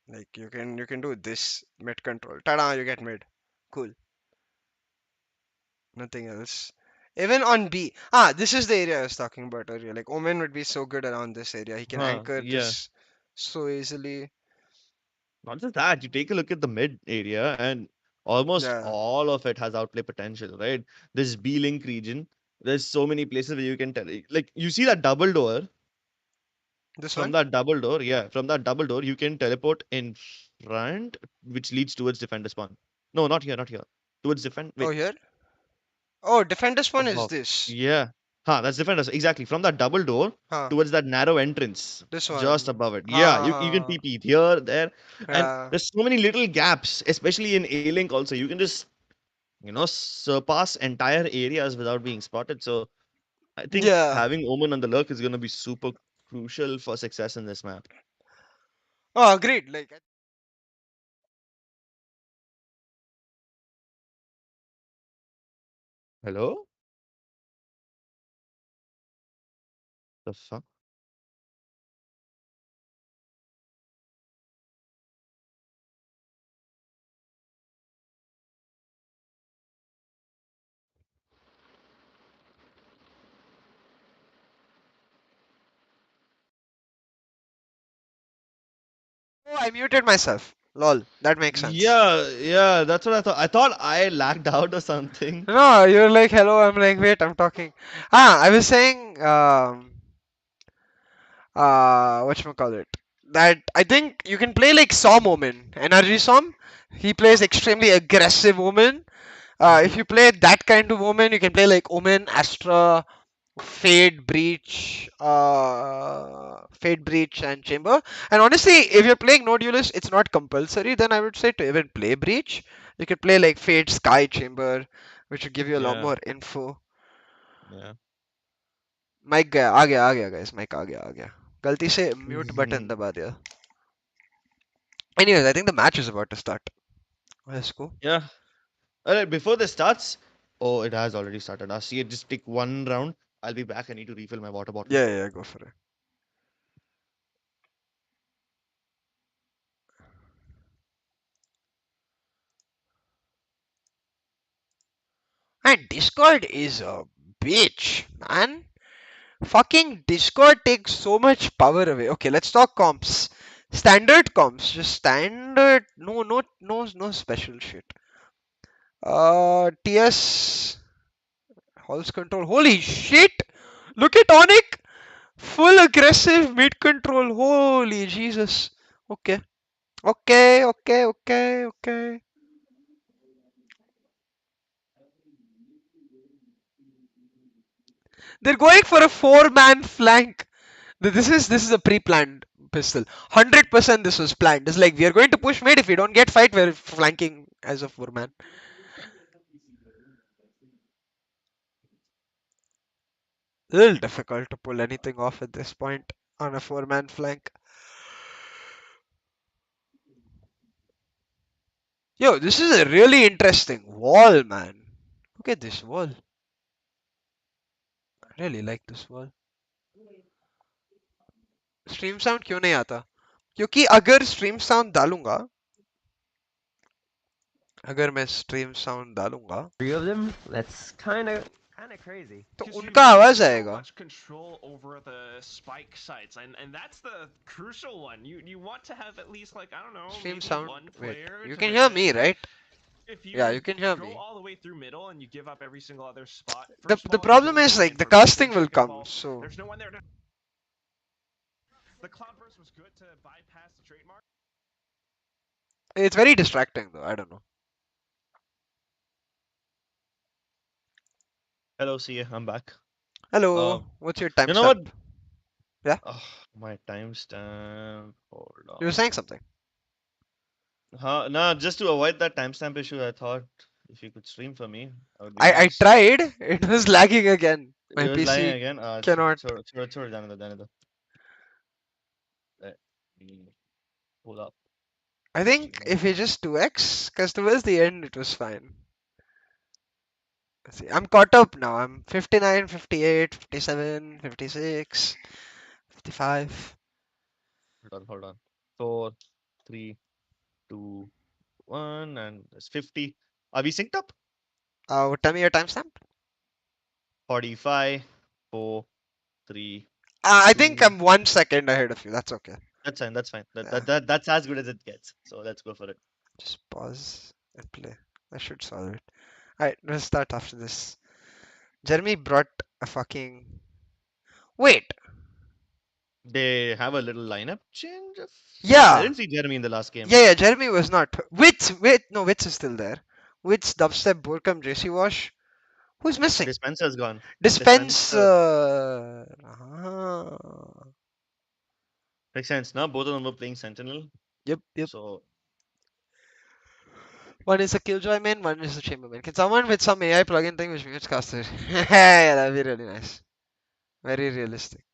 Like you can do this mid control. Tada! You get mid. Cool. Nothing else. Even on B. This is the area I was talking about earlier. Like Omen would be so good around this area. He can anchor Yeah. this so easily. Not just that, you take a look at the mid area and almost Yeah. all of it has outplay potential, right? This B link region, there's so many places where you can tell. Like you see that double door. This From one. that double door, yeah, from that double door, you can teleport in front, which leads towards defender spawn. No, not here, not here. Towards defend. Oh Wait, here. Oh, defenders one is above. this. Yeah. That's defenders. Exactly. From that double door Huh. towards that narrow entrance, This just one. above it. Yeah, you can Ha TP here, there, and ha. there's so many little gaps, especially in A Link also. You can just, surpass entire areas without being spotted. So I think Yeah. having Omen on the lurk is going to be super crucial for success in this map. Oh, agreed. Like Hello? The fuck? oh, I muted myself. Lol. That makes sense. Yeah, yeah, that's what I thought. I thought I lagged out or something. No, you're like hello. I'm like wait. I'm talking. I was saying whatchamacallit, that I think you can play like Som Omen, Energy Som. He plays extremely aggressive Omen. If Hmm. you play that kind of Omen, you can play like Omen, Astra, Fade Breach, and Chamber. And honestly, if you're playing No Duelist, it's not compulsory. Then I would say to even play Breach. You could play like Fade, Sky, Chamber, which would give you a lot Yeah, more info. yeah. Mic गया आ गया guys mic आ गया गलती से mute button दबा दिया anyways I think the match is about to start let's go Yeah. Alright, before this starts, oh, it has already started. I'll see it. Just take one round. I'll be back. I need to refill my water bottle. yeah go for it and Discord is a bitch man fucking Discord takes so much power away okay let's talk comps standard comps just standard no special shit TS Halls control holy shit look at ONIC full aggressive mid control. Holy Jesus. Okay. Okay. They're going for a four-man flank. This is a pre-planned pistol. 100% this was planned. It's like we are going to push mid. If we don't get fight, we're flanking as a four-man. A little difficult to pull anything off at this point on a four-man flank. Yo, this is a really interesting wall, man. Look at this wall. I really like this wall. Stream sound क्यों नहीं आता? क्योंकि अगर stream sound डालूंगा, अगर मैं stream sound डालूंगा, Three of them? That's kind of crazy. तो Because you उनका lose आवाज so आएगा. much control over the spike sites, and that's the crucial one. You want to have at least like I don't know, Stream maybe sound. one Wait, player you to can hear me, defend. right? If Yeah, you you can hear go me. all the way through middle and you give up every single other spot, The first of all, you problem don't is get like the information. casting will Second of come, all, so there's no one there to. The Cloudburst was good to bypass the trademark. it's very distracting though. I don't know. Hello, Sieh, I'm back. Hello, what's your You know what? timestamp? Yeah, My timestamp. Hold you were on. saying something. Nah, just to avoid that timestamp issue, I thought if you could stream for me, that would be I nice. tried. It was lagging again. It My was lying PC again. cannot. छोड़ो जाने दो. Let me pull up I the stream think if you again. just 2x, because towards the end it was fine. Let's see, I'm caught up now. I'm 59, 58, 57, 56, 55. Hold on. 4, 3, 2, 1, and it's 50. Are we synced up? Tell me your timestamp. 45, 4, 3, I think 2. I'm 1 second ahead of you. That's okay. That's fine. That's fine. Yeah. That's as good as it gets. So let's go for it. Just pause and play. I should solve it. Alright, let's start after this. Jeremy brought a fucking. Wait! They have a little lineup change of sorts. I Yeah! didn't see Jeremy in the last game. Yeah, Jeremy was not. Wits is still there. Wits, Dubstep, Burkham, JC Wash. Who's missing? Dispenser's gone. Dispense. Dispenser makes sense. Now both of them were playing Sentinel. Yep. So One is a Killjoy main, one is a Chamber main. Can someone with some AI plugin thing which mutes caster? Yeah, that'd be really nice. Very realistic.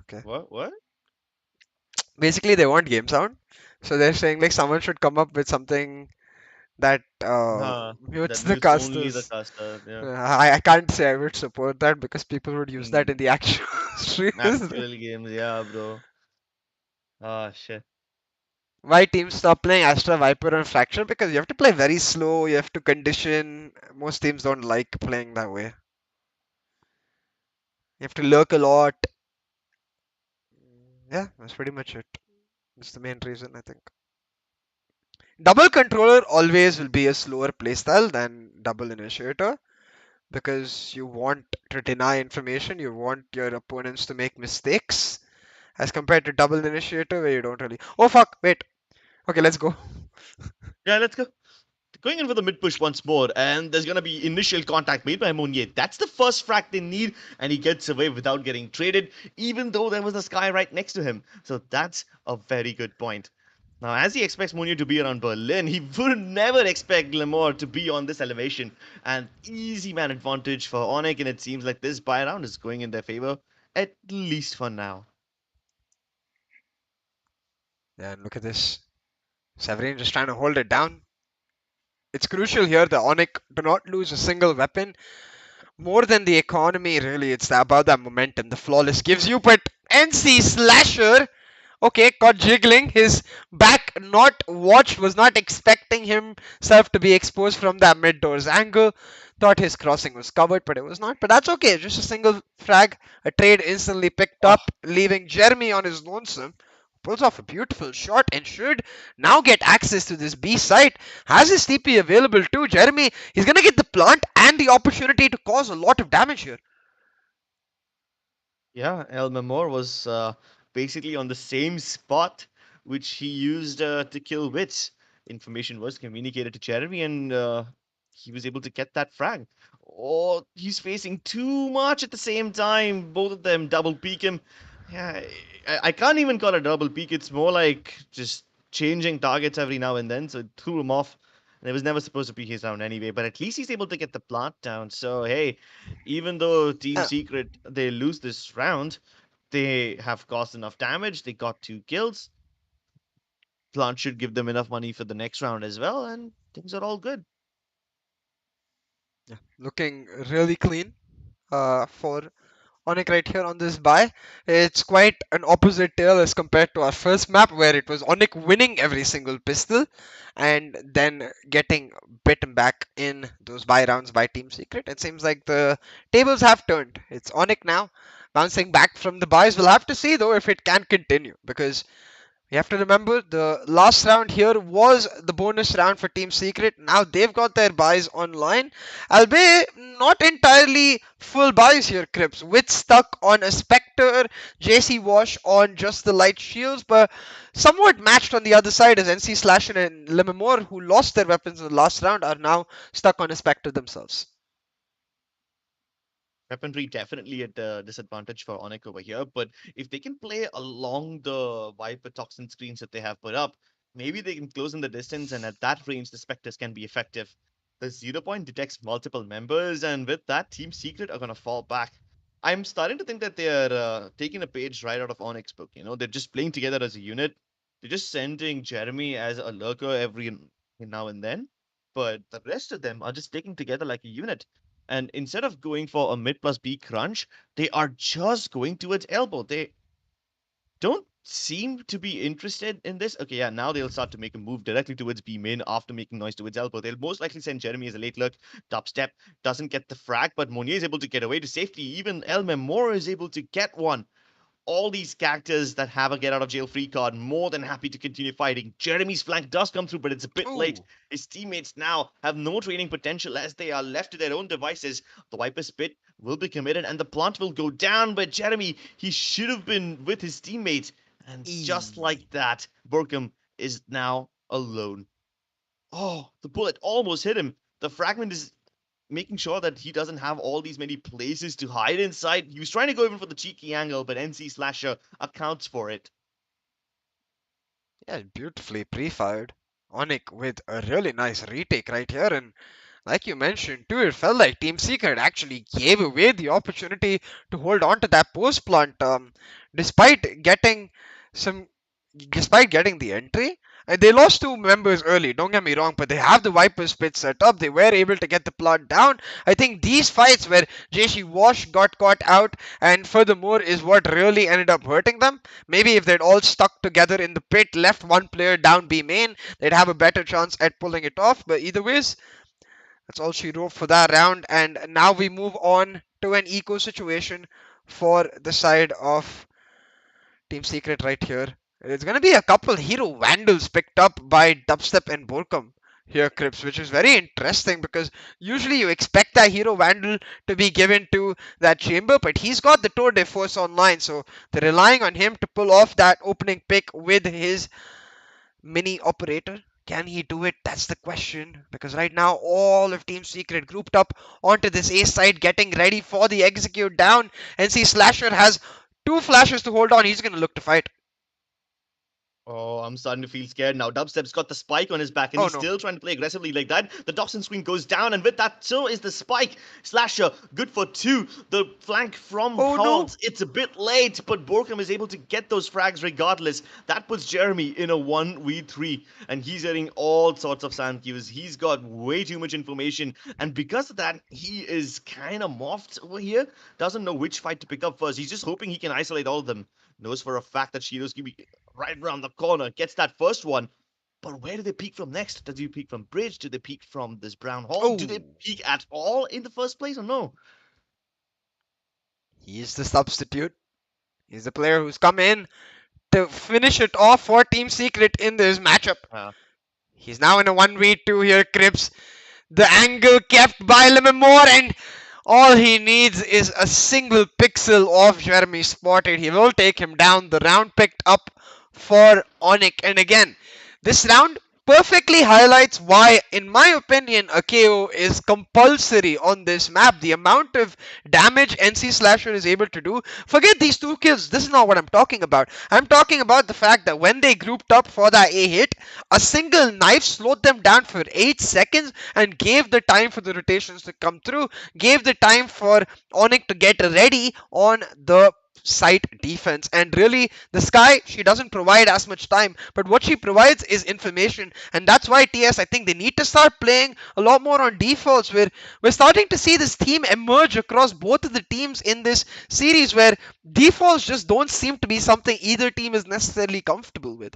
Okay. what? Basically, they want game sound. So they're saying like someone should come up with something that mutes That the mutes only the casters. caster. Yeah. I can't say I would support that because people would use that in the actual streams. Actual games, yeah, bro. Ah, shit. Why teams stop playing Astra, Viper, and Fracture? Because you have to play very slow, you have to condition. Most teams don't like playing that way. You have to lurk a lot. Yeah, that's pretty much it. That's the main reason, I think. Double controller always will be a slower playstyle than double initiator because you want to deny information, you want your opponents to make mistakes as compared to double initiator where you don't really. Oh fuck, wait. Okay, let's go. Yeah, let's go. Going in for the mid push once more, and there's gonna be initial contact made by Mounier. That's the first frag they need, and he gets away without getting traded, even though there was a sky right next to him. So that's a very good point. Now, as he expects Mounier to be around Berlin, he would never expect Lemore to be on this elevation. And easy man advantage for ONIC, and it seems like this buy round is going in their favor, at least for now. Yeah, and look at this. Severin just trying to hold it down. It's crucial here the ONIC do not lose a single weapon. More than the economy, really, it's about that momentum. The flawless gives you, but NC Slasher, okay, caught jiggling. His back not watched, was not expecting himself to be exposed from that mid doors angle. Thought his crossing was covered, but it was not. But that's okay, just a single frag. A trade instantly picked Oh, up, leaving Jeremy on his lonesome. Pulls off a beautiful shot and should now get access to this B site. Has his TP available too, Jeremy. He's gonna get the plant and the opportunity to cause a lot of damage here. yeah, El Memor was basically on the same spot which he used to kill Wits. Information was communicated to Jeremy, and he was able to get that frag. Oh, he's facing too much at the same time. Both of them double peek him. Yeah, I can't even call it double peek. It's more like just changing targets every now and then. So it threw him off. And it was never supposed to be his round anyway. But at least he's able to get the plant down. So hey, even though Team Uh, Secret they lose this round, they have caused enough damage. They got 2 kills. Plant should give them enough money for the next round as well, and things are all good. Yeah, looking really clean for ONIC right here on this buy. It's quite an opposite tale as compared to our first map where it was ONIC winning every single pistol and then getting bitten back in those buy rounds by Team Secret. It seems like the tables have turned. It's ONIC now bouncing back from the buys. We'll have to see though if it can continue because you have to remember the last round here was the bonus round for Team Secret. Now they've got their buys online, albeit not entirely full buys here, KRIPZ. With stuck on a Spectre, JC Wash on just the light shields, but somewhat matched on the other side as NC Slasher and Limamore, who lost their weapons in the last round, are now stuck on a Spectre themselves. Weaponry definitely at a disadvantage for ONIC over here, but if they can play along the Viper toxin screens that they have put up, maybe they can close in the distance, and at that range, the Spectres can be effective. The 0 point detects multiple members, and with that, Team Secret are going to fall back. I'm starting to think that they're taking a page right out of ONIC's book. They're just playing together as a unit. They're just sending Jeremy as a lurker every now and then, but the rest of them are just sticking together like a unit. And instead of going for a mid plus B crunch, they are just going towards elbow. They don't seem to be interested in this. Okay, yeah, now they'll start to make a move directly towards B main after making noise towards elbow. They'll most likely send Jeremy as a late lurk. Dubstep doesn't get the frag, but Monier is able to get away to safety. Even El Memor is able to get one. All these characters that have a get out of jail free card more than happy to continue fighting. Jeremy's flank does come through, but it's a bit late. Ooh. His teammates now have no training potential as they are left to their own devices. The Viper Spit will be committed and the plant will go down, but Jeremy, he should have been with his teammates. And just like that, Burkham is now alone. Oh, the bullet almost hit him. The fragment is making sure that he doesn't have all these many places to hide inside. He was trying to go even for the cheeky angle, but NC Slasher accounts for it. Yeah, beautifully pre-fired. ONIC with a really nice retake right here, and like you mentioned too, it felt like Team Secret actually gave away the opportunity to hold on to that post plant, despite getting some, despite getting the entry. They lost two members early, don't get me wrong, but they have the Viper Spit set up. They were able to get the plant down. I think these fights where JC Wash got caught out and furthermore is what really ended up hurting them. Maybe if they'd all stuck together in the pit, left one player down B main, they'd have a better chance at pulling it off. But either ways, that's all she wrote for that round. And now we move on to an eco situation for the side of Team Secret right here. It's going to be a couple hero vandals picked up by Dubstep and Borkum here, KRIPZ, which is very interesting because usually you expect that hero vandal to be given to that chamber, but he's got the Tour de Force online, so they're relying on him to pull off that opening pick with his mini operator. Can he do it? That's the question. Because right now, all of Team Secret grouped up onto this A side, getting ready for the execute down. NC Slasher has two flashes to hold on. He's going to look to fight. Oh, I'm starting to feel scared now. Dubstep's got the spike on his back, and Oh he's no. still trying to play aggressively like that. The toxin screen goes down, and with that, so is the spike. Slasher, good for two. The flank from Oh no. Hans, it's a bit late, but Borkham is able to get those frags regardless. That puts Jeremy in a 1v3, and he's getting all sorts of sand cues. He's got way too much information, and because of that, he is kind of morphed over here. Doesn't know which fight to pick up first. He's just hoping he can isolate all of them. Knows for a fact that Shiro's gonna be right around the corner, gets that first one. But where do they peek from next? Do they peek from Bridge? Do they peek from this brown hall? Do they Oh, peek at all in the first place or no? he's the substitute. He's the player who's come in to finish it off for Team Secret in this matchup. Uh, He's now in a 1v2 here, KRIPZ. The angle kept by Limamore, and all he needs is a single pixel of Jeremy spotted. He will take him down. The round picked up for ONIC. And again, this round perfectly highlights why, in my opinion, a KO is compulsory on this map. The amount of damage NC Slasher is able to do. Forget these two kills. This is not what I'm talking about. I'm talking about the fact that when they grouped up for that A hit, a single knife slowed them down for 8 seconds and gave the time for the rotations to come through, gave the time for ONIC to get ready on the site defense. And really, the Sky, she doesn't provide as much time, but what she provides is information. And that's why TS, I think they need to start playing a lot more on defaults. We're starting to see this theme emerge across both of the teams in this series where defaults just don't seem to be something either team is necessarily comfortable with.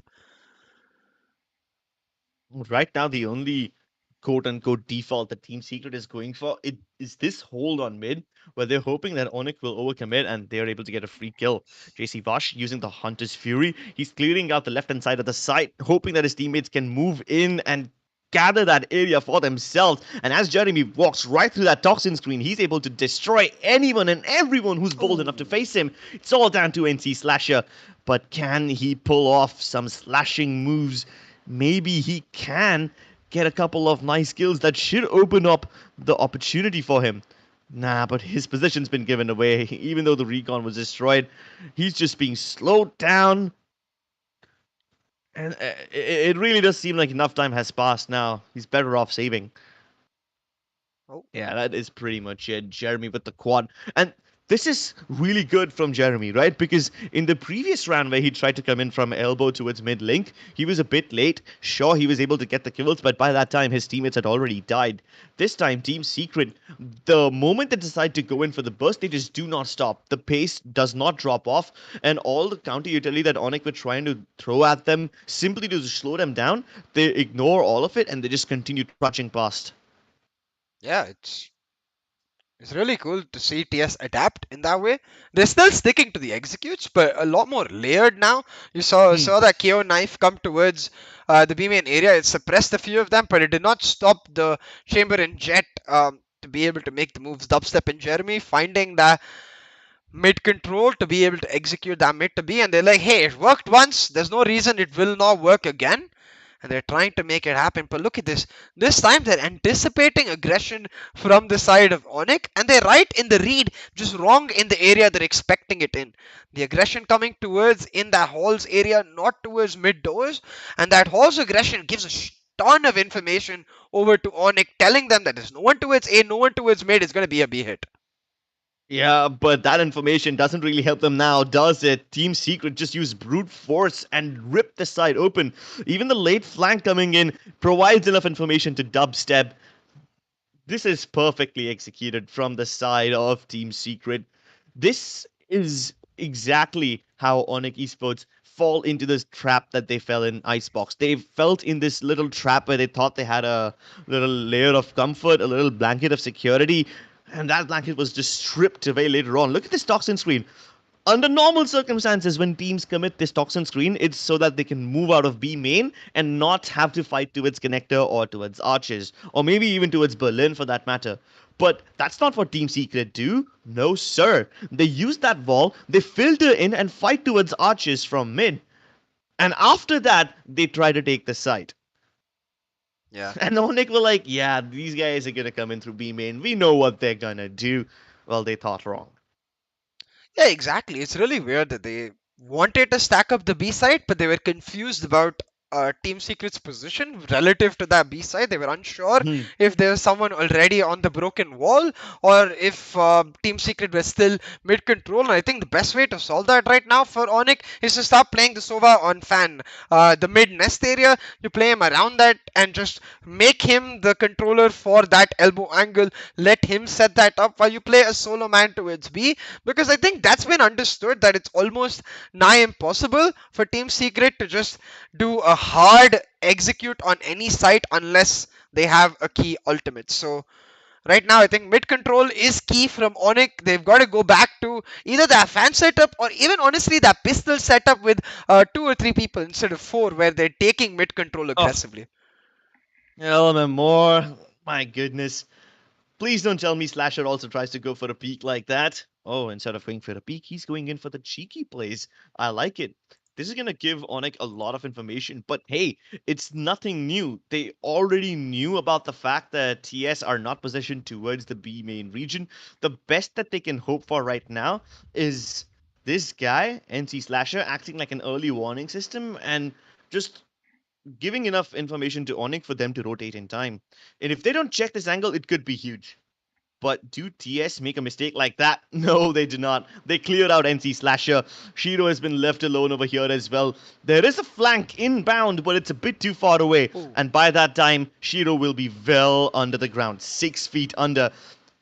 Right now, the only quote unquote default that Team Secret is going for it is this hold on mid, where they're hoping that ONIC will overcommit and they're able to get a free kill. JC Vosh using the Hunter's Fury, he's clearing out the left hand side of the site, hoping that his teammates can move in and gather that area for themselves. And as Jeremy walks right through that toxin screen, he's able to destroy anyone and everyone who's bold enough to face him. It's all down to NC Slasher, but can he pull off some slashing moves? Maybe he can get a couple of nice kills that should open up the opportunity for him. Nah, but his position's been given away. Even though the recon was destroyed, he's just being slowed down. And it really does seem like enough time has passed now. He's better off saving. Oh. Yeah, that is pretty much it. Jeremy with the quad. And this is really good from Jeremy, right? Because in the previous round where he tried to come in from elbow towards mid link, he was a bit late. Sure, he was able to get the kills, but by that time his teammates had already died. This time, Team Secret, the moment they decide to go in for the burst, they just do not stop. The pace does not drop off, and all the counter utility that ONIC were trying to throw at them simply to slow them down, they ignore all of it and they just continue trudging past. Yeah, it's really cool to see TS adapt in that way. They're still sticking to the executes, but a lot more layered now. You saw that KO knife come towards the B main area. It suppressed a few of them, but it did not stop the Chamber and Jet to be able to make the moves. Dubstep and Jeremy finding that mid control to be able to execute that mid to B, and they're like, hey, it worked once. There's no reason it will not work again, and they're trying to make it happen. But look at this. This time they're anticipating aggression from the side of ONIC, and they're right in the read, just wrong in the area they're expecting it in. The aggression coming towards in that halls area, not towards mid doors, and that halls aggression gives a ton of information over to ONIC, telling them that there's no one towards A, no one towards mid. It's going to be a B hit. Yeah, but that information doesn't really help them now, does it? Team Secret just used brute force and ripped the side open. Even the late flank coming in provides enough information to dubstep. This is perfectly executed from the side of Team Secret. This is exactly how ONIC Esports fall into this trap that they fell in Icebox. They felt in this little trap where they thought they had a little layer of comfort, a little blanket of security, and that blanket was just stripped away later on. Look at this toxin screen. Under normal circumstances, when teams commit this toxin screen, it's so that they can move out of B main and not have to fight towards connector or towards arches, or maybe even towards Berlin for that matter. But that's not what Team Secret do. No, sir. They use that wall, they filter in and fight towards arches from mid. And after that, they try to take the site. Yeah. And ONIC were like, yeah, these guys are gonna come in through B main. We know what they're gonna do. Well, they thought wrong. Yeah, exactly. It's really weird that they wanted to stack up the B side, but they were confused about Team Secret's position relative to that B side. They were unsure Hmm. if there was someone already on the broken wall or if Team Secret was still mid control. And I think the best way to solve that right now for ONIC is to start playing the Sova on Fan. The mid nest area, you play him around that and just make him the controller for that elbow angle. Let him set that up while you play a solo man towards B, because I think that's been understood that it's almost nigh impossible for Team Secret to just do a hard execute on any site unless they have a key ultimate. So right now I think mid control is key from ONIC. They've got to go back to either that fan setup or even honestly that pistol setup with 2 or 3 people instead of 4, where they're taking mid control aggressively. Element more. My goodness. Please don't tell me Slasher also tries to go for a peek like that. Oh, instead of going for a peek, he's going in for the cheeky plays. I like it. This is going to give ONIC a lot of information, but hey, it's nothing new. They already knew about the fact that TS are not positioned towards the B main region. The best that they can hope for right now is this guy, NC Slasher, acting like an early warning system and just giving enough information to ONIC for them to rotate in time. And if they don't check this angle, it could be huge. But do TS make a mistake like that? No, they do not. They cleared out NC Slasher. Shiro has been left alone over here as well. There is a flank inbound, but it's a bit too far away. Ooh. And by that time, Shiro will be well under the ground, 6 feet under.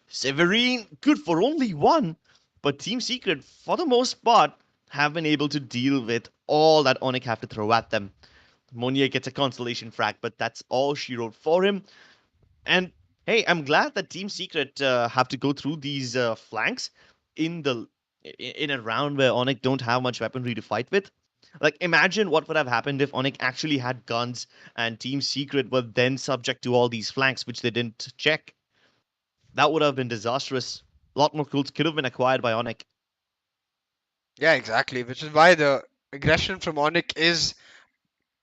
Severine, good for only one. But Team Secret, for the most part, have been able to deal with all that ONIC have to throw at them. Monier gets a consolation frag, but that's all she wrote for him. And hey, I'm glad that Team Secret have to go through these flanks in a round where ONIC don't have much weaponry to fight with. Like, imagine what would have happened if ONIC actually had guns and Team Secret were then subject to all these flanks, which they didn't check. That would have been disastrous. A lot more kills could have been acquired by ONIC. Yeah, exactly. Which is why the aggression from ONIC is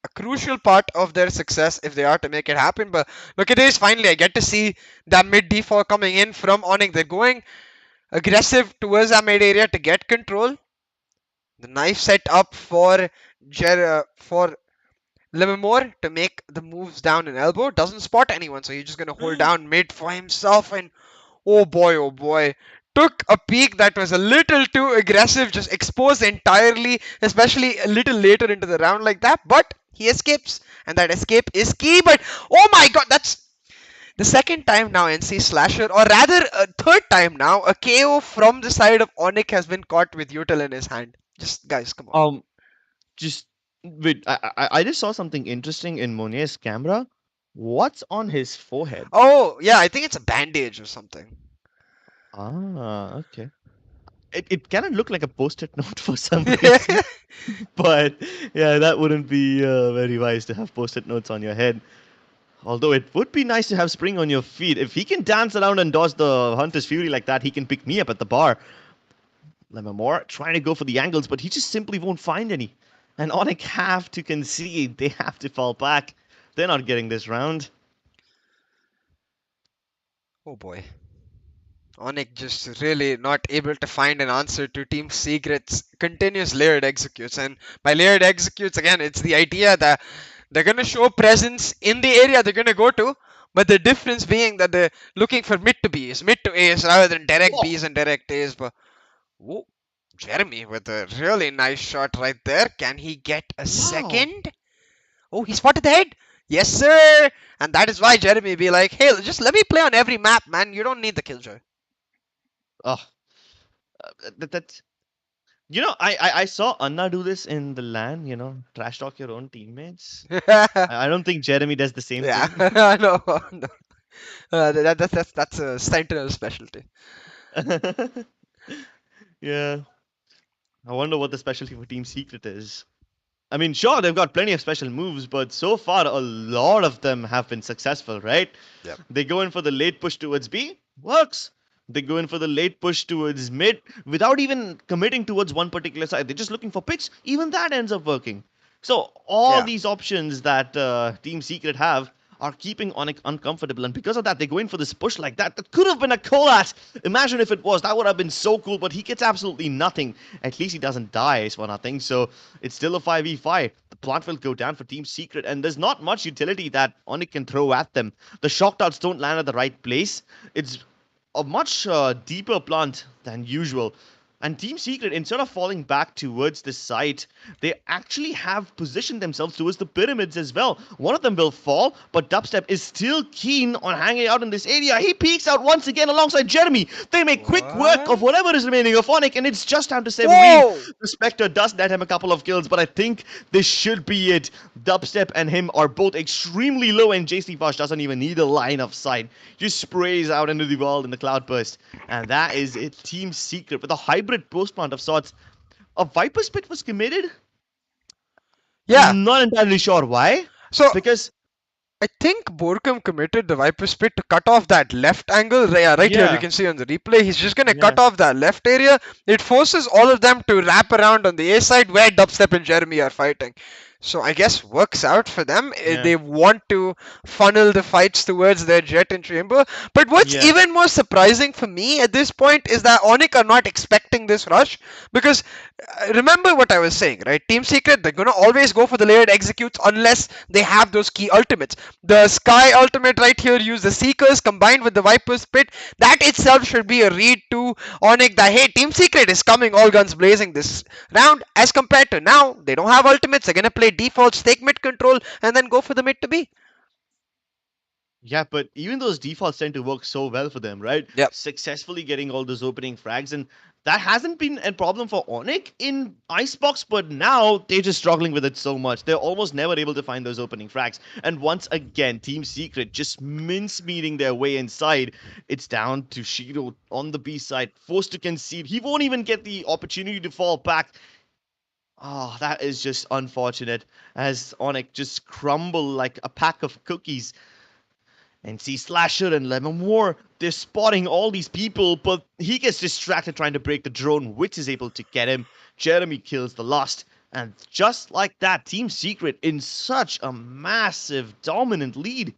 a crucial part of their success if they are to make it happen. But look at this, finally I get to see that mid D4 coming in from ONIC. They're going aggressive towards that mid area to get control. The knife set up for for Limamore to make the moves down in elbow. Doesn't spot anyone, so he's just gonna hold down mid for himself. And oh boy, took a peek that was a little too aggressive, just exposed entirely, especially a little later into the round like that. But he escapes, and that escape is key. But oh my god, that's the second time now NC Slasher, or rather a third time now, a KO from the side of ONIC has been caught with Util in his hand. Just guys, come on. Just wait. I just saw something interesting in Monier's camera. What's on his forehead? Oh yeah, I think it's a bandage or something. Ah, okay. It cannot look like a post-it note for some reason, but yeah, that wouldn't be very wise to have post-it notes on your head. Although it would be nice to have Spring on your feet. If he can dance around and dodge the Hunter's Fury like that, he can pick me up at the bar. Lemamore trying to go for the angles, but he just simply won't find any. And ONIC have to concede. They have to fall back. They're not getting this round. Oh boy. ONIC just really not able to find an answer to Team Secret's continuous layered executes. And by layered executes, again, it's the idea that they're going to show presence in the area they're going to go to, but the difference being that they're looking for mid to Bs, mid to As, rather than direct Bs and direct As. But whoa, Jeremy with a really nice shot right there. Can he get a second? Oh, he spotted the head. Yes, sir. And that is why Jeremy be like, hey, just let me play on every map, man. You don't need the killjoy. Oh, that's... You know, I saw Anna do this in the LAN, trash talk your own teammates. I don't think Jeremy does the same Yeah, thing. no, no. That's a Sentinel specialty. Yeah. I wonder what the specialty for Team Secret is. I mean, sure, they've got plenty of special moves, but so far a lot of them have been successful, right? Yep. They go in for the late push towards B, works. They go in for the late push towards mid without even committing towards one particular side. They're just looking for picks. Even that ends up working. So all Yeah. these options that Team Secret have are keeping ONIC uncomfortable, and because of that, they go in for this push like that. That could have been a Kolat. Imagine if it was. That would have been so cool, but he gets absolutely nothing. At least he doesn't die for nothing, so it's still a 5v5. The plant will go down for Team Secret, and there's not much utility that ONIC can throw at them. The shock darts don't land at the right place. It's a much deeper plant than usual. And Team Secret, instead of falling back towards the site, they actually have positioned themselves towards the pyramids as well. One of them will fall, but Dubstep is still keen on hanging out in this area. He peeks out once again alongside Jeremy. They make quick work of whatever is remaining of ONIC, and it's just down to Severine. The Spectre does net him a couple of kills, but I think this should be it. Dubstep and him are both extremely low, and JC Fosh doesn't even need a line of sight. Just sprays out into the wall in the cloudburst. And that is it. Team Secret with a hybrid post plant of sorts. A Viper Spit was committed? Yeah. Not entirely sure why. So Because I think Borkum committed the Viper Spit to cut off that left angle. Yeah, right here you can see on the replay. He's just gonna cut off that left area. It forces all of them to wrap around on the A side where Dubstep and Jeremy are fighting. So I guess works out for them. Yeah. They want to funnel the fights towards their jet and chamber. But what's Yeah. even more surprising for me at this point is that ONIC are not expecting this rush because remember what I was saying, right? Team Secret, they're gonna always go for the layered executes unless they have those key ultimates. The Sky ultimate right here use the Seekers combined with the Viper's Pit. That itself should be a read to ONIC that hey, Team Secret is coming all guns blazing this round as compared to now. They don't have ultimates. They're gonna play default, stake mid control, and then go for the mid to B. Yeah, but even those defaults tend to work so well for them, right? Yep. Successfully getting all those opening frags, and that hasn't been a problem for ONIC in Icebox, but now they're just struggling with it so much. They're almost never able to find those opening frags. And once again, Team Secret just mince-meeting their way inside. It's down to Shiro on the B side, forced to concede. He won't even get the opportunity to fall back. Oh, that is just unfortunate as ONIC just crumble like a pack of cookies. And see Slasher and Lemon War, they're spotting all these people, but he gets distracted trying to break the drone, which is able to get him. Jeremy kills the Lost, and just like that, Team Secret in such a massive, dominant lead.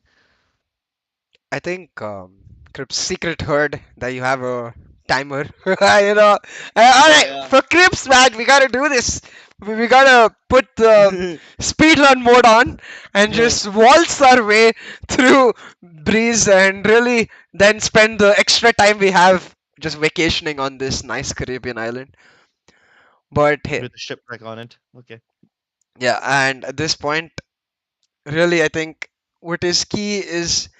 I think KRIPZ Secret heard that you have a timer. You know, alright, Yeah. for KRIPZ, man, we gotta do this. We gotta put the speedrun mode on and just waltz our way through Breeze and really then spend the extra time we have just vacationing on this nice Caribbean island. But hey, With a shipwreck on it. Okay. yeah, and at this point, really, I think what is key is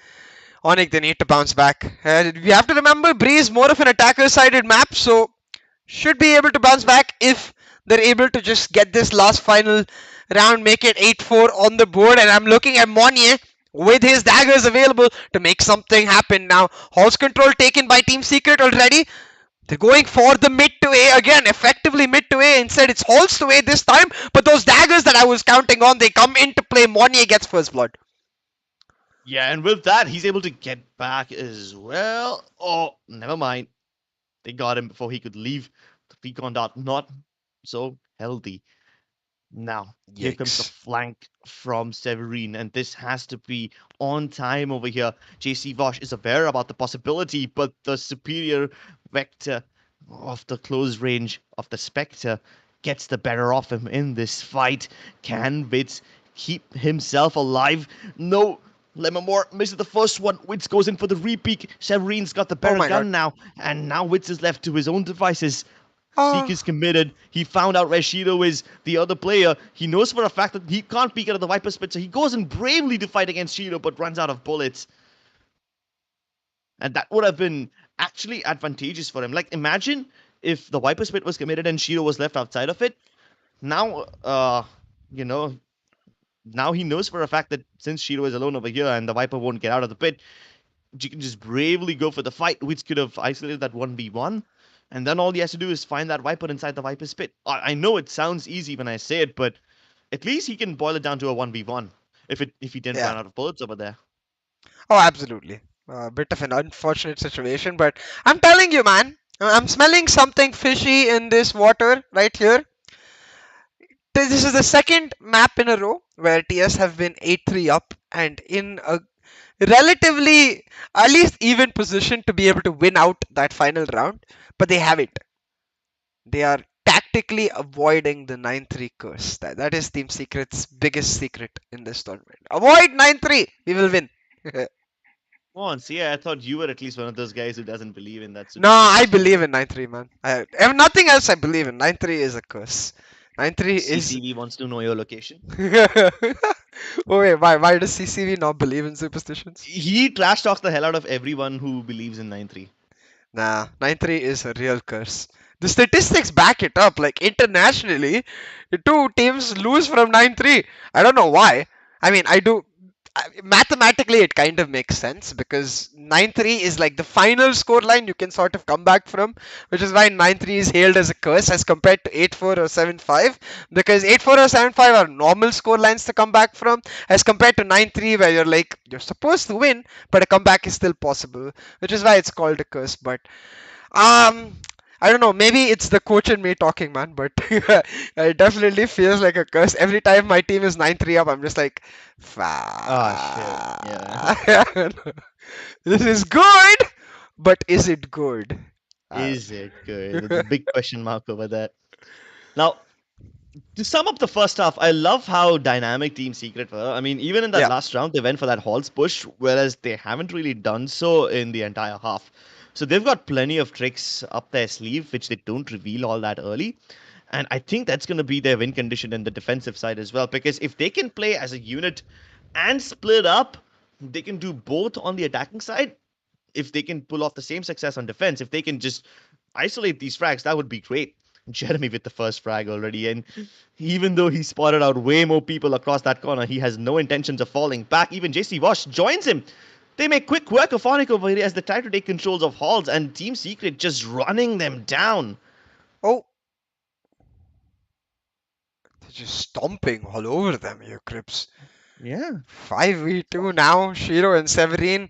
ONIC, they need to bounce back. We have to remember Breeze more of an attacker-sided map, so should be able to bounce back if they're able to just get this last final round, make it 8-4 on the board. And I'm looking at Monnier with his daggers available to make something happen now. Horse control taken by Team Secret already. They're going for the mid to A again, effectively mid to A. Instead, it's Halls to A this time. But those daggers that I was counting on, they come into play. Monnier gets first blood. Yeah, and with that, he's able to get back as well. Oh, never mind. They got him before he could leave. The Recon Dart not so healthy. Now, here comes the Yikes. flank from Severine, and this has to be on time over here. JC Vosh is aware about the possibility, but the superior vector of the close range of the Spectre gets the better of him in this fight. Can Witz keep himself alive? No. Lemmermore misses the first one. Witz goes in for the repeat. Severine's got the better my gun God. now, and now Witz is left to his own devices. Ah. Seek is committed. He found out where Shiro is, the other player. He knows for a fact that he can't peek out of the Viper's Pit, so he goes in bravely to fight against Shiro, but runs out of bullets. And that would have been actually advantageous for him. Like, imagine if the Viper's Pit was committed and Shiro was left outside of it. Now, you know, now he knows for a fact that since Shiro is alone over here and the Viper won't get out of the pit, you can just bravely go for the fight, which could have isolated that 1v1. And then all he has to do is find that Viper inside the Viper's pit. I know it sounds easy when I say it, but at least he can boil it down to a 1v1 if he didn't Yeah. run out of bullets over there. Oh, absolutely. A bit of an unfortunate situation, but I'm telling you, man, I'm smelling something fishy in this water right here. This is the second map in a row where TS have been 8-3 up and in a relatively at least even position to be able to win out that final round, but they haven't. They are tactically avoiding the 9-3 curse. That is Team Secret's biggest secret in this tournament. Avoid 9-3. We will win. Come on, see, I thought you were at least one of those guys who doesn't believe in that. No, I superstition. believe in 9-3, man. If nothing else, I believe in 9-3 is a curse. 9-3 is. CCV wants to know your location. Oh wait, why does CCV not believe in superstitions? He trash talks the hell out of everyone who believes in 9-3. Nah, 9-3 is a real curse. The statistics back it up. Like internationally, the two teams lose from 9-3. I don't know why. I mean, mathematically it kind of makes sense because 9-3 is like the final scoreline you can sort of come back from, which is why 9-3 is hailed as a curse as compared to 8-4 or 7-5, because 8-4 or 7-5 are normal scorelines to come back from as compared to 9-3 where you're supposed to win but a comeback is still possible, which is why it's called a curse. But um I don't know, maybe it's the coach in me talking, man, but it definitely feels like a curse. Every time my team is 9-3 up, I'm just like, Ah, shit. Yeah. this is good, but is it good? Uh, Is it good? It's a big question mark over there. Now, to sum up the first half, I love how dynamic Team Secret were. I mean, even in that yeah. last round, they went for that Halls push, whereas they haven't really done so in the entire half. So they've got plenty of tricks up their sleeve, which they don't reveal all that early. And I think that's going to be their win condition in the defensive side as well. Because if they can play as a unit and split up, they can do both on the attacking side. If they can pull off the same success on defense, if they can just isolate these frags, that would be great. Jeremy with the first frag already, and even though he spotted out way more people across that corner, he has no intentions of falling back. Even JC Wash joins him. They make quick work of ONIC over here as they try to take controls of halls, and Team Secret just running them down. Oh, they're just stomping all over them here, KRIPZ. Yeah. 5v2 now. Shiro and Severin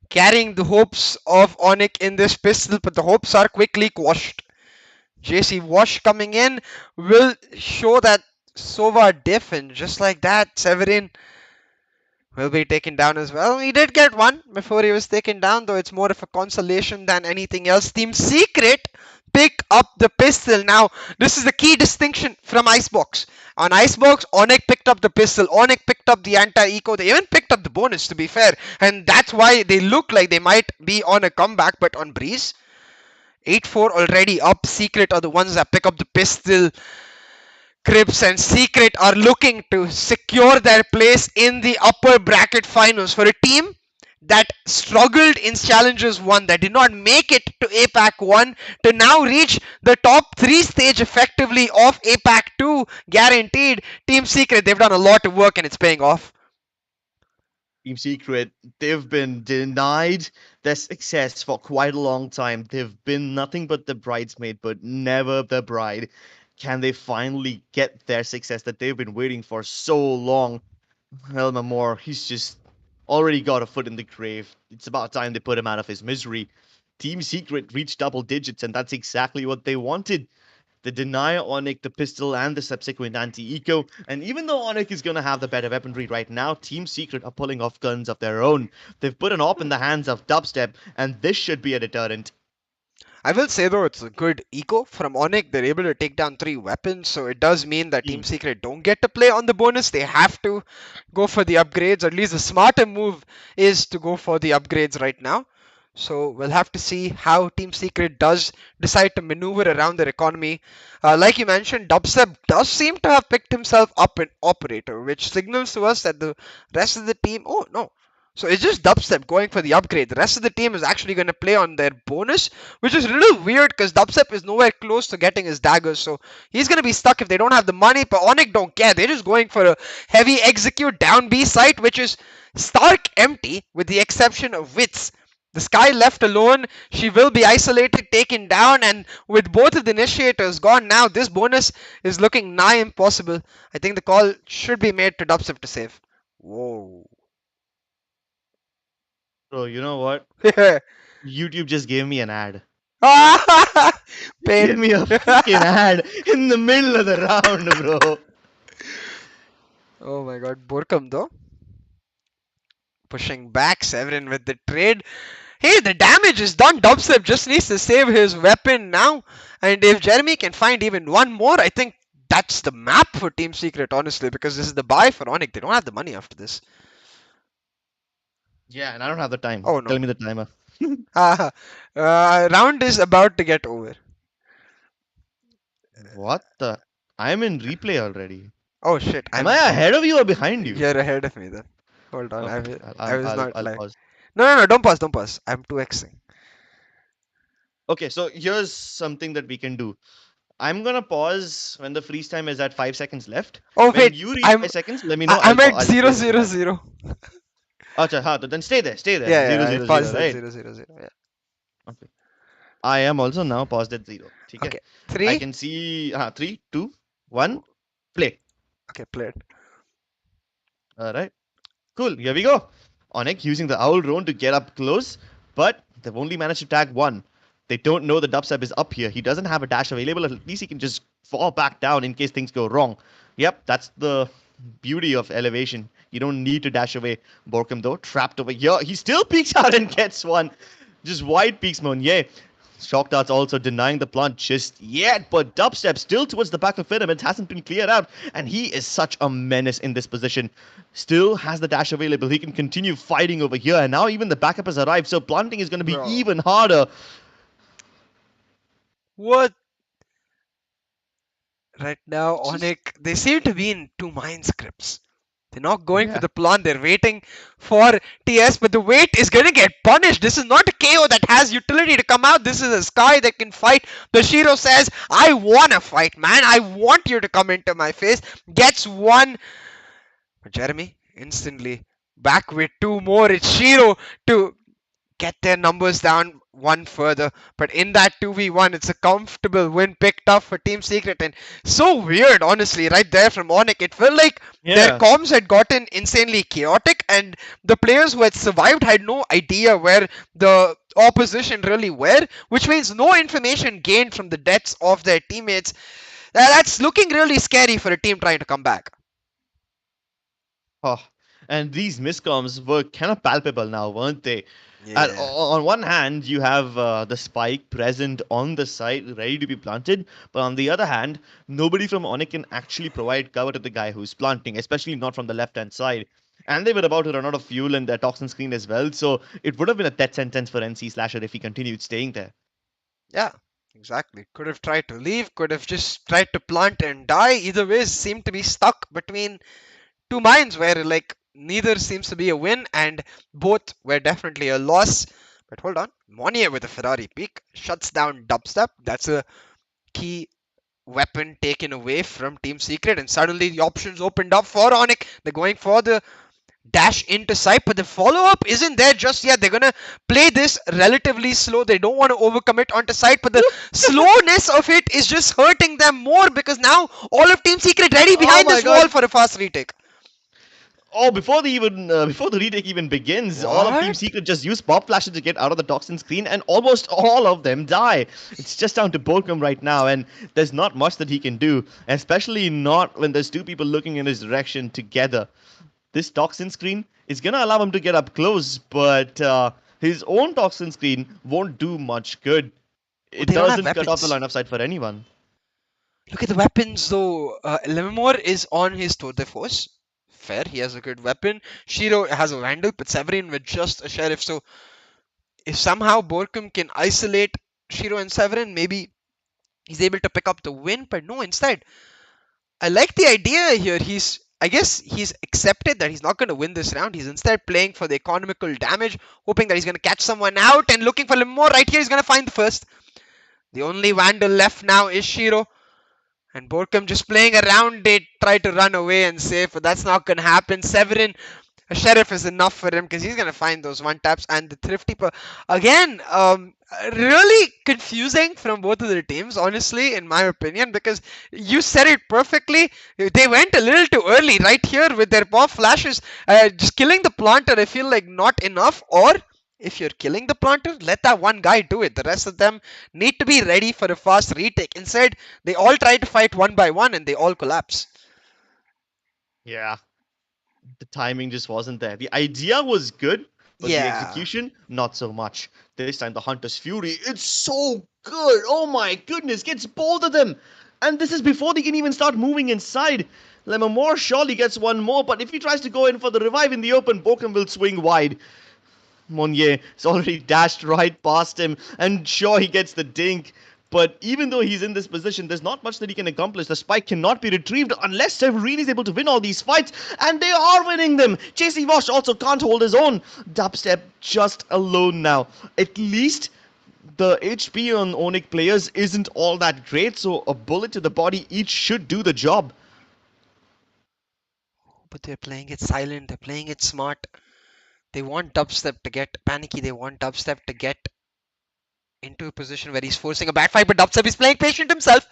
carrying the hopes of ONIC in this pistol, but the hopes are quickly quashed. JC Wash coming in will show that Sova diff, and just like that, Severin will be taken down as well. He did get one before he was taken down, though it's more of a consolation than anything else. Team Secret pick up the pistol. Now, this is the key distinction from Icebox. On Icebox, ONIC picked up the pistol. ONIC picked up the anti-eco. They even picked up the bonus, to be fair. And that's why they look like they might be on a comeback. But on Breeze, 8-4 already up. Secret are the ones that pick up the pistol. KRIPZ and Secret are looking to secure their place in the upper bracket finals for a team that struggled in Challengers 1, that did not make it to APAC 1, to now reach the top 3 stage effectively of APAC 2, guaranteed. Team Secret, they've done a lot of work and it's paying off. Team Secret, they've been denied their success for quite a long time. They've been nothing but the bridesmaid, but never the bride. Can they finally get their success that they've been waiting for so long? Elmer Moore, he's just already got a foot in the grave. It's about time they put him out of his misery. Team Secret reached double digits, and that's exactly what they wanted. The deny ONIC, the pistol, and the subsequent anti-eco. And even though ONIC is going to have the better weaponry right now, Team Secret are pulling off guns of their own. They've put an op in the hands of Dubstep, and this should be a deterrent. I will say though, it's a good eco from ONIC. They're able to take down 3 weapons, so it does mean that Team Secret don't get to play on the bonus. They have to go for the upgrades. At least the smarter move is to go for the upgrades right now. So we'll have to see how Team Secret does decide to maneuver around their economy. Like you mentioned, Dubstep does seem to have picked himself up an operator, which signals to us that the rest of the team. Oh no. So it's just Dubstep going for the upgrade. The rest of the team is actually going to play on their bonus, which is a little weird because Dubstep is nowhere close to getting his daggers. So he's going to be stuck if they don't have the money. But ONIC don't care. They're just going for a heavy execute down B site, which is stark empty with the exception of Wits. The Sky left alone. She will be isolated, taken down, and with both of the initiators gone now, this bonus is looking nigh impossible. I think the call should be made to Dubstep to save. Whoa. Bro, you know what? YouTube just gave me an ad. Paid. Give me a freaking ad in the middle of the round, bro. Oh my god, Borkum though. Pushing back, Severin with the trade. Hey, the damage is done. Dubstep just needs to save his weapon now. And if Jeremy can find even one more, I think that's the map for Team Secret, honestly, because this is the buy for ONIC. They don't have the money after this. Yeah, and I don't have the time. Oh no. Tell me the timer. Round is about to get over. What the? I'm in replay already. Oh shit. Am I ahead of you or behind you? You're ahead of me then. Hold on. Okay, I was not I'll like. pause. No, don't pause, don't pause. I'm 2xing. Okay, so here's something that we can do. I'm gonna pause when the freeze time is at 5 seconds left. Oh When wait, you reach I'm 5 seconds, let me know. I'm at I'll 0, play 0, the 0. Acha, ha, then stay there, Yeah, Zero, I zero, paused zero, at right? 0, 0, 0. Yeah. Okay. I am also now paused at 0. Okay. Okay. I 3. can see 3, 2, 1, play. Okay, play it. Alright. Cool, here we go. ONIC using the owl drone to get up close, but they've only managed to tag one. They don't know the dubstep is up here. He doesn't have a dash available. At least he can just fall back down in case things go wrong. Yep, that's the beauty of elevation. You don't need to dash away. Borkum, though, trapped over here. He still peeks out and gets one. Just wide peeks Monier. Shock Dart's also denying the plant just yet, but Dubstep still towards the back of Firm. It hasn't been cleared out, and he is such a menace in this position. Still has the dash available. He can continue fighting over here, and now even the backup has arrived, so planting is going to be Bro. even harder. What? Right now, Just- ONIC, they seem to be in two mind scripts. They're not going for Yeah. the plant, they're waiting for TS, but the wait is going to get punished. This is not a KO that has utility to come out. This is a Sky that can fight. The Shiro says, I want to fight, man. I want you to come into my face. Gets one. But Jeremy, instantly back with two more. It's Shiro to get their numbers down one further. But in that 2v1, it's a comfortable win picked up for Team Secret. And so weird, honestly, right there from ONIC. It felt like their comms had gotten insanely chaotic, and the players who had survived had no idea where the opposition really were, which means no information gained from the deaths of their teammates. That's looking really scary for a team trying to come back. Oh, and these miscoms were kind of palpable now, weren't they? Yeah. On one hand, you have the spike present on the site, ready to be planted, but on the other hand, nobody from ONIC can actually provide cover to the guy who's planting, especially not from the left-hand side. And they were about to run out of fuel and their toxin screen as well, so it would have been a death sentence for NC Slasher if he continued staying there. Yeah, exactly. Could have tried to leave, could have just tried to plant and die. Either way, seemed to be stuck between two minds where like neither seems to be a win and both were definitely a loss. But hold on, Monier with a Ferrari peak shuts down Dubstep. That's a key weapon taken away from Team Secret, and suddenly the options opened up for ONIC. They're going for the dash into sight, but the follow-up isn't there just yet. They're gonna play this relatively slow. They don't want to overcommit onto sight, but the slowness of it is just hurting them more because now all of Team Secret ready behind my this God. wall for a fast retake. Oh, before the retake even begins, all of Team What? Secret just use pop flashes to get out of the toxin screen, and almost all of them die. It's just down to Borkum right now, and there's not much that he can do, especially not when there's two people looking in his direction together. This toxin screen is gonna allow him to get up close, but his own toxin screen won't do much good. It they don't have doesn't cut off the weapons. line of sight for anyone. Look at the weapons though. Lemimore is on his tour de force. Fair, he has a good weapon. Shiro has a Vandal, but Severin with just a Sheriff. So if somehow Borkum can isolate Shiro and Severin, maybe he's able to pick up the win. But no, instead, I like the idea here. I guess he's accepted that he's not going to win this round. He's instead playing for the economical damage, hoping that he's going to catch someone out and looking for a little more. Right here, he's going to find the first. The only Vandal left now is Shiro. And Borkum just playing around it, try to run away and save, but that's not going to happen. Severin, a Sheriff is enough for him because he's going to find those one taps. And the Thrifty, again, really confusing from both of the teams, honestly, in my opinion, because you said it perfectly. They went a little too early right here with their pop flashes. Just killing the planter, I feel like not enough. Or if you're killing the planter, let that one guy do it. The rest of them need to be ready for a fast retake. Instead, they all try to fight one by one and they all collapse. Yeah. The timing just wasn't there. The idea was good, but the Yeah. execution, not so much. This time, the Hunter's Fury, it's so good. Oh my goodness, gets both of them. And this is before they can even start moving inside. Lemamore surely gets one more, but if he tries to go in for the revive in the open, Bokum will swing wide. Monier has already dashed right past him, and sure, he gets the dink. But even though he's in this position, there's not much that he can accomplish. The spike cannot be retrieved unless Severin is able to win all these fights, and they are winning them. JC Vosh also can't hold his own. Dubstep just alone now. At least the HP on ONIC players isn't all that great, so a bullet to the body each should do the job. But they're playing it silent, they're playing it smart. They want Dubstep to get panicky, they want Dubstep to get into a position where he's forcing a bad fight, but Dubstep is playing patient himself.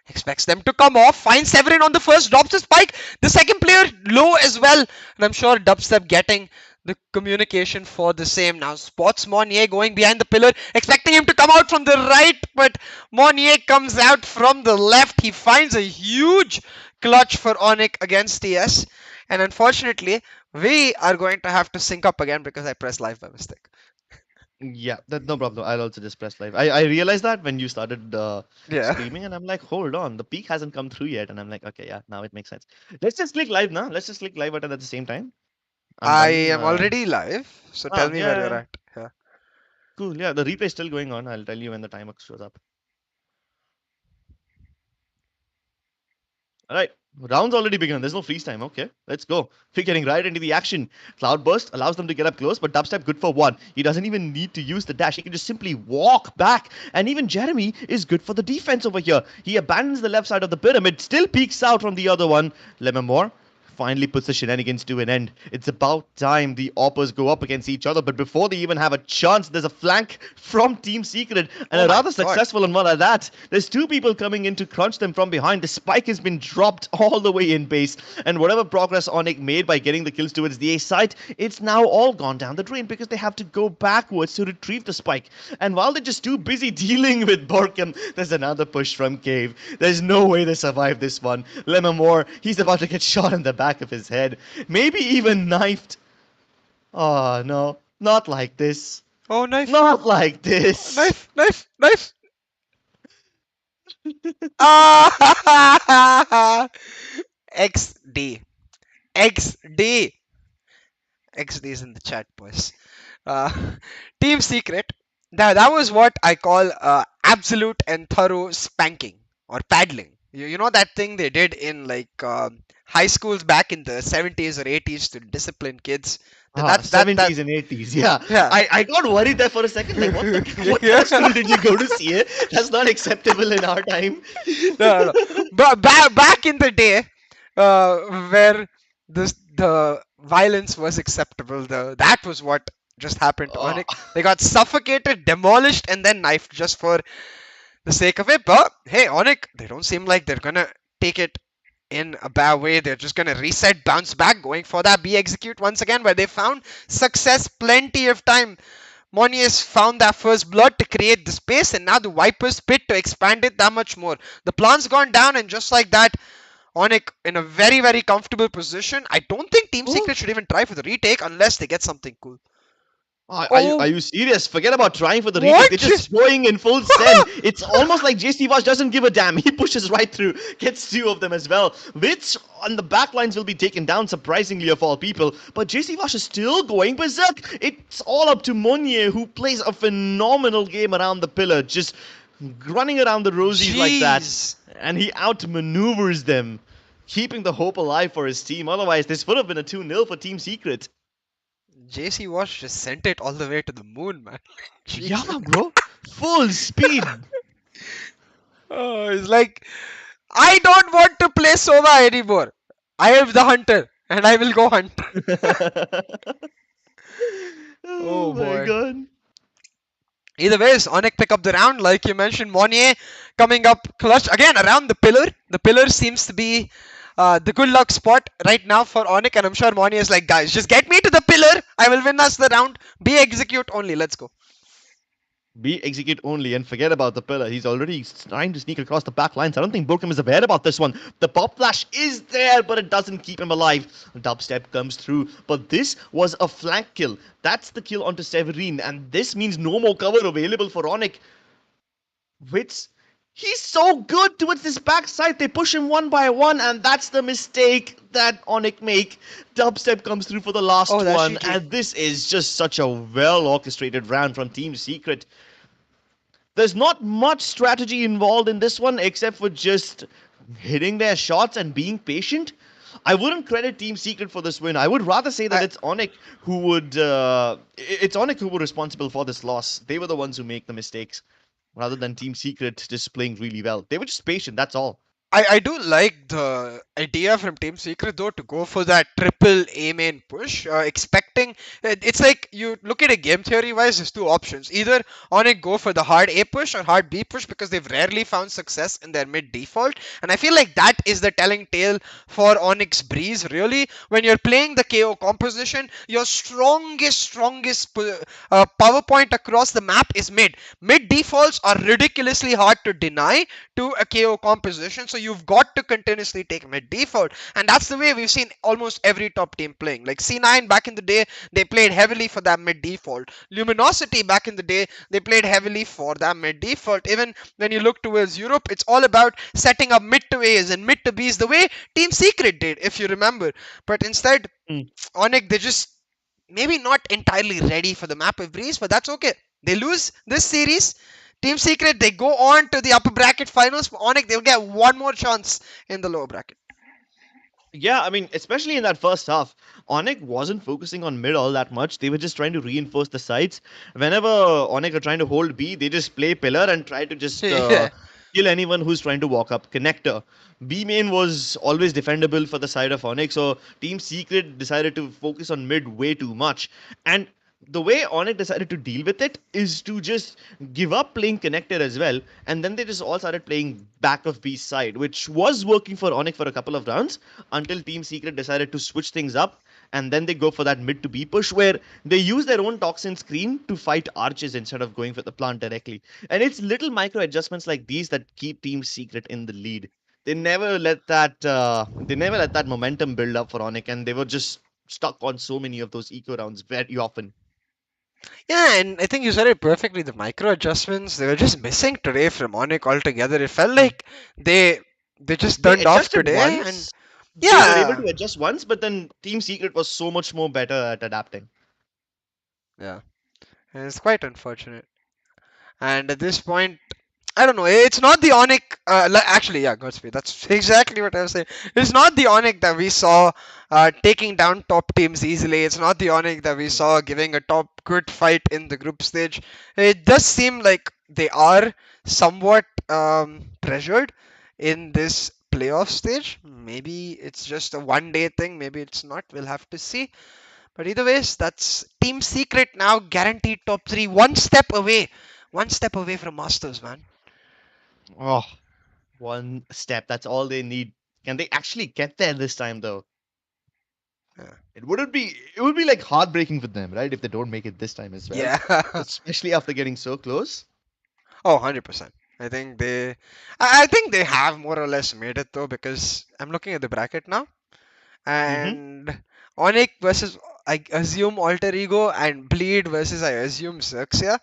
Expects them to come off, finds Severin on the first, drops his spike. The second player low as well. And I'm sure Dubstep getting the communication for the same. Now spots Monnier going behind the pillar, expecting him to come out from the right, but Monnier comes out from the left. He finds a huge clutch for ONIC against TS, and unfortunately, we are going to have to sync up again because I pressed live by mistake. Yeah, that no problem. I'll also just press live. I realized that when you started Yeah. streaming, and I'm like, hold on, the peak hasn't come through yet, and I'm like, okay, yeah, now it makes sense. Let's just click live now. Let's just click live button at the same time. I'm I done. am already live, so tell me where you're Yeah, at. Yeah. cool. Yeah, the replay is still going on. I'll tell you when the timer shows up. All right. Round's already begun. There's no freeze time. Okay, let's go. We're getting right into the action. Cloudburst allows them to get up close, but Dubstep good for one. He doesn't even need to use the dash. He can just simply walk back. And even Jeremy is good for the defense over here. He abandons the left side of the pyramid, still peeks out from the other one. Lemon finally puts the shenanigans to an end. It's about time the Oppers go up against each other, but before they even have a chance, there's a flank from Team Secret, and Oh a my rather god. successful one at that. There's two people coming in to crunch them from behind. The spike has been dropped all the way in base, and whatever progress ONIC made by getting the kills towards the A site, it's now all gone down the drain because they have to go backwards to retrieve the spike. And while they're just too busy dealing with Borkham, there's another push from Cave. There's no way they survive this one. Lemon he's about to get shot in the back of his head, maybe even knifed. Oh no, not like this. Oh, knife. Not like this. Knife, knife, knife. Ah! XD. XD. XD is in the chat, boys. Uh, Team Secret. That was what I call absolute and thorough spanking or paddling. You know that thing they did in like high schools back in the 70s or 80s to discipline kids. That's that. 70s and 80s. Yeah. Yeah. I got worried there for a second. Like, what school did you go to see? That's not acceptable in our time. No. But back in the day, where the violence was acceptable, that was what just happened to Oh. ONIC. They got suffocated, demolished, and then knifed just for the sake of it. But hey, ONIC, they don't seem like they're gonna take it in a bad way. They're just gonna reset, bounce back, going for that B execute once again, where they found success plenty of time. Monier's found that first blood to create the space, and now the Viper's pit to expand it that much more. The plan's gone down, and just like that, ONIC in a very, very comfortable position. I don't think Team Secret should even try for the retake unless they get something cool. Are you serious? Forget about trying for the retake. What? They're just going in full send. It's almost like JC Vash doesn't give a damn. He pushes right through, gets two of them as well, which on the back lines will be taken down, surprisingly, of all people. But JC Vash is still going berserk. It's all up to Monnier, who plays a phenomenal game around the pillar, just running around the rosies like that. Jeez. And he outmaneuvers them, keeping the hope alive for his team. Otherwise, this would have been a 2-0 for Team Secret. JC Wash just sent it all the way to the moon, man. Yeah, bro. Full speed. Oh, it's like, I don't want to play Sova anymore. I am the hunter, and I will go hunt. Oh my boy. god. Either ways, ONIC pick up the round, like you mentioned. Monnier coming up clutch again around the pillar. The pillar seems to be the good luck spot right now for ONIC, and I'm sure Monnier is like, guys, just get me to the pillar. I will win us the round. Be execute only. Let's go. Be execute only and forget about the pillar. He's already trying to sneak across the back lines. I don't think Borkham is aware about this one. The pop flash is there, but it doesn't keep him alive. Dubstep comes through, but this was a flank kill. That's the kill onto Severine, and this means no more cover available for ONIC. Which, he's so good towards this backside. They push him one by one, and that's the mistake that ONIC make. Dubstep comes through for the last one, and this is just such a well-orchestrated round from Team Secret. There's not much strategy involved in this one, except for just hitting their shots and being patient. I wouldn't credit Team Secret for this win. I would rather say that it's ONIC who would... it's ONIC who were responsible for this loss. They were the ones who make the mistakes, rather than Team Secret just playing really well. They were just patient, that's all. I do like the idea from Team Secret though to go for that triple A main push, expecting it's like you look at it game theory wise. There's two options: either ONIC go for the hard A push or hard B push because they've rarely found success in their mid default, and I feel like that is the telling tale for ONIC's Breeze. Really, when you're playing the KO composition, your strongest power point across the map is mid. Mid defaults are ridiculously hard to deny to a KO composition, so you've got to continuously take mid default, and that's the way we've seen almost every top team playing. Like C9 back in the day, they played heavily for that mid default. Luminosity back in the day, they played heavily for that mid default. Even when you look towards Europe, it's all about setting up mid to A's and mid to B's the way Team Secret did, if you remember. But instead, Mm. ONIC, they just maybe not entirely ready for the map of Breeze, but that's okay. They lose this series. Team Secret, they go on to the upper bracket finals. ONIC, they'll get one more chance in the lower bracket. Yeah, I mean, especially in that first half, ONIC wasn't focusing on mid all that much. They were just trying to reinforce the sides. Whenever ONIC are trying to hold B, they just play pillar and try to just Yeah. kill anyone who's trying to walk up. Connector. B main was always defendable for the side of ONIC, so Team Secret decided to focus on mid way too much. And the way ONIC decided to deal with it is to just give up playing connector as well, and then they just all started playing back of B's side, which was working for ONIC for a couple of rounds until Team Secret decided to switch things up, and then they go for that mid to B push where they use their own toxin screen to fight arches instead of going for the plant directly. And it's little micro adjustments like these that keep Team Secret in the lead. They never let that momentum build up for ONIC, and they were just stuck on so many of those eco rounds very often. Yeah, and I think you said it perfectly. The micro adjustments, they were just missing today from ONIC altogether. It felt like they they just They turned off adjusted today, and once. They were able yeah, to adjust once, but then Team Secret was so much more better at adapting. yeah, and it's quite unfortunate. And at this point, I don't know. It's not the ONIC. Actually, yeah, Godspeed. That's exactly what I was saying. It's not the ONIC that we saw taking down top teams easily. It's not the ONIC that we saw giving a top good fight in the group stage. It does seem like they are somewhat pressured in this playoff stage. Maybe it's just a one-day thing. Maybe it's not. We'll have to see. But either ways, that's Team Secret now guaranteed top three, one step away from Masters, man. Oh, one step. That's all they need. Can they actually get there this time, though? Yeah. It would be like heartbreaking for them, right? If they don't make it this time as well. Yeah. Especially after getting so close. Oh, 100%. I think I think they have more or less made it though because I'm looking at the bracket now Mm-hmm. and Onyx versus I assume Alter Ego and Bleed versus I assume Xerxia.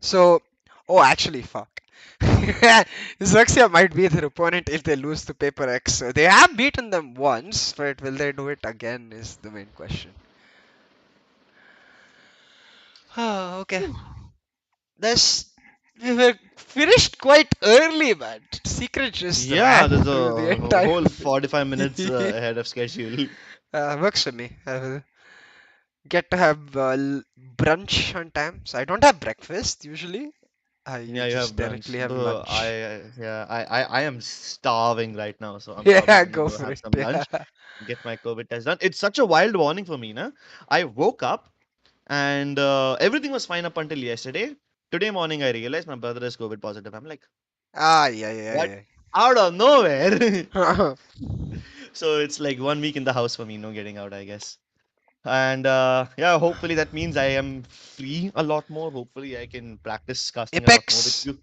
So, oh, actually, fuck. Xerxia might be their opponent if they lose to Paper X. So they have beaten them once, but will they do it again is the main question. Oh, okay. This we were finished quite early, man. Secret just Yeah, ran there's through the a entire whole thing. 45 minutes ahead of schedule. Works for me. I will get to have brunch on time, so I don't have breakfast usually. I Yeah, you have just brunch. directly have Though lunch. I am starving right now, so I'm probably Yeah, gonna go go for have it. some Yeah. lunch, get my COVID test done. It's such a wild morning for me, na? I woke up and everything was fine up until yesterday. Today morning, I realized my brother is COVID positive. I'm like, Ah, yeah, yeah, what? yeah. Out of nowhere. Yeah. So it's like 1 week in the house for me, no getting out, I guess. And yeah, hopefully that means I am free a lot more. Hopefully I can practice casting a lot more with Apex. you.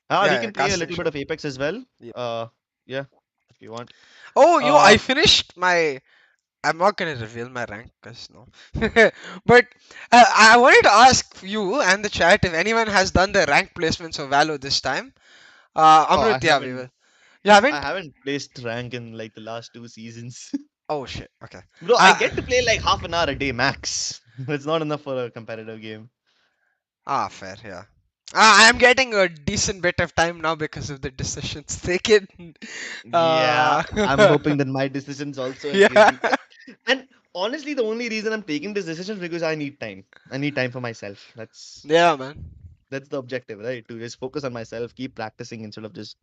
Ah, we Yeah, yeah, can play a casting, little bit sure. of Apex as well. Yep. Yeah, if you want. Oh, I Uh, finished my. I'm not gonna reveal my rank, cause no. But I wanted to ask you and the chat if anyone has done the rank placements of Valo this time. oh, Amrut, yeah, we will. You I haven't? haven't placed rank in like the last 2 seasons. Oh shit. Okay. Bro, I Uh, get to play like half an hour a day max. It's not enough for a competitive game. fair. Yeah. I'm getting a decent bit of time now because of the decisions taken. Yeah, Uh, I'm hoping that my decisions also encourage yeah. me. And honestly, the only reason I'm taking this decision is because I need time. I need time for myself. Yeah, man. That's the objective, right? To just focus on myself, keep practicing instead of just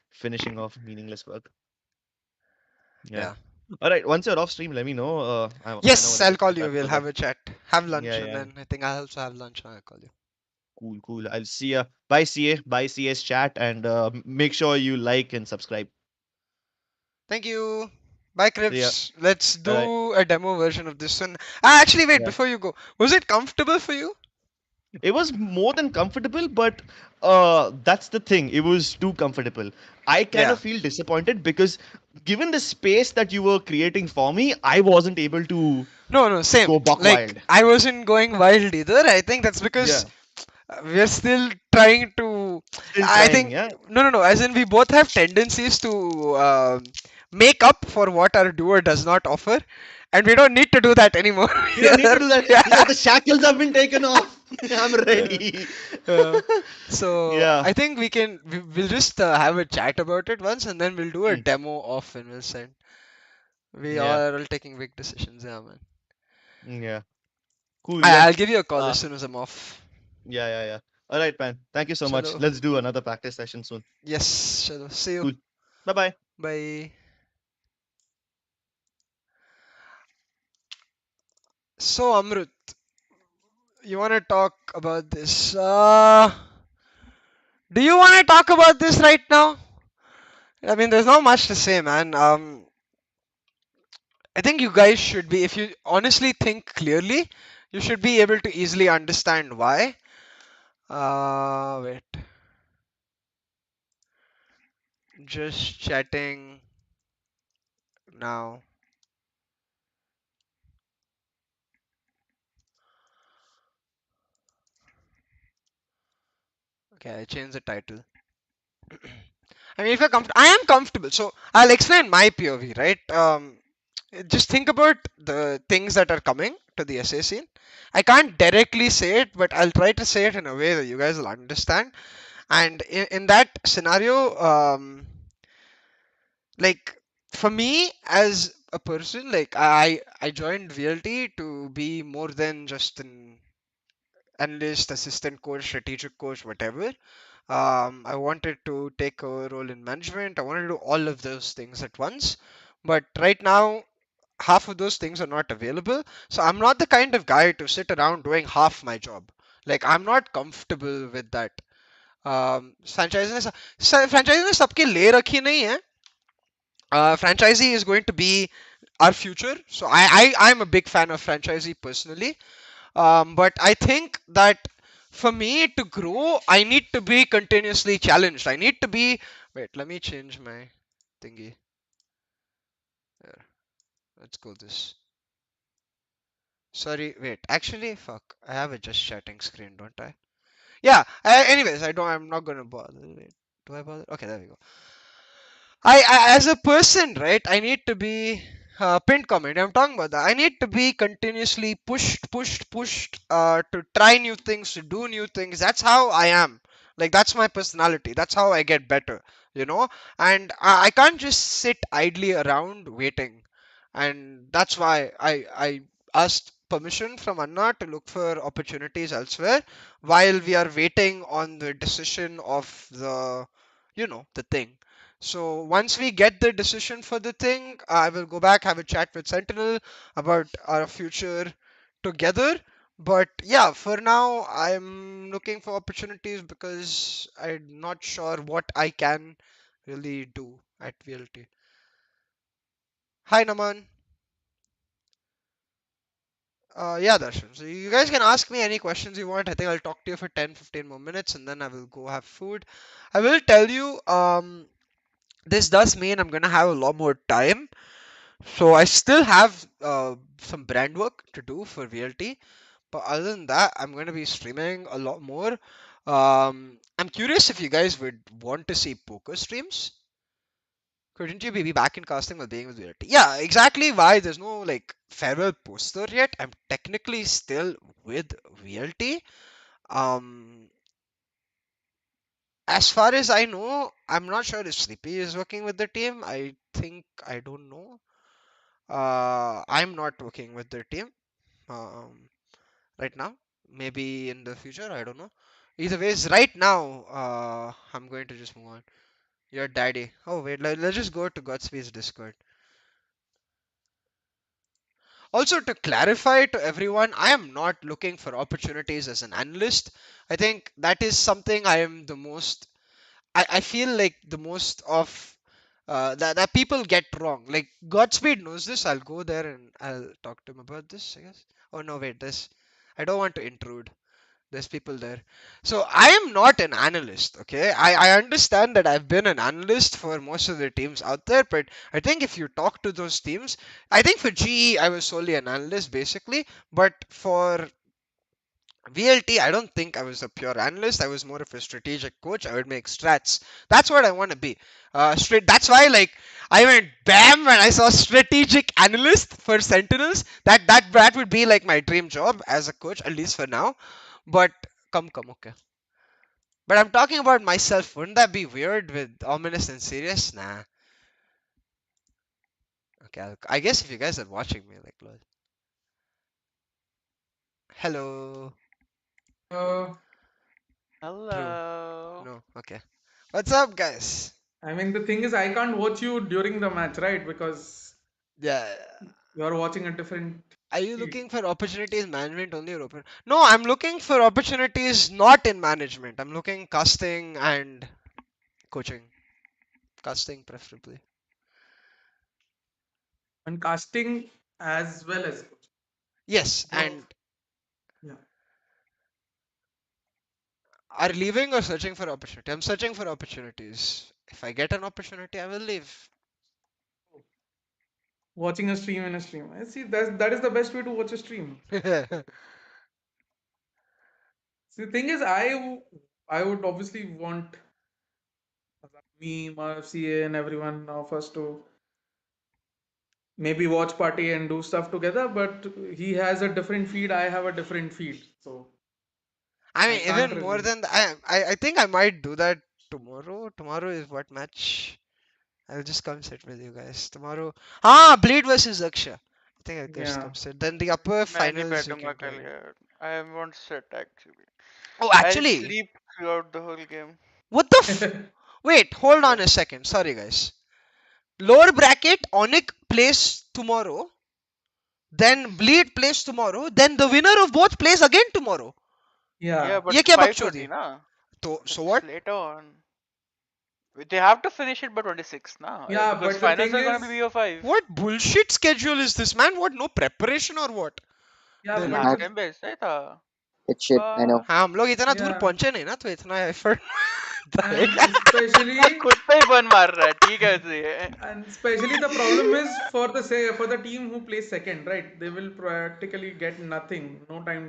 finishing off meaningless work. Yeah. Yeah. All right. Once you're off stream, let me know. I Yes, want to I'll get call you. prepared We'll for that. have a chat. Have lunch, Yeah, and yeah. then I think I'll also have lunch and I'll call you. Cool, cool. I'll see ya. Bye, CA. Bye, CS chat, and make sure you like and subscribe. Thank you. Bye, See ya. Krips. Let's All right. do a demo version of this one. Ah, actually, wait, Yeah. before you go, was it comfortable for you? It was more than comfortable, but that's the thing. It was too comfortable. I kind Yeah. of feel disappointed because given the space that you were creating for me, I wasn't able to No, no, same. go buck Like, wild. I wasn't going wild either. I think that's because Yeah. we're still trying to. Still I trying. think. Yeah. No, no, no. As in, we both have tendencies to make up for what our duo does not offer. And we don't need to do that anymore We don't need to here. do that. Yeah. Yeah, the shackles have been taken off. I'm Uh, ready. so Yeah. I think we'll just have a chat about it once and then we'll do a Hmm. demo off and we'll send. We Yeah. are all taking big decisions, yeah, man. Yeah. Cool. Yeah. I'll give you a call Uh, as soon as I'm off. yeah. Yeah. Yeah. All right, man. Thank you so much. Chalo. Let's do another practice session soon. Yes, chalo. See you. Cool. Bye bye. Bye. So, Amrut, you want to talk about this? Do you want to talk about this right now? I mean, there's not much to say, man. I think you guys should be, if you honestly think clearly, you should be able to easily understand why. Wait. Just chatting now. Okay, I changed the title. I mean, if you're comfortable, I am comfortable. So I'll explain my POV, right? Just think about the things that are coming to the essay scene. I can't directly say it, but I'll try to say it in a way that you guys will understand. And in that scenario, like for me as a person, like I joined VLT to be more than just an analyst, assistant coach, strategic coach, whatever. I wanted to take a role in management. I wanted to do all of those things at once. But right now, half of those things are not available. So I'm not the kind of guy to sit around doing half my job. Like I'm not comfortable with that. Franchisee ने franchisee ने सबके ले रखी नहीं है. Franchisee is going to be our future. So I'm a big fan of franchisee personally. But I think that for me to grow, I need to be continuously challenged. I need to be. Wait, let me change my thingy. There, let's go this. Sorry, wait. Actually, fuck. I have a just chatting screen, don't I? Yeah. Anyways, I don't. I'm not gonna bother. Wait, do I bother? Okay, there we go. As a person, right, I need to be pinned comment. I'm talking about that. I need to be continuously pushed to try new things, to do new things. That's how I am. Like that's my personality. That's how I get better, you know. And I can't just sit idly around waiting. And that's why I asked permission from Anna to look for opportunities elsewhere while we are waiting on the decision of the thing. So once we get the decision for the thing, I will go back, have a chat with Sentinel about our future together. But yeah, for now, I'm looking for opportunities because I'm not sure what I can really do at VLT. Hi, Naman. Yeah, Darshan. So you guys can ask me any questions you want. I think I'll talk to you for 10-15 more minutes and then I will go have food. I will tell you, this does mean I'm gonna have a lot more time. So I still have some brand work to do for VLT, but other than that, I'm going to be streaming a lot more. I'm curious if you guys would want to see poker streams. Couldn't you be back in casting while being with VLT? Yeah, exactly why there's no like farewell poster yet. I'm technically still with VLT. Um, as far as I know, I'm not sure if Sleepy is working with the team. I don't know. I'm not working with the team right now. Maybe in the future, I don't know. Either ways, right now, I'm going to just move on. Your daddy. Oh wait, let's just go to Godspeed's Discord. Also, to clarify to everyone, I am not looking for opportunities as an analyst. I think that is something I am the most. I feel like the most of that people get wrong. Like Godspeed knows this. I'll go there and I'll talk to him about this, I guess. Oh no, wait, this. I don't want to intrude. There's people there. So I am not an analyst, okay? I understand that I've been an analyst for most of the teams out there, but I think if you talk to those teams, I think for GE I was solely an analyst basically, but for VLT, I don't think I was a pure analyst. I was more of a strategic coach. I would make strats. That's what I want to be. Straight. That's why, like, I went bam when I saw strategic analyst for Sentinels. That would be like my dream job as a coach, at least for now. But come, okay. But I'm talking about myself. Wouldn't that be weird with ominous and serious? Nah. Okay, I guess if you guys are watching me, like, lol. Hello, Uh, bro. Hello. No, okay. What's up, guys? I mean, the thing is, I can't watch you during the match, right? Because Yeah. you're watching a different Are you feed. looking for opportunities in management only or open? No, I'm looking for opportunities not in management. I'm looking casting and coaching. Casting preferably. And casting as well as Yes, both. and Yeah. are leaving or searching for opportunity? I'm searching for opportunities. If I get an opportunity, I will leave. Watching a stream in a stream. I see that is the best way to watch a stream. See, the thing is, I would obviously want me, CA, and everyone of us to maybe watch party and do stuff together, but he has a different feed, I have a different feed. So I I mean, can't even more really. than I think I might do that tomorrow. Tomorrow is what match? I'll just come sit with you guys tomorrow. Ah, Blade versus Aksha. I think I'll just Yeah. come sit. Then the upper मैं नहीं finals we बैठूंगा can कल join. यार. I won't sit actually. Oh, I'll actually, sleep throughout the whole game. what the wait, hold on Yeah. a second. Sorry, guys. Lower bracket, ONIC plays tomorrow. Then Bleed plays tomorrow. Then the winner of both plays again tomorrow. Yeah, Yeah. but ये क्या 5:30 बकचोदी? na. So It's what? later on. They have to finish it by 26 na. Yeah, Because but the finals thing are gonna be is, BO5. What bullshit schedule is this, man? What, no preparation or what? yeah, They'll but Last the time भी ऐसा ही था. It's shit, I know. हाँ हम लोग इतना दूर yeah, पहुंचे नहीं ना तो इतना एफर्ट and especially खुद पे ही बन मार रहा है. ठीक है ऐसे ही. and especially the problem is for the say for the team who plays second, right? They will practically get nothing, no time.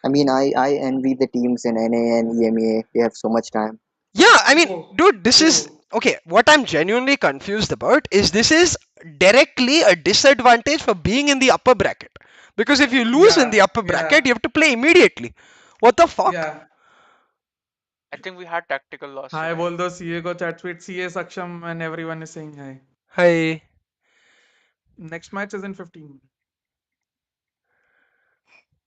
I mean, I envy the teams in NA and EMEA. They have so much time. Yeah, I mean, Oh, dude, this is oh, okay. What I'm genuinely confused about is this is directly a disadvantage for being in the upper bracket. Because if you lose in the yeah, upper bracket, yeah, you have to play immediately. What the fuck? yeah. I think we had tactical loss Hi, today. बोल दो CA को chat with CA Saksham and everyone is saying hi. Hey, Next match is in 15.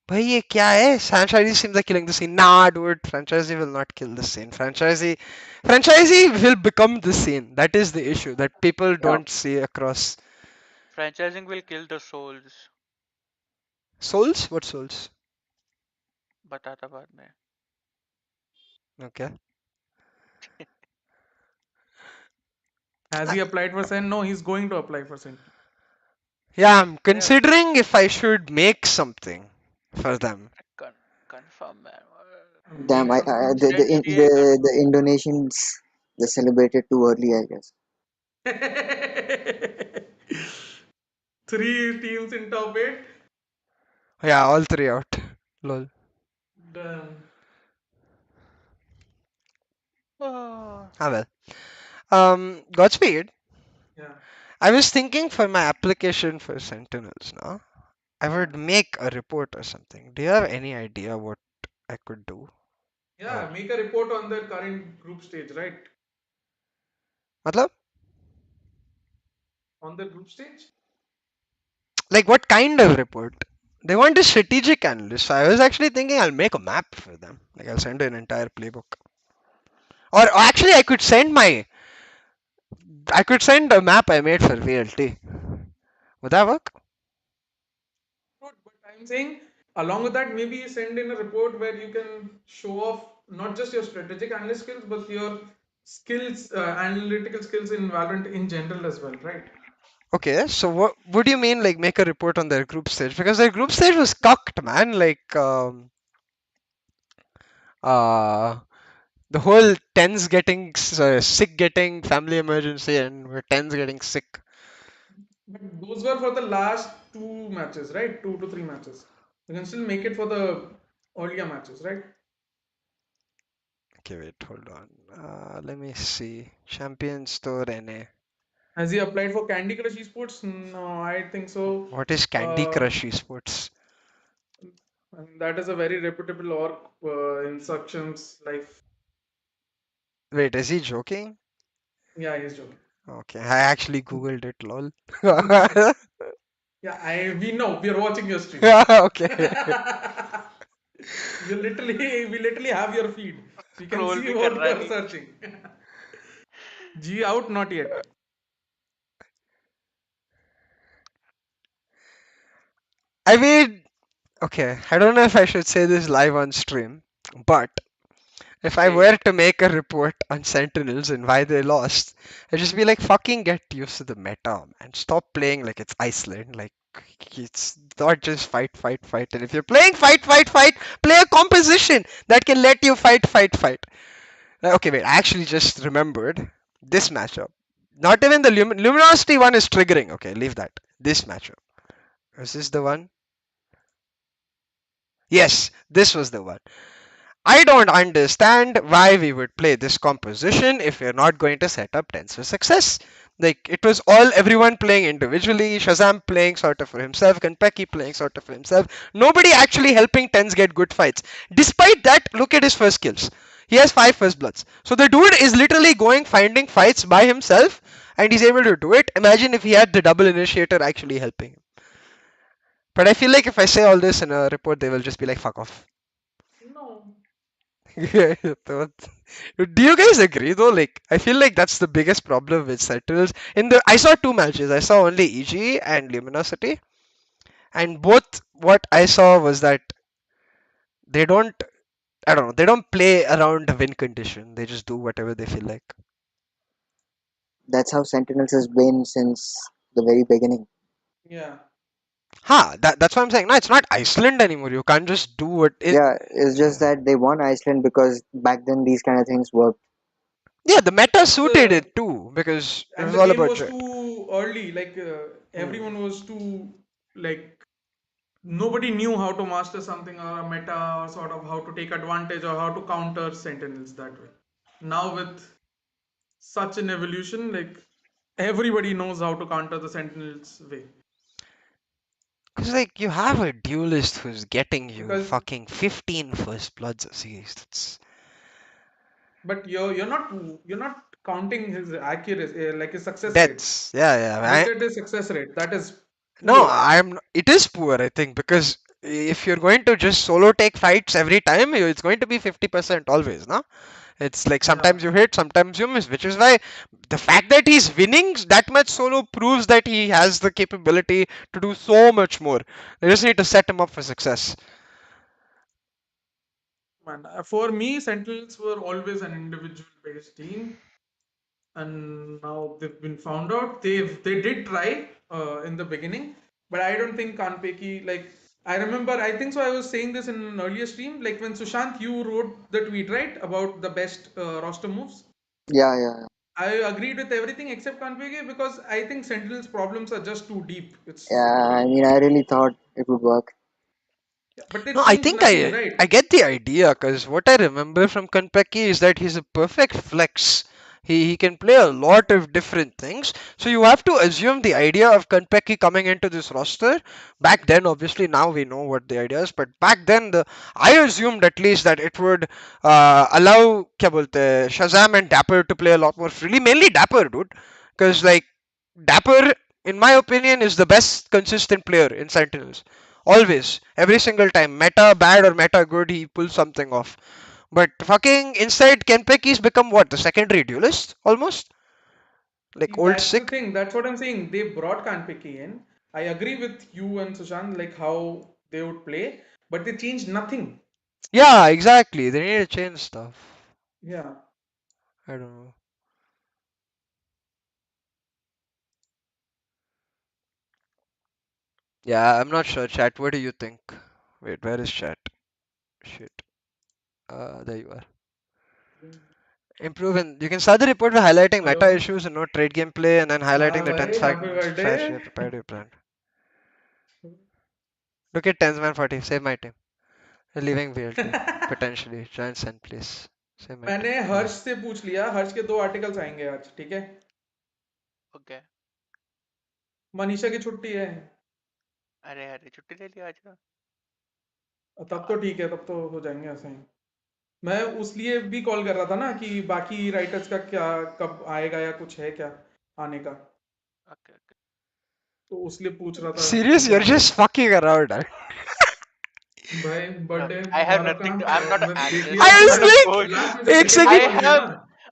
भाई ये क्या है? Franchisee seems like killing the scene. Nah, dude, franchisee will not kill the scene. Franchisee will become the scene. That is the issue that people Yeah. don't see across. Franchising will kill the souls. Souls? What souls? बताता बाद में. Okay. Has he applied for Sen? No, he's going to apply for Sen. Yeah, I'm Yeah, considering if I should make something for them. confirm man. Damn, Make something. Send CA the confirm. Indonesians they celebrated too early, I guess. 3 teams in top 8. Yeah, all three out. Lol. Damn. Oh. Ah well. Godspeed. Yeah. I was thinking for my application for Sentinels now. I Yeah. would make a report or something. Do you have any idea what I could do? Or Yeah. Make a report on the current group stage, right? matlab? On the group stage? Like what kind of report? They want a strategic analyst. So I was actually thinking I'll make a map for them. Like I'll send an entire playbook. Or actually I could send a map I made for VLT. Would that work? I'm saying along with that, maybe you send in a report where you can show off not just your strategic analyst skills, but your skills, analytical skills in Valorant in general as well, right? Okay, so what would you mean like make a report on their group stage? Because their group stage was cucked, man. Like uh the whole tens getting sick, getting family emergency, and we're tens getting sick. But those were for the last two matches, right? 2 to 3 matches. You can still make it for the earlier matches, right? Okay, wait, hold on. Let me see. Champion Store NA. Has he applied for Candy Crush Esports? No, I think so. What is Candy Crush Esports? And that is a very reputable org in Sakshim's life. Wait, is he joking? Yeah, he's joking. Okay, I actually googled it, lol. Yeah, we know. We are watching your stream. Okay. We literally have your feed. We can Troll see bhi kar what you raha are hai searching. G out, not yet. I mean, okay, I don't know if I should say this live on stream, but if I Say it. were to make a report on Sentinels and why they lost, I'd just be like, fucking get used to the meta, man. Stop playing like it's Iceland. Like, it's not just fight, fight, fight. And if you're playing fight, fight, fight, play a composition that can let you fight, fight, fight. Okay, wait, I actually just remembered this matchup. Not even the Luminosity one is triggering. Okay, leave that. This matchup. Was this the one? Yes, this was the one. I don't understand why we would play this composition if we're not going to set up tens for success. Like, it was all everyone playing individually, Shazam playing sort of for himself, Kanpeki playing sort of for himself. Nobody actually helping tens get good fights. Despite that, look at his first kills. He has 5 first bloods. So the dude is literally going finding fights by himself and he's able to do it. Imagine if he had the double initiator actually helping him. But I feel like if I say all this in a report, they will just be like, fuck off. No. Yeah, do you guys agree though? Like, I feel like that's the biggest problem with Sentinels. I saw 2 matches. I saw only EG and Luminosity, and both what I saw was that they don't. I don't know. They don't play around the win condition. They just do whatever they feel like. That's how Sentinels has been since the very beginning. Yeah. That's what I'm saying. No, it's not Iceland anymore. You can't just do what it. Yeah, it's just that they won Iceland because back then these kind of things worked. Yeah, the meta Plus, suited it too because it and was the all game about was Jet. too early. Like Hmm. everyone was too like nobody knew how to master something or a meta or sort of how to take advantage or how to counter Sentinels that way. Now with such an evolution, like everybody knows how to counter the Sentinels way. Because, like, you have a duelist who's getting you Because fucking 15 first bloods a series. That's but you're not counting his accuracy like his success rate. deaths. Yeah, yeah. Look at his success rate. That is No, poor. it is poor, I think, because if you're going to just solo take fights every time, it's going to be 50% always, no? It's like Yeah. sometimes you hit, sometimes you miss, which is why the fact that he's winning that much solo proves that he has the capability to do so much more. They just need to set him up for success. Man, for me, Sentinels were always an individual-based team, and now they've been found out. They did try in the beginning, but I don't think Kanpeki like. I remember, I think so. I was saying this in an earlier stream, like when Sushant, you wrote the tweet, right, about the best roster moves. Yeah, yeah, I agreed with everything except Kanpeki because I think Sentinel's problems are just too deep. It's yeah. I mean, I really thought it would work. but they No, I changed think nothing, right? I get the idea because what I remember from Konpeki is that he's a perfect flex. He can play a lot of different things. So you have to assume the idea of Konpeki coming into this roster. Back then, obviously, now we know what the idea is. But back then, I assumed at least that it would allow क्या बोलते हैं, Shazam and Dapper to play a lot more freely. Mainly Dapper, dude. Because like Dapper, in my opinion, is the best consistent player in Sentinels. Always, every single time, meta bad or meta good, he pulls something off. But fucking inside Kenpeki's become what? The secondary duelist? Almost? See, Like old that's the sick? thing. That's what I'm saying. They brought Kanpeki in. I agree with you and Sushant, like how they would play, but they changed nothing. Yeah, exactly. They need to change stuff. Yeah. I don't know. Yeah, I'm not sure. Chat, what do you think? Wait, where is chat? Shit. There you are. Improve and you can start the report by highlighting hello. meta issues and no trade gameplay, and then हाँ highlighting the 10th भाई, fact happy and birthday. strategy you prepared your plan. Look at 10th man 40. Save my team. Leaving VLT. Potentially. Giant send please. Save my team. मैंने Yeah. हर्ष से पूछ लिया, हर्ष के 2 articles आएंगे आज, ठीक है. ओके. मनीषा की छुट्टी है. अरे अरे छुट्टी ले लिया आज. क्या तब तो बात. ठीक है, तब तो हो जाएंगे ऐसे ही. मैं उस लिए भी कॉल कर रहा था ना कि बाकी राइटर्स का क्या कब आएगा या कुछ है क्या आने का, ओके ओके. तो उस लिए पूछ रहा था कि Serious? You're क्या है. just fucking around. Huh? भाई बर्थडे I have मारो nothing काम. to. I'm not an मैं देख analyst. लिया I I'm था not a was coach. Last में, like, जब एक सेकंड I में second. कॉल किया ना, have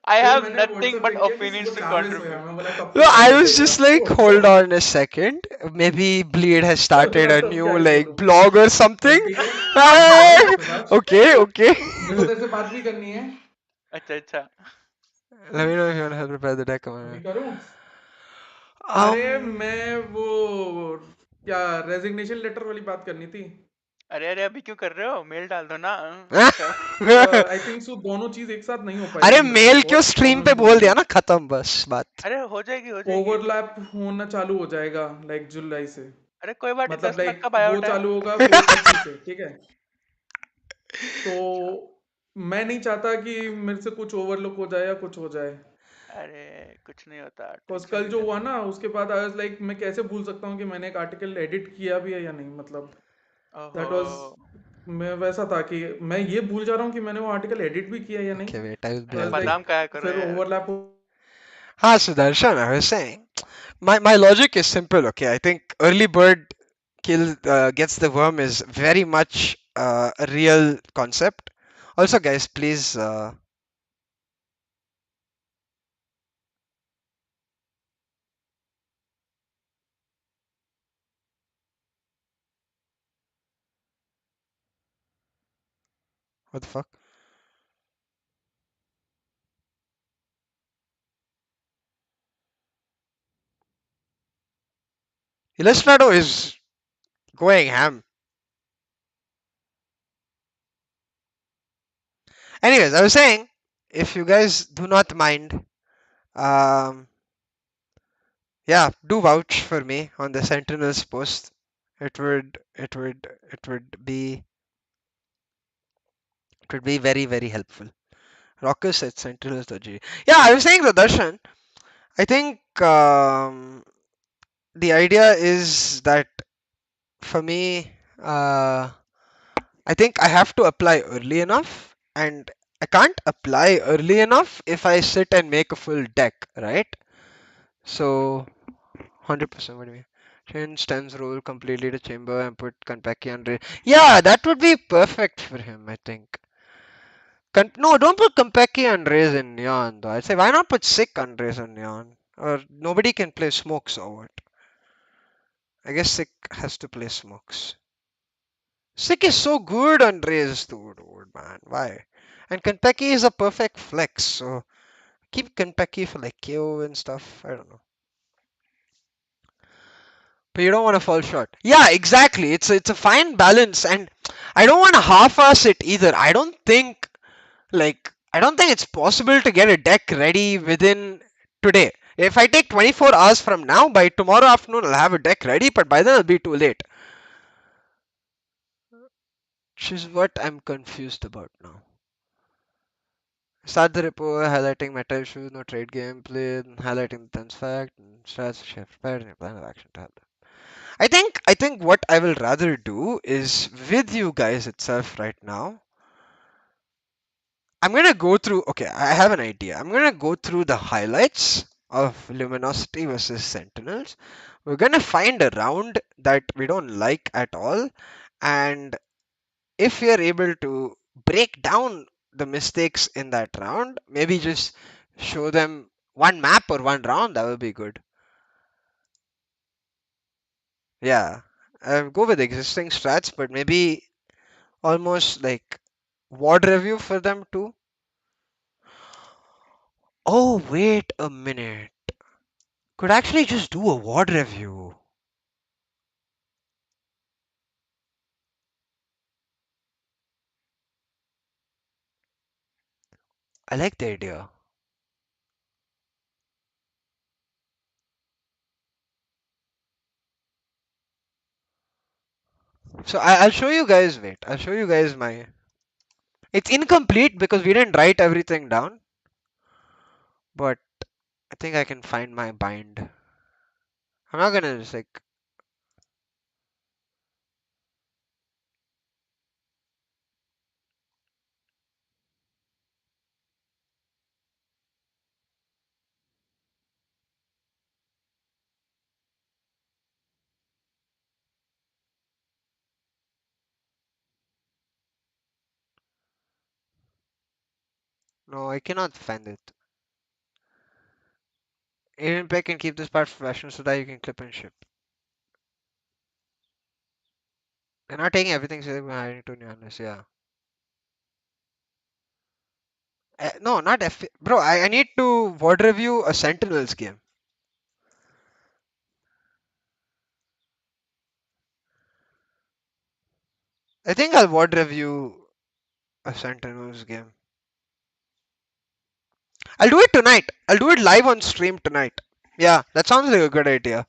I फिर have मैंने nothing व्हाट्सएप but पे किया कि opinions सुबह to 4 बजे सोया. contribute. मैं बोला कब No, तक I जल्दी was चाहिए just like, आपको. hold on a second. Maybe Bleed has started a मतलब new क्या ही like बोलूं. blog or चल something. ठीक है, मैं जा रहा हूँ Ah, सुभाष. okay, okay. मेरे को तेरे से बात भी करनी है. अच्छा अच्छा. Let me know if you want to help prepare the deck. अभी करूँ. अरे Um, मैं वो क्या रेजिग्नेशन लेटर वाली बात करनी थी. अरे अरे अभी क्यों कर रहे हो? मेल डाल दो ना. अच्छा. आई थिंक सो दोनों चीज एक साथ नहीं हो अरे पाएगी. मेल क्यों बहुत स्ट्रीम पे प्रॉब्लम्स बोल होंगी. दिया ना, खत्म बस बात. अरे हो जाएगी हो जाएगी. ओवरलैप होना चालू हो जाएगा लाइक जुलाई से. अरे कोई बात नहीं, मतलब 10 लाख लाइक का वो बायोट है. चालू होगा कोर 30 से, ठीक है. तो मैं नहीं चाहता कि मेरे से कुछ ओवरलुक हो जाए या कुछ हो जाए. अरे कुछ नहीं होता, बस टेंशन कल नहीं जो लेना. हुआ ना उसके बाद आई वाज लाइक मैं कैसे भूल सकता हूँ कि मैंने एक आर्टिकल एडिट किया भी है या नहीं. मतलब ओहो. दैट वाज, मैं वैसा था कि मैं ये भूल जा रहा हूँ कि मैंने वो आर्टिकल एडिट भी किया या नहीं. Okay, wait, I will be आई अरे वाज helping. बादाम लाइक खाया करो फिर यार. Overlap. Ah, Sudarshan, I was saying, my logic is simple. Okay, I think early bird kill gets the worm is very much a real concept. Also, guys, please. What the fuck? Illustrato is going ham. Anyways, I was saying, if you guys do not mind, um, yeah, do vouch for me on the Sentinels post. It would be very, very helpful. Rockers at Sentinels.gg. Yeah, I was saying, Darshan, I think the idea is that for me, I think I have to apply early enough, and I can't apply early enough if I sit and make a full deck, right? So, 100%. What do you mean? Change Sten's role completely to chamber and put Kanpeki on Ray. Yeah, that would be perfect for him, I think. No, don't put Kanpeki and Rays in Neon, though. I'd say, why not put Sick on Rays and Neon? Or nobody can play Smokes or what? I guess Sick has to play Smokes. Sick is so good on Rays, dude, man. Why? And Kentucky is a perfect flex, so keep Kentucky for like KO and stuff. I don't know. But you don't want to fall short. Yeah, exactly. It's a fine balance, and I don't want to half-ass it either. I don't think it's possible to get a deck ready within today. If I take 24 hours from now, by tomorrow afternoon I'll have a deck ready, but by then it'll be too late. Which is what I'm confused about now. Start the repo highlighting meta issues, no trade gameplay, highlighting the tense fact, and strats shift prepared and plan of action to help them. I think what I will rather do is with you guys itself right now. I'm gonna go through. Okay, I have an idea. I'm gonna go through the highlights of Luminosity versus Sentinels. We're gonna find a round that we don't like at all, and if we are able to break down the mistakes in that round, maybe just show them one map or one round, that would be good. Yeah. Go with existing strats, but maybe almost like ward review for them too. Oh, wait a minute. Could actually just do a ward review. I like the idea. So I'll show you guys. Wait, I'll show you guys my. It's incomplete because we didn't write everything down, but I think I can find my bind. I'm not gonna just like. No, I cannot find it. Agent Pack can keep this part professional so that you can clip and ship. They're not taking everything so behind to honest, yeah. No, not F. Bro, I need to word review a Sentinels game. I think I'll word review a Sentinels game. I'll do it tonight. I'll do it live on stream tonight. Yeah, that sounds like a good idea.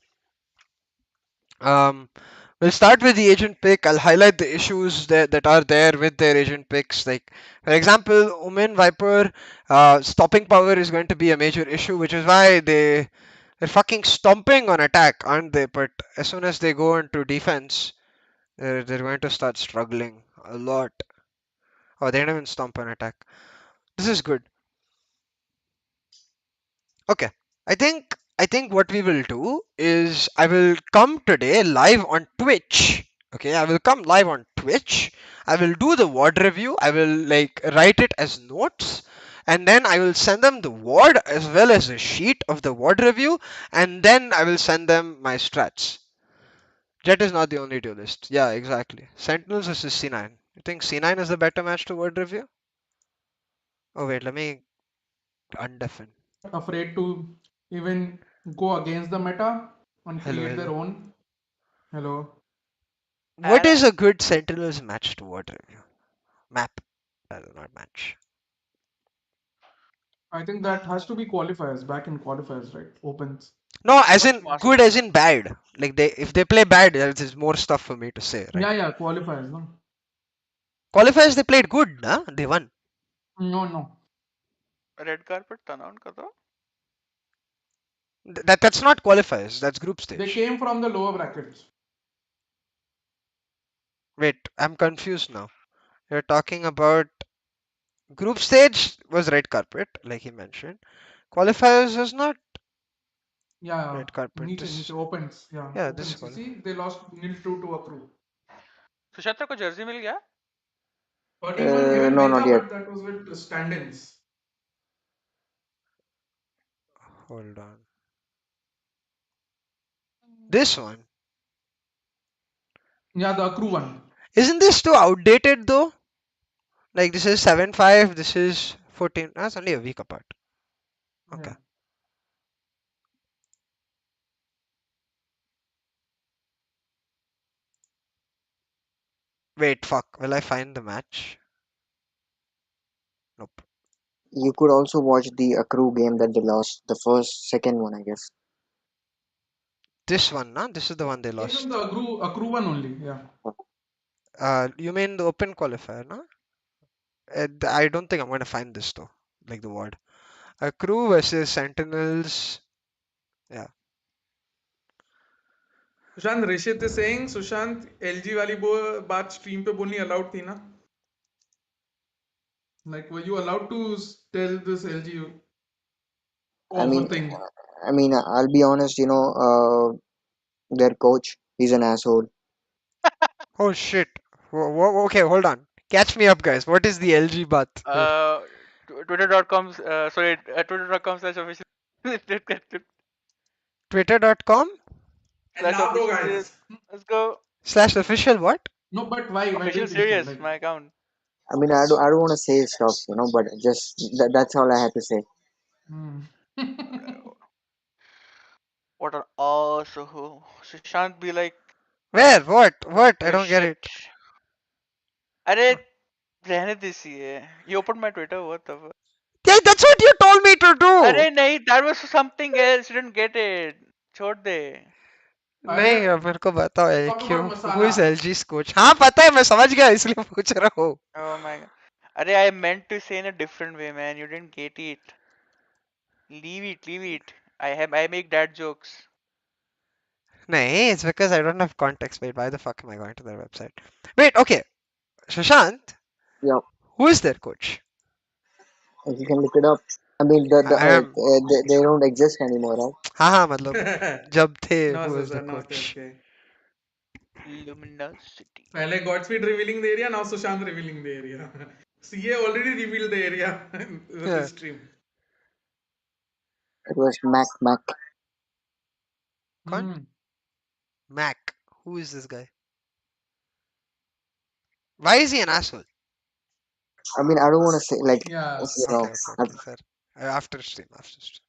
Um, we'll start with the agent pick. I'll highlight the issues that are there with their agent picks. Like, for example, Omen Viper, stopping power is going to be a major issue, which is why they're fucking stomping on attack, aren't they? But as soon as they go into defense, they're going to start struggling a lot. Oh, they don't even stomp on attack. This is good. Okay. I think what we will do is I will come today live on Twitch. Okay, I will come live on Twitch. I will do the word review. I will like write it as notes and then I will send them the word as well as a sheet of the word review and then I will send them my strats. Jet is not the only duelist. Yeah, exactly. Sentinels versus C9. You think C9 is the better match to word review? Oh wait, let me undeafen. Afraid to even go against the meta and Hello, create their hello. own. Hello. What is a good Sentinels match to word review? Map. Rather not match. I think that has to be qualifiers, back in qualifiers, right? Opens. No, as in good as in bad. Like they if they play bad, there's more stuff for me to say, right? Yeah, yeah, qualifiers, no? Qualifiers they played good, nah? They won. No, no. Red carpet turn on कर दो. That's not qualifiers, that's group They stage. came from the lower brackets. Wait, I'm confused now. You're talking about group stage was red carpet, like he mentioned. Qualifiers was not Yeah, red carpet. niche, niche This opens. Yeah, yeah, this is opens. You qualifier. see, they lost 0-2 to Accru. Sushant को Jersey मिल गया? But even No, not Veta, yet. but that was with stand-ins. Hold on. This one. Yeah, the Accru one. Isn't this too outdated though? Like this is 7-5, this is 14. That's only a week apart. Okay. Yeah. Wait, fuck. Will I find the match? Nope. You could also watch the Accru game that they lost, the second one, I guess. This one, nah? This is the one they Even lost. the Accru one only. Yeah. You mean the open qualifier, no? I don't think I'm gonna find this though. Like the word. Crew versus Sentinels. Yeah. Sushant, Rishit is saying, Sushant, LG वाली बात stream पे बोलनी allowed थी ना? Like, were you allowed to tell this LG I offer mean, thing? I'll be honest. Their coach, he's an asshole. Oh shit. Okay, hold on. Catch me up, guys. What is the LG bath? Wait. Twitter.com sorry Twitter.com/official Twitter.com And now, bro, official. guys. Let's go. Slash official what? No, but why? Why do Official you think so? serious, Like, my account. I mean, I don't want to say stuff, but just that's all I had to say. hmm. What an asshole. Sushant be like, Where? What? I oh don't get shit. it. अरे Huh. रहने दीजिए. You opened my Twitter, what the fuck? Yeah, that's what you told me to do. अरे नहीं, that was something else. You didn't get it. छोड़ दे. नहीं, अब मेरे को बताओ talk क्यों? about Who is masala. LG's coach? हाँ पता है, मैं समझ गया इसलिए पूछ रहा हूँ. Oh my god. अरे I meant to say in a different way, man. You didn't get it. Leave it, leave it. I make dad jokes. नहीं, it's because I don't have context. Wait, why the fuck am I going to their website? Wait, okay. Shashant, Yeah, who is their coach? you can look it up. I mean, I am. they don't exist anymore, right? हाँ हाँ, मतलब जब थे, No, who sir, is the sir, no, okay, coach? okay. Luminosity. Like Godspeed revealing the area, now Sushant revealing the area. CA already revealed the area with Yeah. his stream. It was Mac. कौन? Hmm. Mac. Who is this guy? Why is he an asshole? I mean, I don't want to say like Yeah. Okay, okay, okay, fair. After stream, after stream.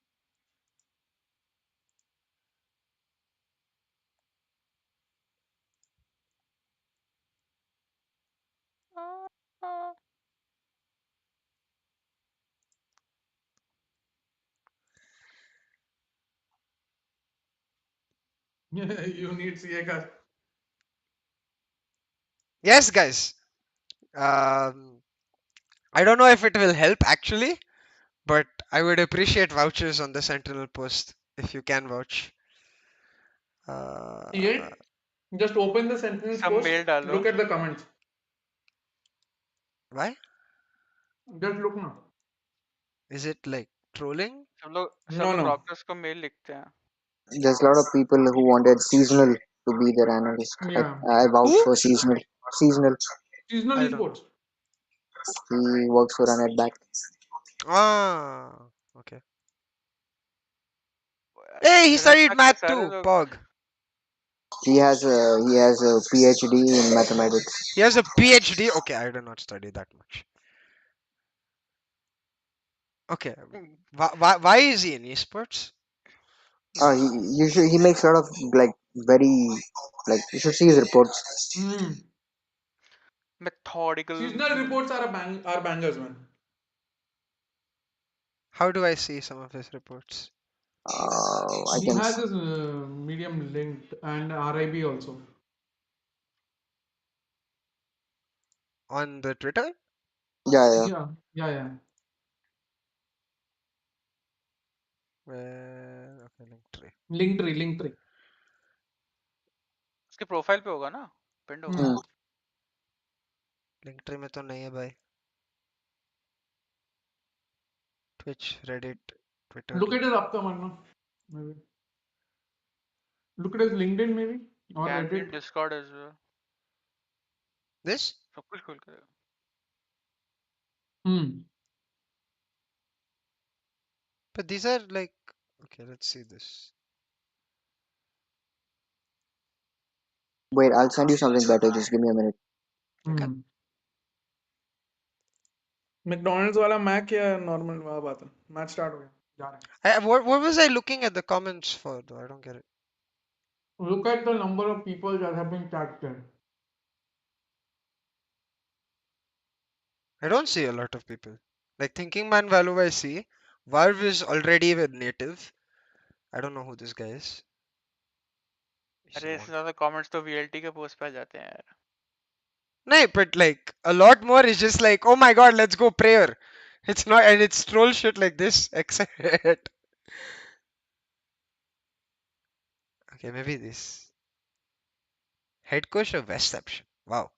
You need CA ka. Yes, guys. I don't know if it will help actually, but I would appreciate vouchers on the Sentinel post if you can vouch. CA, just open the sentence Some post, mail डालो. look at the comments. Why? Just look now. Is it like trolling? सब No, लोग no. doctors को mail लिखते हैं. There's a lot of people who wanted seasonal to be their analyst. Like Yeah. I vouch Who? for seasonal. Seasonal. Seasonal I don't. esports. He works for Anet back. Ah, okay. Hey, he Run studied back के math सारे too. लोग. Pog. He has a PhD in mathematics. He has a PhD. Okay, I did not study that much. Okay, why is he in esports? He makes a lot of like very like you should see his reports. Hmm. Methodical. Seasonal reports are bangers, man. How do I see some of his reports? I He can. has his medium linked and RIB also. On the Twitter? Yeah. Yeah. Okay, Link tree. उसके profile पे होगा ना? पिंड होगा. Hmm. Link tree में तो नहीं है भाई. Twitch, Reddit, Twitter. Look at his upcoming. Maybe. Look at his LinkedIn maybe or Can be in Reddit. Discord as well. This? सब कुछ खोल के. But these are like, okay, let's see this. Wait, I'll send you something better. Just give me a minute. Okay. McDonald's वाला Mac या normal वाला बात है. Match start हो गया. जा रहे हैं. What was I looking at the comments for though? I don't get it. Look at the number of people that have been tagged there. I don't see a lot of people. Like Thinking Man Value I see. Valve is already with native. I don't know who this guy is. अरे इससे ज़्यादा comments तो VLT के post पे आ जाते हैं यार. No, but like a lot more is just like, oh my god, let's go prayer. It's not, and it's troll shit like this. Except, okay, maybe this head coach of Westception. Wow.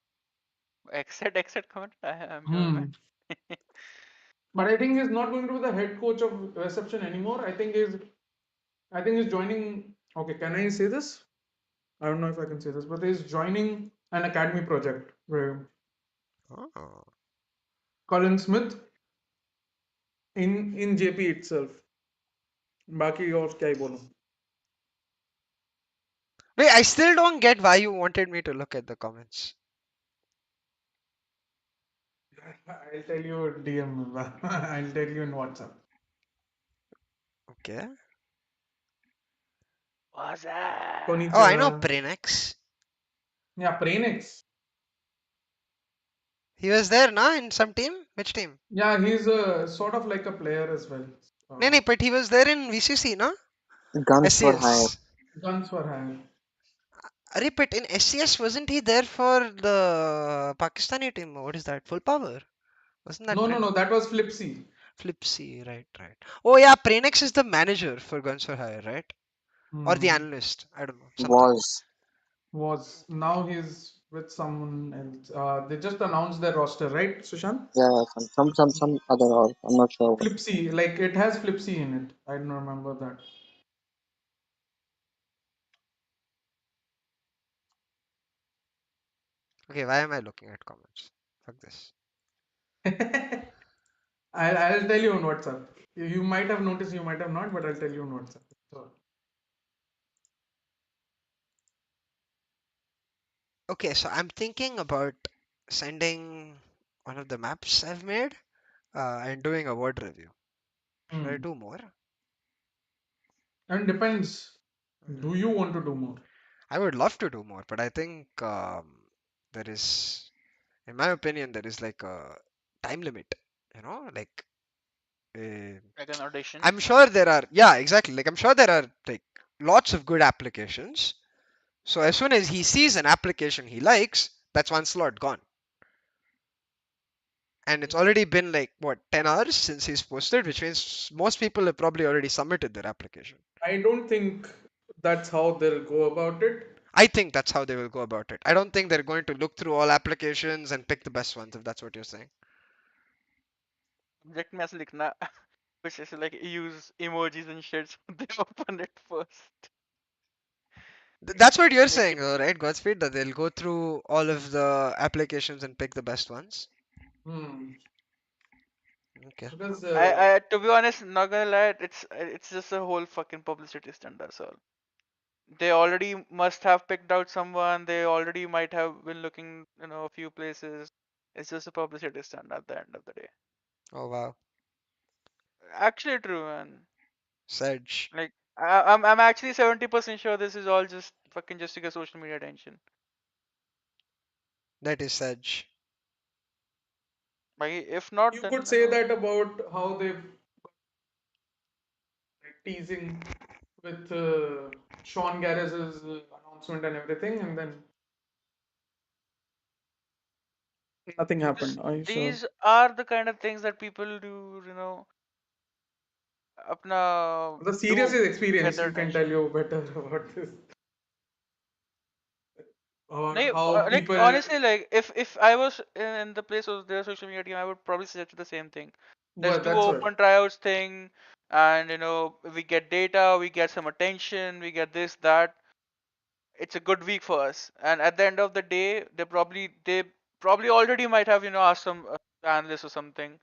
Exit comment. I'm your man. But I think he's not going to be the head coach of reception anymore. I think he's joining. Okay, can I say this? I don't know if I can say this, but he's joining an academy project where Oh. Colin Smith in JP itself. बाकी और क्या ही बोलूं. Wait, I still don't get why you wanted me to look at the comments. I'll tell you DM. I'll tell you in WhatsApp. Okay. What's that? Oh, I know Konnichiwa. Prenex. Yeah, Pranix. He was there, na, in some team? Which team? Yeah, he's a sort of like a player as well. No, no, but he was there in VCC, na? Guns for hire. SCS. Guns for hire. Arey, but in SCS, wasn't he there for the Pakistani team? What is that? Full power? Wasn't that No, no, Pren? no. That was Flipsy. Flipsy, right, right. Oh yeah, Prenex is the manager for Guns for Hire, right? Or the Hmm. analyst. I don't know. Something. Was. Was now he's with someone else. They just announced their roster, right, Sushant? Yeah, some other org. I'm not sure what. Flipsy, like it has Flipsy in it. I don't remember that. Okay, why am I looking at comments? Fuck this. I'll tell you on WhatsApp. You might have noticed, you might have not, but I'll tell you on WhatsApp. So, Okay, so I'm thinking about sending one of the maps I've made and doing a word review. Should I hmm. do more? And depends. Do you want to do more? I would love to do more, but I think there is, in my opinion, there is like a time limit. You know, like Like an audition? I'm sure there are, yeah, exactly. Like I'm sure there are like lots of good applications. So as soon as he sees an application he likes, that's one slot gone. And it's already been like what 10 hours since he's posted, which means most people have probably already submitted their application. I don't think that's how they'll go about it. I think that's how they will go about it. I don't think they're going to look through all applications and pick the best ones, if that's what you're saying. Object में ऐसे लिखना कुछ ऐसे like use emojis and shit so they open it first. That's what you're Make saying, it though, right, Godspeed? That they'll go through all of the applications and pick the best ones. Hmm. Okay. Because I to be honest, not gonna lie, it's just a whole fucking publicity stunt, that's all. They already must have picked out someone, they already might have been looking, a few places. It's just a publicity stunt at the end of the day. Oh wow. Actually true, man. Sedge. Like I'm actually 70% sure this is all just fucking just to get social media attention. That is Sedge. Like if not, you then could say that about how they've like, teasing with Sean Garris's announcement and everything, and then nothing because happened. Are you sure? these are the kind of things that people do, apna The serious do is to get experience. their You can tell attention. you better about this. About No, how like people. honestly, like if I was in the place of their social media team, I would probably suggest the same thing. Let's Well, do that's what. open tryouts thing, and we get data, we get some attention, we get this that. It's a good week for us. And at the end of the day, they probably already might have asked some analyst or something,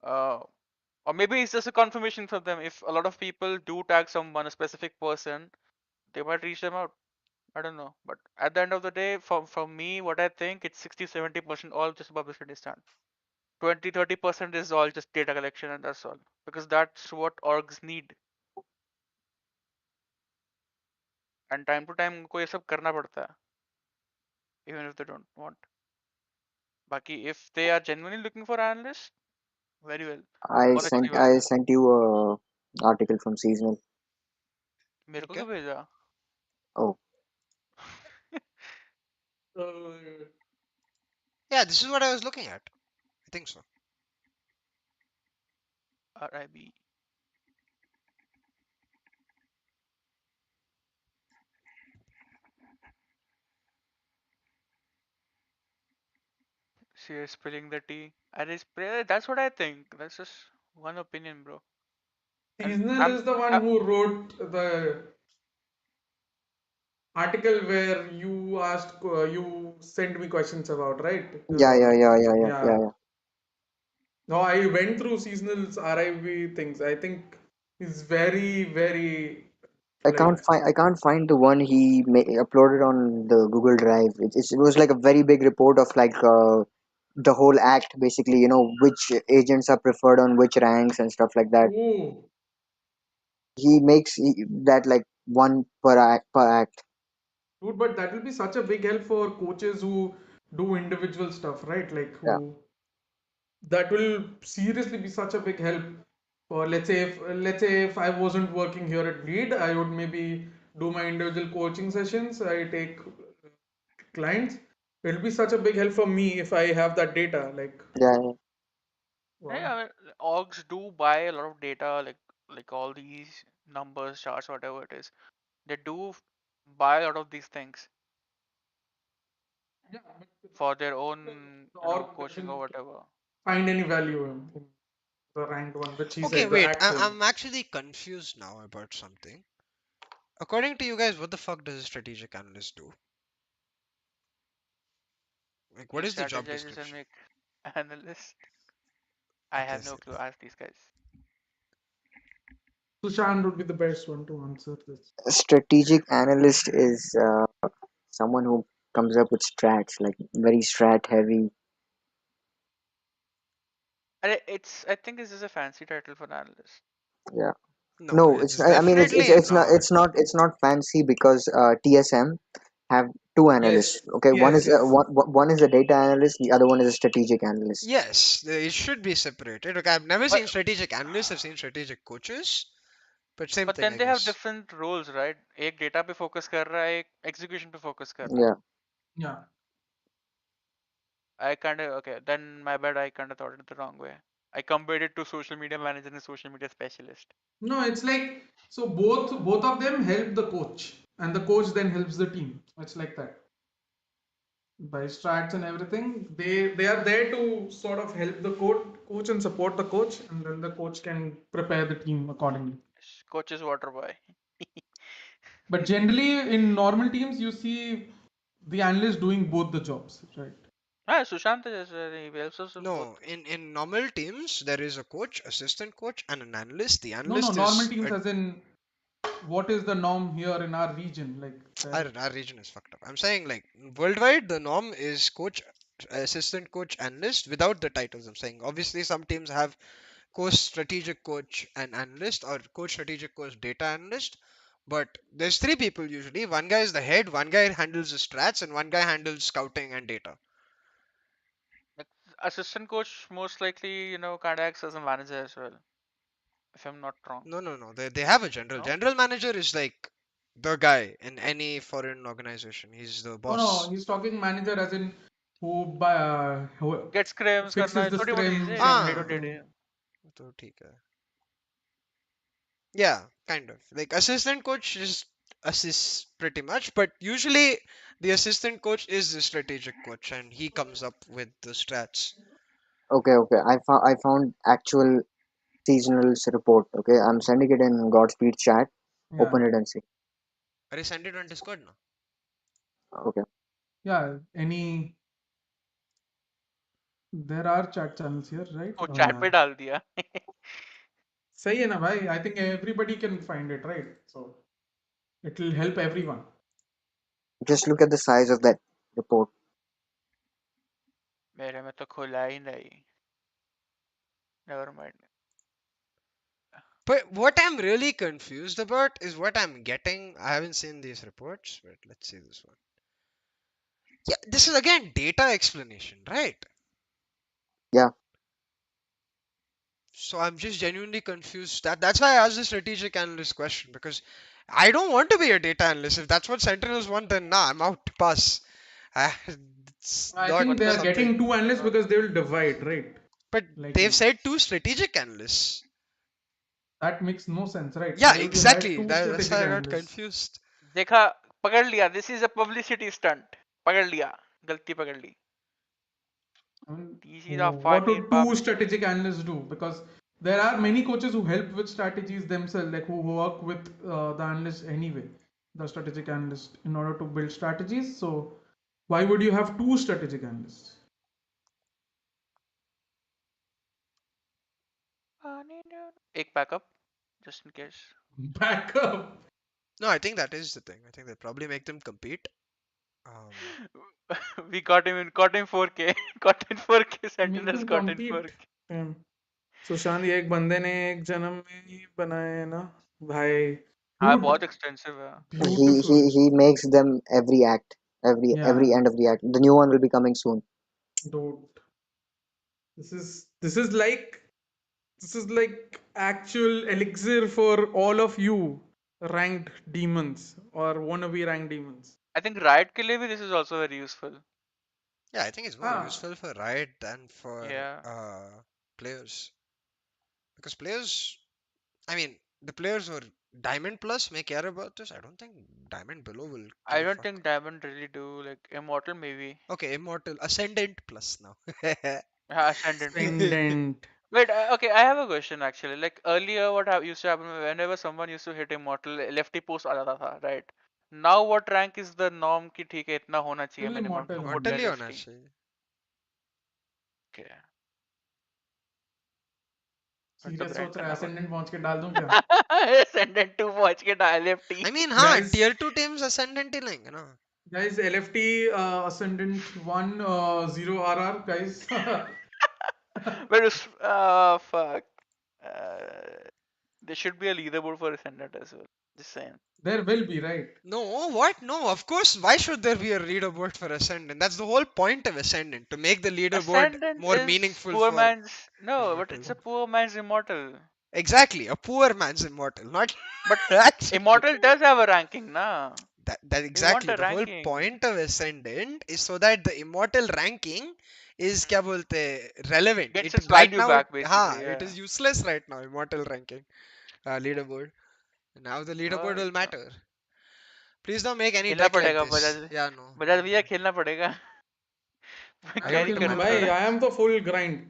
uh, or maybe it's just a confirmation for them. If a lot of people do tag someone, a specific person, they might reach them out. I don't know, but at the end of the day, from me, what I think it's 60-70% all just publicity stunt. 20-30% is all just data collection, and that's all, because that's what orgs need. And time to time उनको ये सब करना पड़ता है, even if they don't want. Baki, if they are genuinely looking for analysts, very well. I बहुत अच्छी sent बात I है. sent you a article from seasonal. मेरे को Okay. क्यों भेजा? Oh, Yeah, this is what I was looking at. I think so. RIB. She is spilling the tea. That's what I think. That's just one opinion, bro. And Seasonal is the one who wrote the article where you asked, you sent me questions about, right? yeah. Yeah. No, I went through seasonal's RIV things. I think he's very, very Like, I can't find the one he uploaded on the Google Drive. It was like a very big report of like the whole act, basically. You know which agents are preferred on which ranks and stuff like that. oh, He makes that like one per act. dude, but that will be such a big help for coaches who do individual stuff, right? Like, Yeah, who that will seriously be such a big help for, let's say if I wasn't working here at Lead, I would maybe do my individual coaching sessions. I take clients. It'll be such a big help for me if I have that data. Like, yeah, wow. Yeah, I mean, orgs do buy a lot of data, like all these numbers, charts, whatever it is. They do buy a lot of these things Yeah, but for their the, own, the org coaching or doesn't whatever. find any value in the ranked one, which he Okay, said the wait. act will. I'm actually confused now about something. According to you guys, what the fuck does a strategic analyst do? Like, He what is the job strategizes and description? make analysts. I Okay, have no clue. Ask these guys. Sushant would be the best one to answer this. a strategic analyst is someone who comes up with strats, like very strat heavy. And I think this is a fancy title for an analyst. Yeah. no, No, it's I mean, definitely not. it's not fancy because TSM have two analysts. Yes, Okay, yes, yes. one is a data analyst, the other one is a strategic analyst. Yes, it should be separated. Okay, I've never But seen strategic analysts. I've seen strategic coaches, but same but thing, then I they have guess. different roles, right? एक data पे focus कर रहा है, एक execution पे focus कर रहा है. Yeah. Yeah. I kind of okay. Then my bad. I kind of thought it the wrong way. I compared it to social media manager and social media specialist. No, it's like, so both of them help the coach, and the coach then helps the team. It's like that. By strats and everything, they are there to sort of help the coach and support the coach, and then the coach can prepare the team accordingly. Coach is water boy. But generally, in normal teams, you see the analyst doing both the jobs, right? Ah, Sushant is he helps us with both. No, in normal teams there is a coach, assistant coach, and an analyst. The No, no, analyst normal is teams, as in what is the norm here in our region? Like, there. our region is fucked up. I'm saying like worldwide the norm is coach, assistant coach, analyst without the titles. I'm saying obviously some teams have coach, strategic coach, and analyst, or coach, strategic coach, data analyst. But there's three people usually. One guy is the head, one guy handles the strats, and one guy handles scouting and data. Like, assistant coach most likely, kind of acts as a manager as well, if I'm not wrong. No, no, no. They have a general. No? General manager is like the guy in any foreign organization. He's the Oh no, boss. he's talking manager as in who Get scrims करना fixes है the छोटी मोटी scrims चीजें and day to Ah, day everything. day. तो ठीक है. Yeah, kind of. Like assistant coach just assists pretty much, but usually the assistant coach is the strategic coach, and he comes up with the strats. Okay. I found actual seasonals report. Okay, I'm sending it in Godspeed chat. Yeah, Open it and see. Are you send it on Discord now? Okay. yeah. There are chat channels here, right? वो Oh chat yeah. पे डाल दिया. सही है ना भाई? I think everybody can find it, right? So it will help everyone. Just look at the size of that report. मेरे में तो खुला ही नहीं. Never mind. But what I'm really confused about is what I'm getting. I haven't seen these reports, but let's see this one. Yeah, this is again data explanation, right? Yeah. So I'm just genuinely confused. That's why I asked the strategic analyst question, because I don't want to be a data analyst. If that's what Sentinels want, then nah, I'm out. Pass. It's I not think they are something. getting two analysts because they will divide, right? But Like, they've said two strategic analysts. that makes no sense, right? Yeah, Why would you hire exactly. two That's strategic why I got analysts? confused. देखा, पकड़ लिया. This is a publicity stunt. पकड़ लिया. गलती पकड़ ली. I mean, These are what funny would two puppy. strategic analysts do? Because there are many coaches who help with strategies themselves, like who work with the analysts anyway, the strategic analyst, in order to build strategies. So why would you have two strategic analysts? एक backup, just in case. Backup. No, I think that is the thing. I think they probably make them compete. Um, We got him 4K. Got in 4K. Make Sentinels them got in compete. 4K. Sushant ये एक बंदे ने एक जन्म में ही बनाए हैं ना भाई हाँ dude बहुत extensive है. He beautiful he makes them every act, every yeah end of the act. The new one will be coming soon. dude this is like this is like actual elixir for all of you ranked demons or wannabe ranked demons. I think Riot के लिए भी this is also very useful. yeah, I think it's more Ah, useful for Riot than for Yeah. players because players. I mean, the players who are Diamond Plus may care about this. I don't think Diamond Below will give I a don't fuck. think Diamond really do, like Immortal maybe. Okay, Immortal Ascendant Plus now. Ascendant plus. ascendant. Wait, okay, I have a question actually. Like earlier, what used to happen whenever someone used to hit Immortal, lefty post आ जाता था, right? Now what rank is the norm कि ठीक है इतना होना चाहिए Still minimum immortal to put only. Immortal a ही होना lefty? चाहिए. Okay. फिर तो सीरियस grind सोच रहा है करना ascendant पहुंच के डाल दूं क्या? पड़ेगा. Ascendant 2 पहुंच के डाल lefty. I mean, हाँ, Guys, tier 2 teams Ascendant ही लेंगे ना. guys, LFT ascendant 1 0 RR guys. But fuck. Uh, there should be a leaderboard for Ascendant as well. Just saying. There will be, right? No, what? No, of course. Why should there be a leaderboard for Ascendant? That's the whole point of Ascendant, to make the leaderboard Ascendant more is meaningful poor for man's. No, but it's Immortal. a poor man's Immortal. Exactly, a poor man's Immortal, not But actually. Immortal does have a ranking, nah. That We want exactly a the whole ranking. point of Ascendant is so that the Immortal ranking is क्या बोलते हैं, relevant. Gets It its right value now, back, basically, it yeah. is useless right now. Immortal ranking, leaderboard. Now the leaderboard वही will तो. matter. Please don't make any खेलना deck like पड़ेगा this. Bajaj. Yeah, no, Bajaj don't. भैया खेलना पड़ेगा. I क्यों don't carry think खेलूंगा करूँ I'm भाई? थोड़ा. I am the full grind.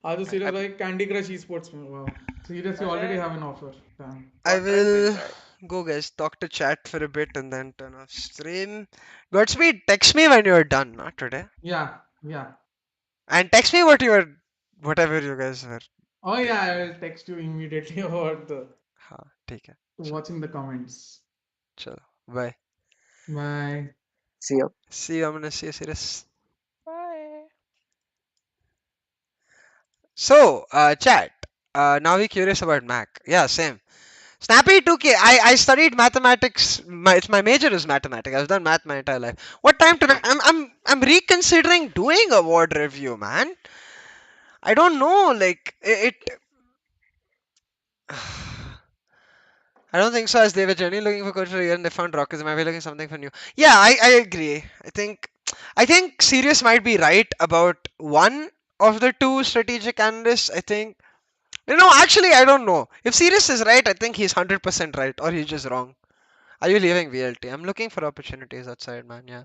आज तो I, सीरियस अब भाई कैंडी क्रश esports में. Wow. Serious, you अरे already have an offer. Damn. I contract mill will रहा है. go, guys. Talk to chat for a bit and then turn off stream. Godspeed, text me when you're done, not today. Yeah, yeah. And text me what you are, whatever you guys are. Oh yeah, I will text you immediately about the हाँ, ठीक है. watching the comments. चलो, bye. Bye. See ya. See you. I'm gonna see you serious. Bye. So, chat. Now we're curious about Mac. Yeah, same. Snappy 2K. I studied mathematics. It's my major is mathematics. I've done math my entire life. What time today? I'm reconsidering doing a word review, man. I don't know. Like it I don't think so. As they were generally looking for coach for a year and they found Rockets, they might be looking something for new. Yeah, I agree. I think Sirius might be right about one of the two strategic analysts. I think actually I don't know. If Sirius is right, I think he's 100% right or he's just wrong. Are you leaving VLT? I'm looking for opportunities outside, man. Yeah.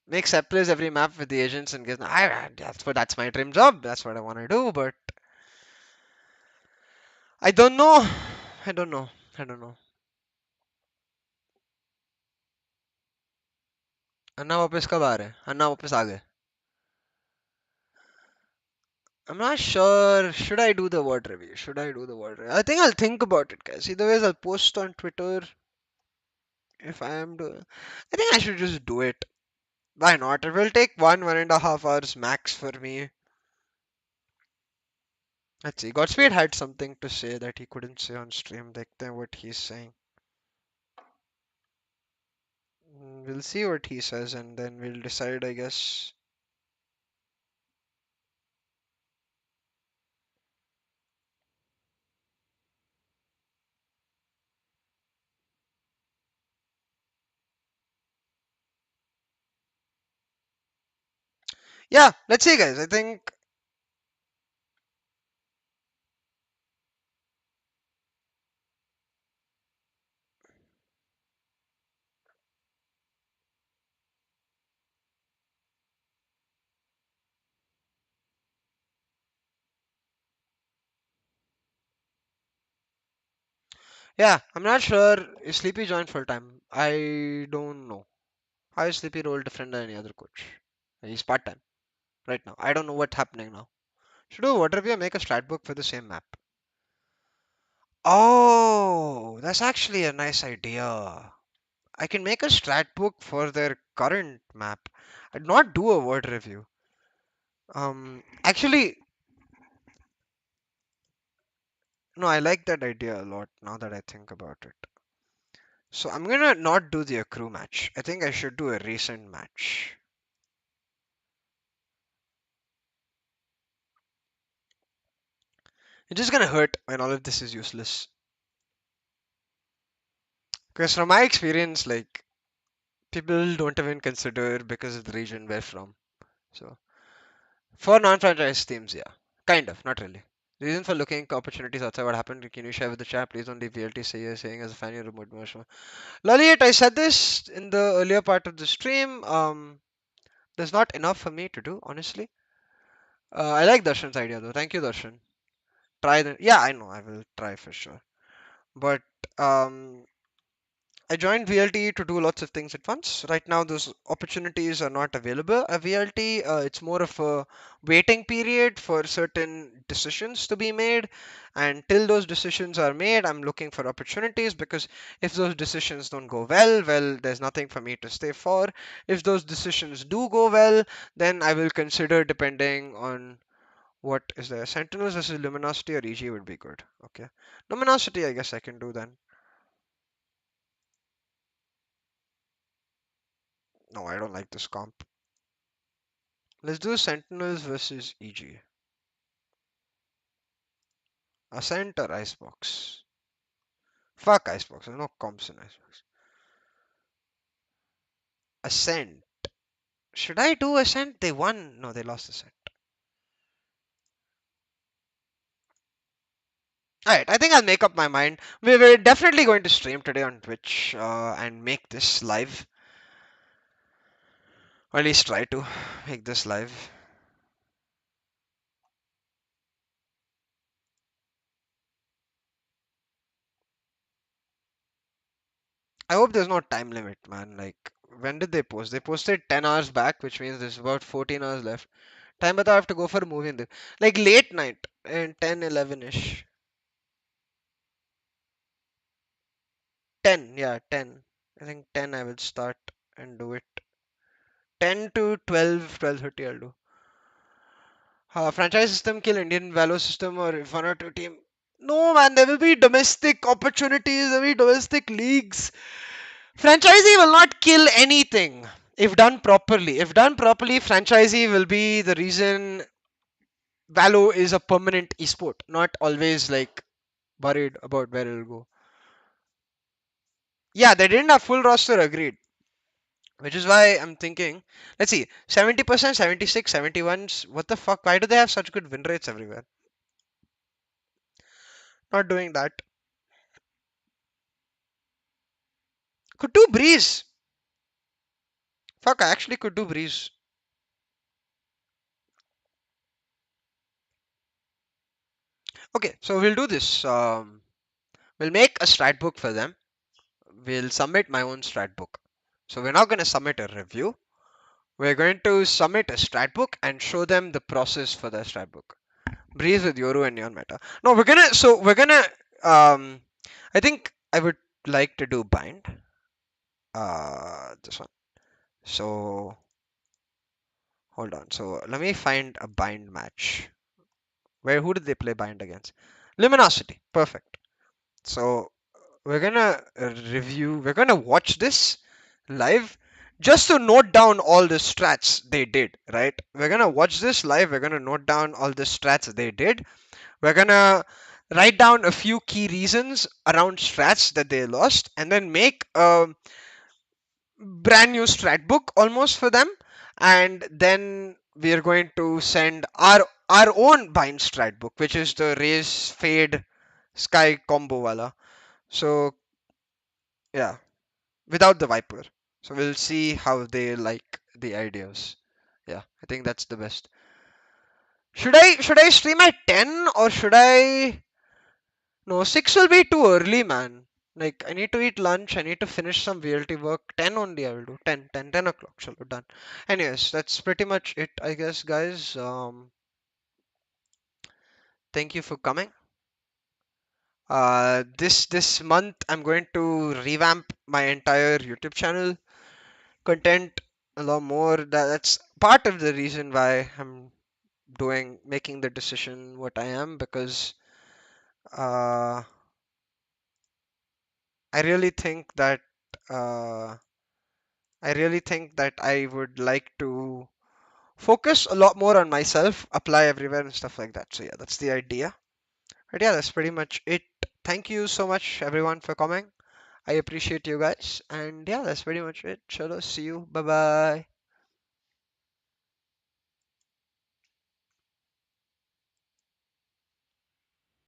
Make separates every map with the agents and gives. That's my dream job. That's what I want to do. But I don't know. I don't know. I don't know. अन्ना वापस कब आ रहे हैं? अन्ना वापस आ गए. I'm not sure. Should I do the word review? Should I do the word review? I think I'll think about it, guys. Either ways, I'll post on Twitter if I am doing. I think I should just do it. Why not? It will take 1.5 hours max for me. Let's see. Godspeed had something to say that he couldn't say on stream. Like what he's saying. We'll see what he says and then we'll decide, I guess. Yeah, let's see, guys. I think. Yeah, I'm not sure if Sleepy joined full time. I don't know. How is Sleepy role different than any other coach? He's part time right now. I don't know what's happening now. Should do whatever we make a strat book for the same map. Oh, that's actually a nice idea. I can make a strat book for their current map. I'd not do a word review. Actually, no, I like that idea a lot now that I think about it. So I'm gonna not do the accrue match. I think I should do a recent match. It's just gonna hurt when all of this is useless. Because from my experience, like people don't even consider because of the region we're from. So for non-franchise teams, yeah, kind of, not really. Reason for looking at opportunities outside what happened? Can you share with the chat? Please don't leave VLT saying as a fan you remote motion. Lollyet, I said this in the earlier part of the stream. There's not enough for me to do, honestly. I like Darshan's idea though. Thank you, Darshan. Try the yeah, I know, I will try for sure. But um I joined VLT to do lots of things at once. Right now, those opportunities are not available at VLT. It's more of a waiting period for certain decisions to be made. And till those decisions are made, I'm looking for opportunities because if those decisions don't go well, there's nothing for me to stay for. If those decisions do go well, then I will consider depending on what is there. Sentinels versus Luminosity or EG would be good. Okay. Luminosity, I guess I can do then. No, I don't like this comp. Let's do Sentinels versus EG. Ascent or Icebox? Fuck Icebox. There's no comps in Icebox. Ascent. Should I do Ascent? They won. No, they lost Ascent. Alright, I think I'll make up my mind. We're definitely going to stream today on Twitch and make this live. Or at least try to make this live. I hope there's no time limit, man. Like, when did they post? They posted 10 hours back, which means there's about 14 hours left. Time but I have to go for a movie in the like late night and 10, 11-ish. 10, yeah, 10. I think 10 I will start and do it. 10 to 12, 12:30 I'll do. Franchise system kill Indian Valo system or if one or two team. No man, there will be domestic opportunities, there will be domestic leagues. Franchisee will not kill anything if done properly. If done properly, franchisee will be the reason Valo is a permanent esport, not always like worried about where it'll go. Yeah, they didn't have full roster, agreed. Which is why I'm thinking, let's see, 70%, 76, 71. What the fuck? Why do they have such good win rates everywhere? Not doing that. Could do Breeze. Fuck, I actually could do Breeze. Okay, so we'll do this. We'll make a strat book for them. We'll submit my own strat book. So we're not going to submit a review. We're going to submit a strat book and show them the process for the strat book. Breeze with Yoru and Neon Meta. No, I think I would like to do bind. This one. So hold on. So let me find a bind match. Who did they play bind against? Luminosity. Perfect. So we're gonna we're gonna watch this live just to note down all the strats they did, right? We're gonna watch this live, we're gonna note down all the strats they did. We're gonna write down a few key reasons around strats that they lost and then make a brand new strat book almost for them, and then we are going to send our own bind strat book, which is the raise fade sky combo wala. So yeah, without the viper. So we'll see how they like the ideas. Yeah, I think that's the best. Should I stream at 10 or should I? No, 6 will be too early, man. Like, I need to eat lunch. I need to finish some VLT work. 10 only I will do. 10 o'clock. Shall be done. Anyways, that's pretty much it, I guess, guys. Thank you for coming. This month I'm going to revamp my entire YouTube channel content a lot more. That's part of the reason why I'm making the decision what I am, because uh, I really think that uh, I would like to focus a lot more on myself, apply everywhere and stuff like that. So yeah, that's the idea. But yeah, that's pretty much it. Thank you so much everyone for coming. I appreciate you guys. And yeah, that's pretty much it. Chalo, see you. Bye bye.